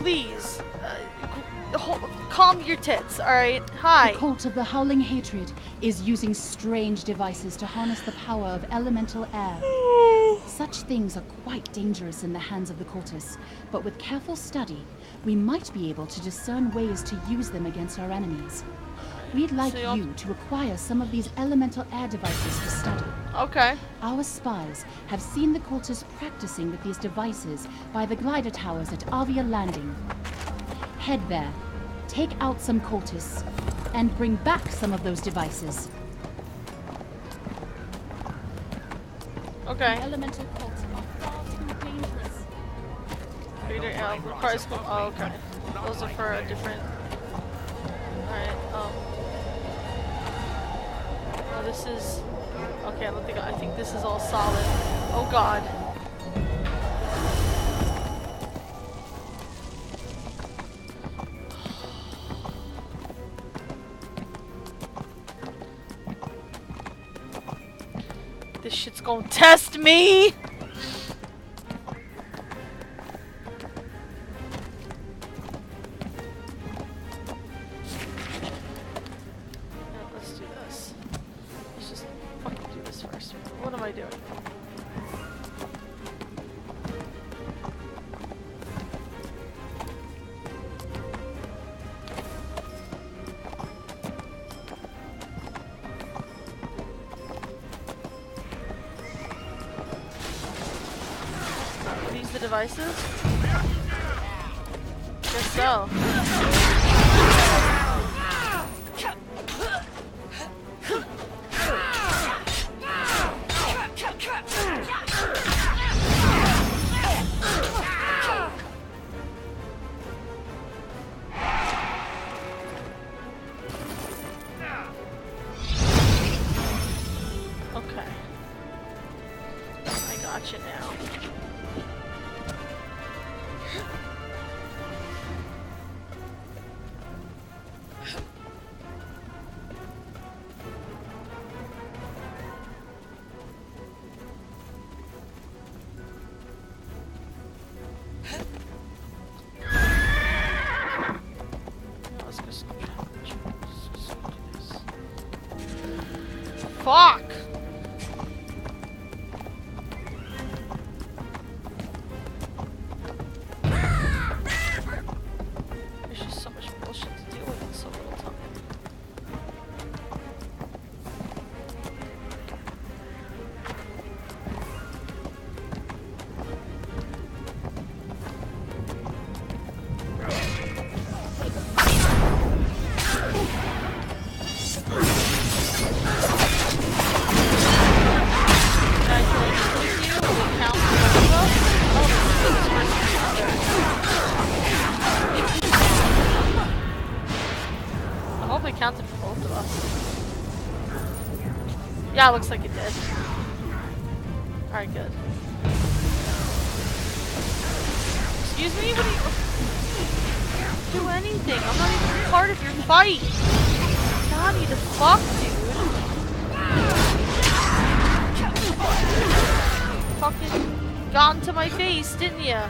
please. Calm your tits, alright? Hi. The cult of the Howling Hatred is using strange devices to harness the power of elemental air. Such things are quite dangerous in the hands of the cultists, but with careful study, we might be able to discern ways to use them against our enemies. We'd like you to acquire some of these elemental air devices for study. Okay. Our spies have seen the cultists practicing with these devices by the glider towers at Avia Landing. Head there, take out some cultists, and bring back some of those devices. Okay. The elemental cults are far too dangerous. Reader requires. Oh, okay. Those are for a different. Alright, oh, this is. Okay, I think this is all solid. Oh god. This shit's gonna test me! Yeah, let's do this. Let's just fucking do this first. What am I doing? The devices? Guess so. Okay. I got you now. Fuck! There's just so much bullshit to deal with in so little time. I hope it counted for both of us. Yeah, it looks like it did. Alright, good. Excuse me? What are you... Do anything. I'm not even part of your fight. Johnny, the fuck, dude? Fucking got into my face, didn't ya?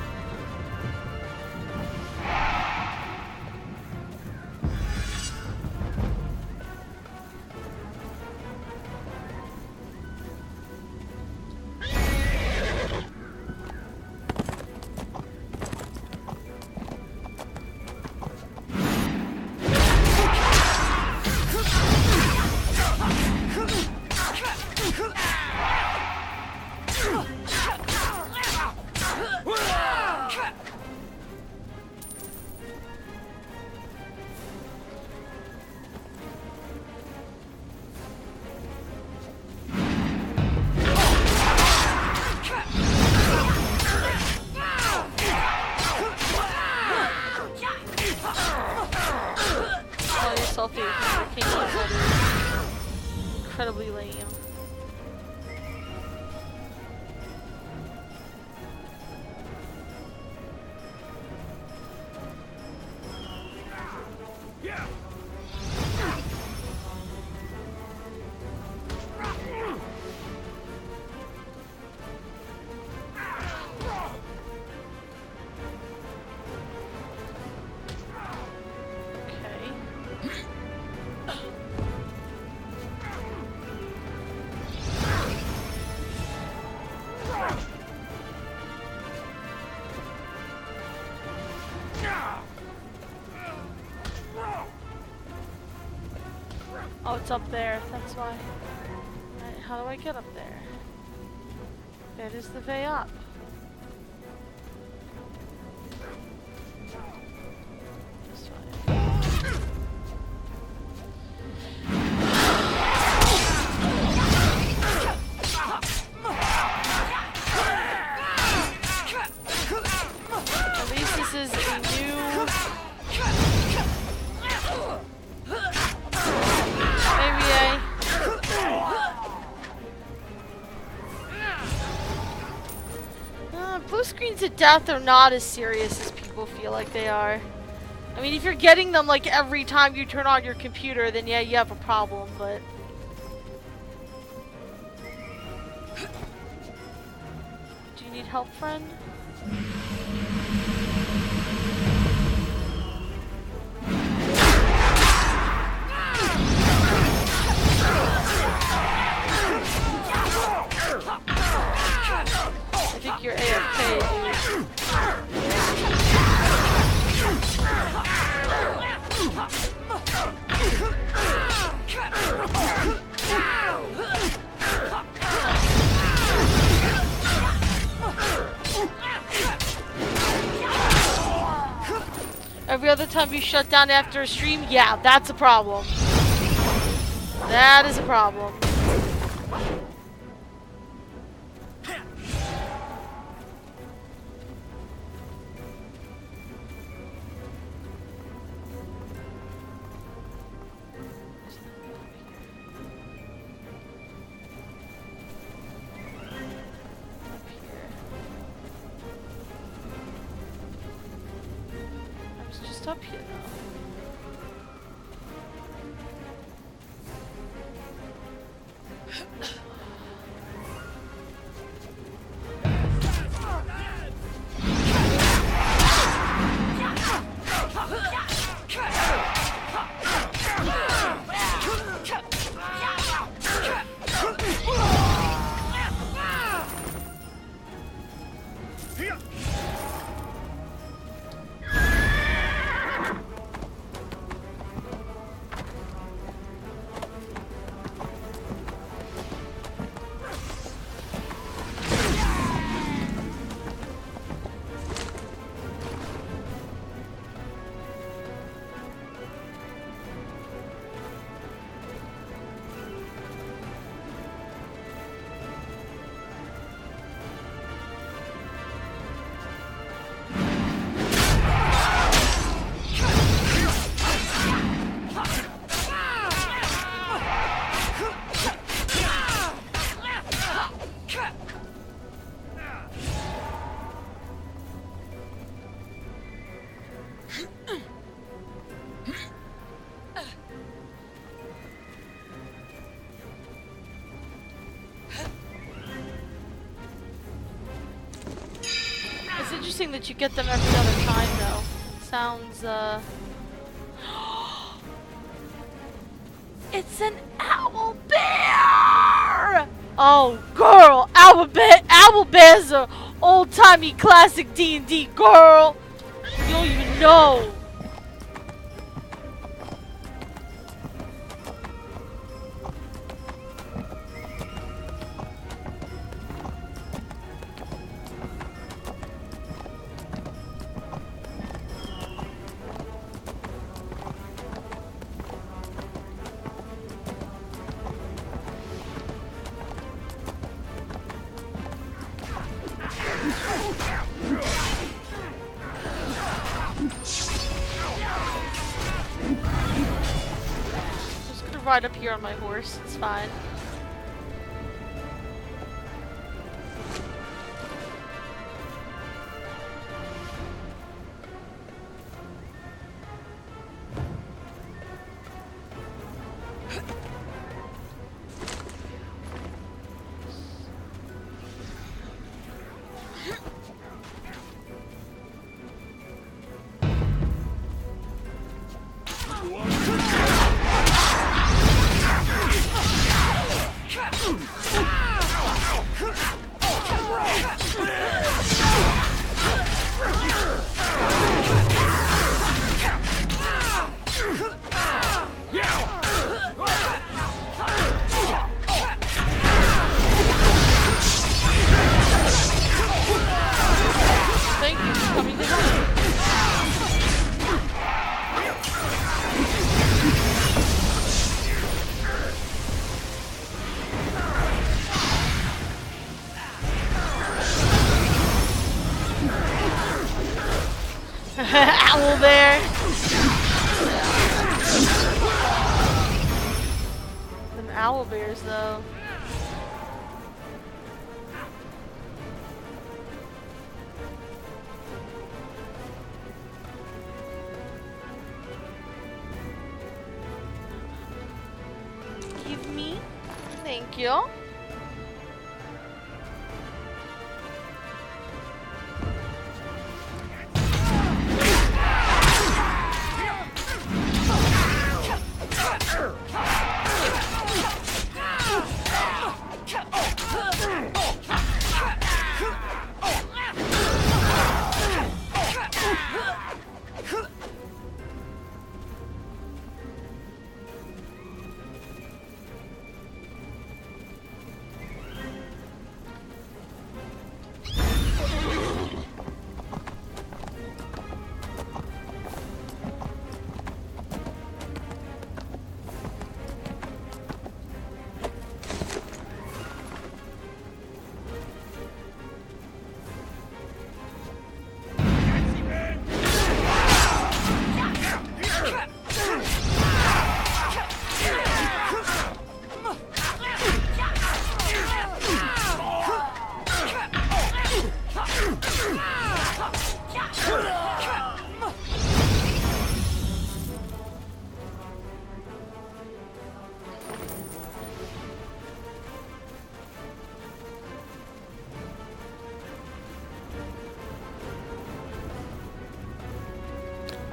it's up there. That's why. Right, how do I get up there? That is the way up. This way. At least this is a new... Blue screens of death are not as serious as people feel like they are. I mean, if you're getting them like every time you turn on your computer, then yeah, you have a problem, but... Do you need help, friend? I think you're AFK, dude. Every other time you shut down after a stream, yeah, that's a problem. That is a problem. Up here now. It's interesting that you get them every other time, though. Sounds, It's an owl bear! Oh, girl! Owl bears are old-timey classic D&D, girl! You don't even know! Ride up here on my horse, it's fine. Owl bear. Them owl bears, though. Give me. Thank you.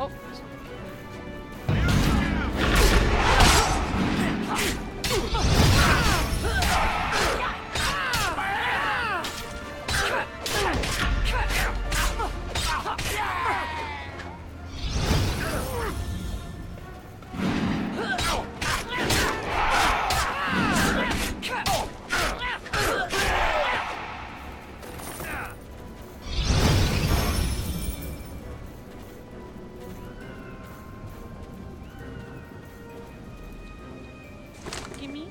Oh. Gimme.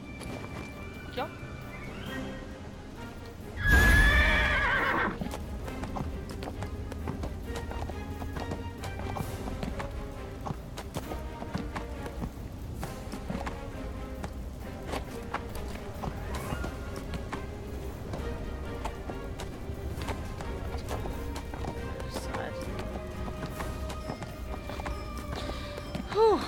Yo. Whew.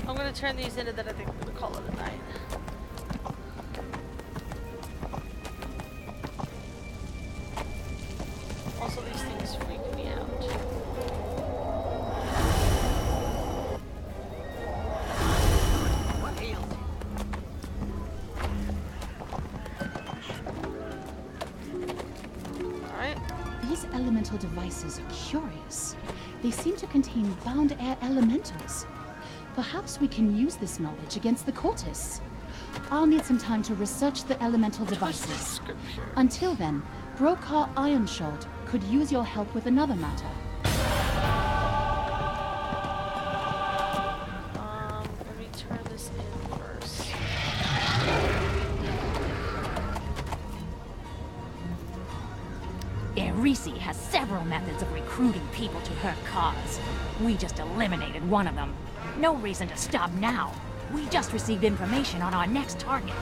I'm gonna turn these in and then I think I'm gonna call it a night. Also, these things freak me out. Alright. These elemental devices are curious. They seem to contain bound air elementals. Perhaps we can use this knowledge against the cultists. I'll need some time to research the elemental devices. Until then, Brokar Ironshard could use your help with another matter. Let me turn this in first. Erisi has several methods of recruiting people to her cause. We just eliminated one of them. No reason to stop now. We just received information on our next target.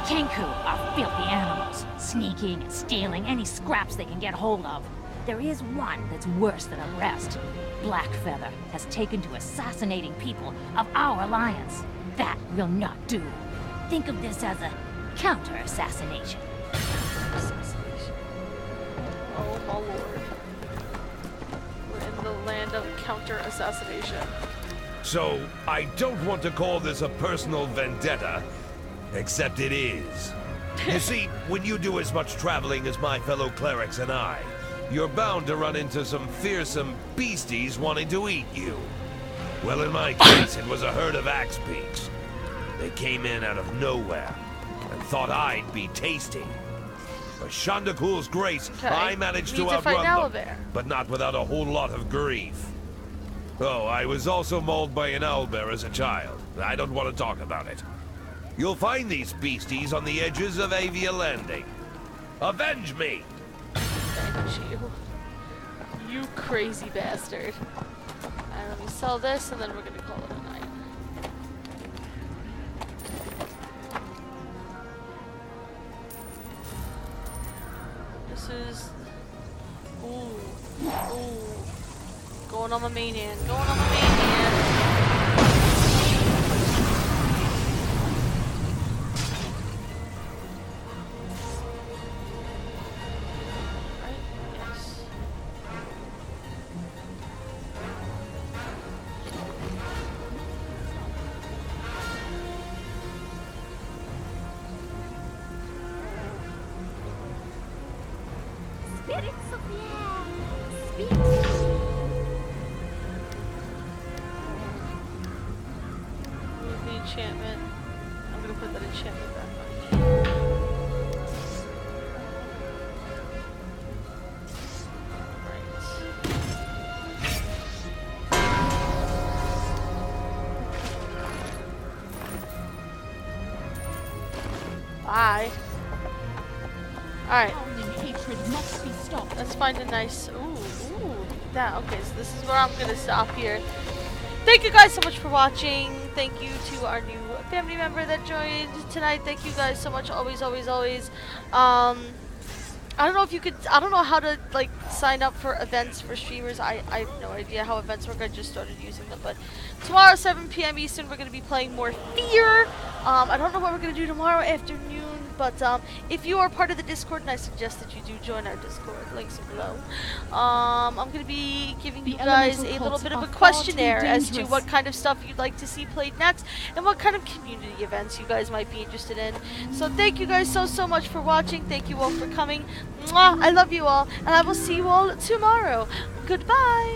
Kenku are filthy animals, sneaking and stealing any scraps they can get hold of. There is one that's worse than the rest. Blackfeather has taken to assassinating people of our alliance. That will not do. Think of this as a counter-assassination. Oh my lord. We're in the land of counter-assassination. So, I don't want to call this a personal vendetta, except it is. You see, when you do as much traveling as my fellow clerics and I, you're bound to run into some fearsome beasties wanting to eat you. Well, in my case, it was a herd of axe beaks. They came in out of nowhere and thought I'd be tasty. By Shandakul's grace, I managed to outrun them, but not without a whole lot of grief. Oh, I was also mauled by an owlbear as a child. I don't want to talk about it. You'll find these beasties on the edges of Avia Landing. Avenge me! Avenge you. You crazy bastard. Alright, let me sell this and then we're gonna call it a night. This is... Ooh. Ooh. Going on my main hand. Going on my main hand. Right? Yes. Spirits of the air. Spirits. Enchantment. I'm gonna put that enchantment back on here. Right. Bye. Alright. Hatred must be stopped. Let's find a nice. Ooh. That. Okay, so this is where I'm gonna stop here. Thank you guys so much for watching. Thank you to our new family member that joined tonight. Thank you guys so much. Always. I don't know if you could, I don't know how to like sign up for events for streamers. I have no idea how events work. I just started using them. But tomorrow 7 p.m. Eastern we're going to be playing more Fear. I don't know what we're going to do tomorrow afternoon. But if you are part of the Discord, and I suggest that you do join our Discord, links are below. I'm going to be giving you guys a little bit of a questionnaire as to what kind of stuff you'd like to see played next, and what kind of community events you guys might be interested in. So thank you guys so much for watching. Thank you all for coming. Mwah! I love you all, and I will see you all tomorrow. Goodbye!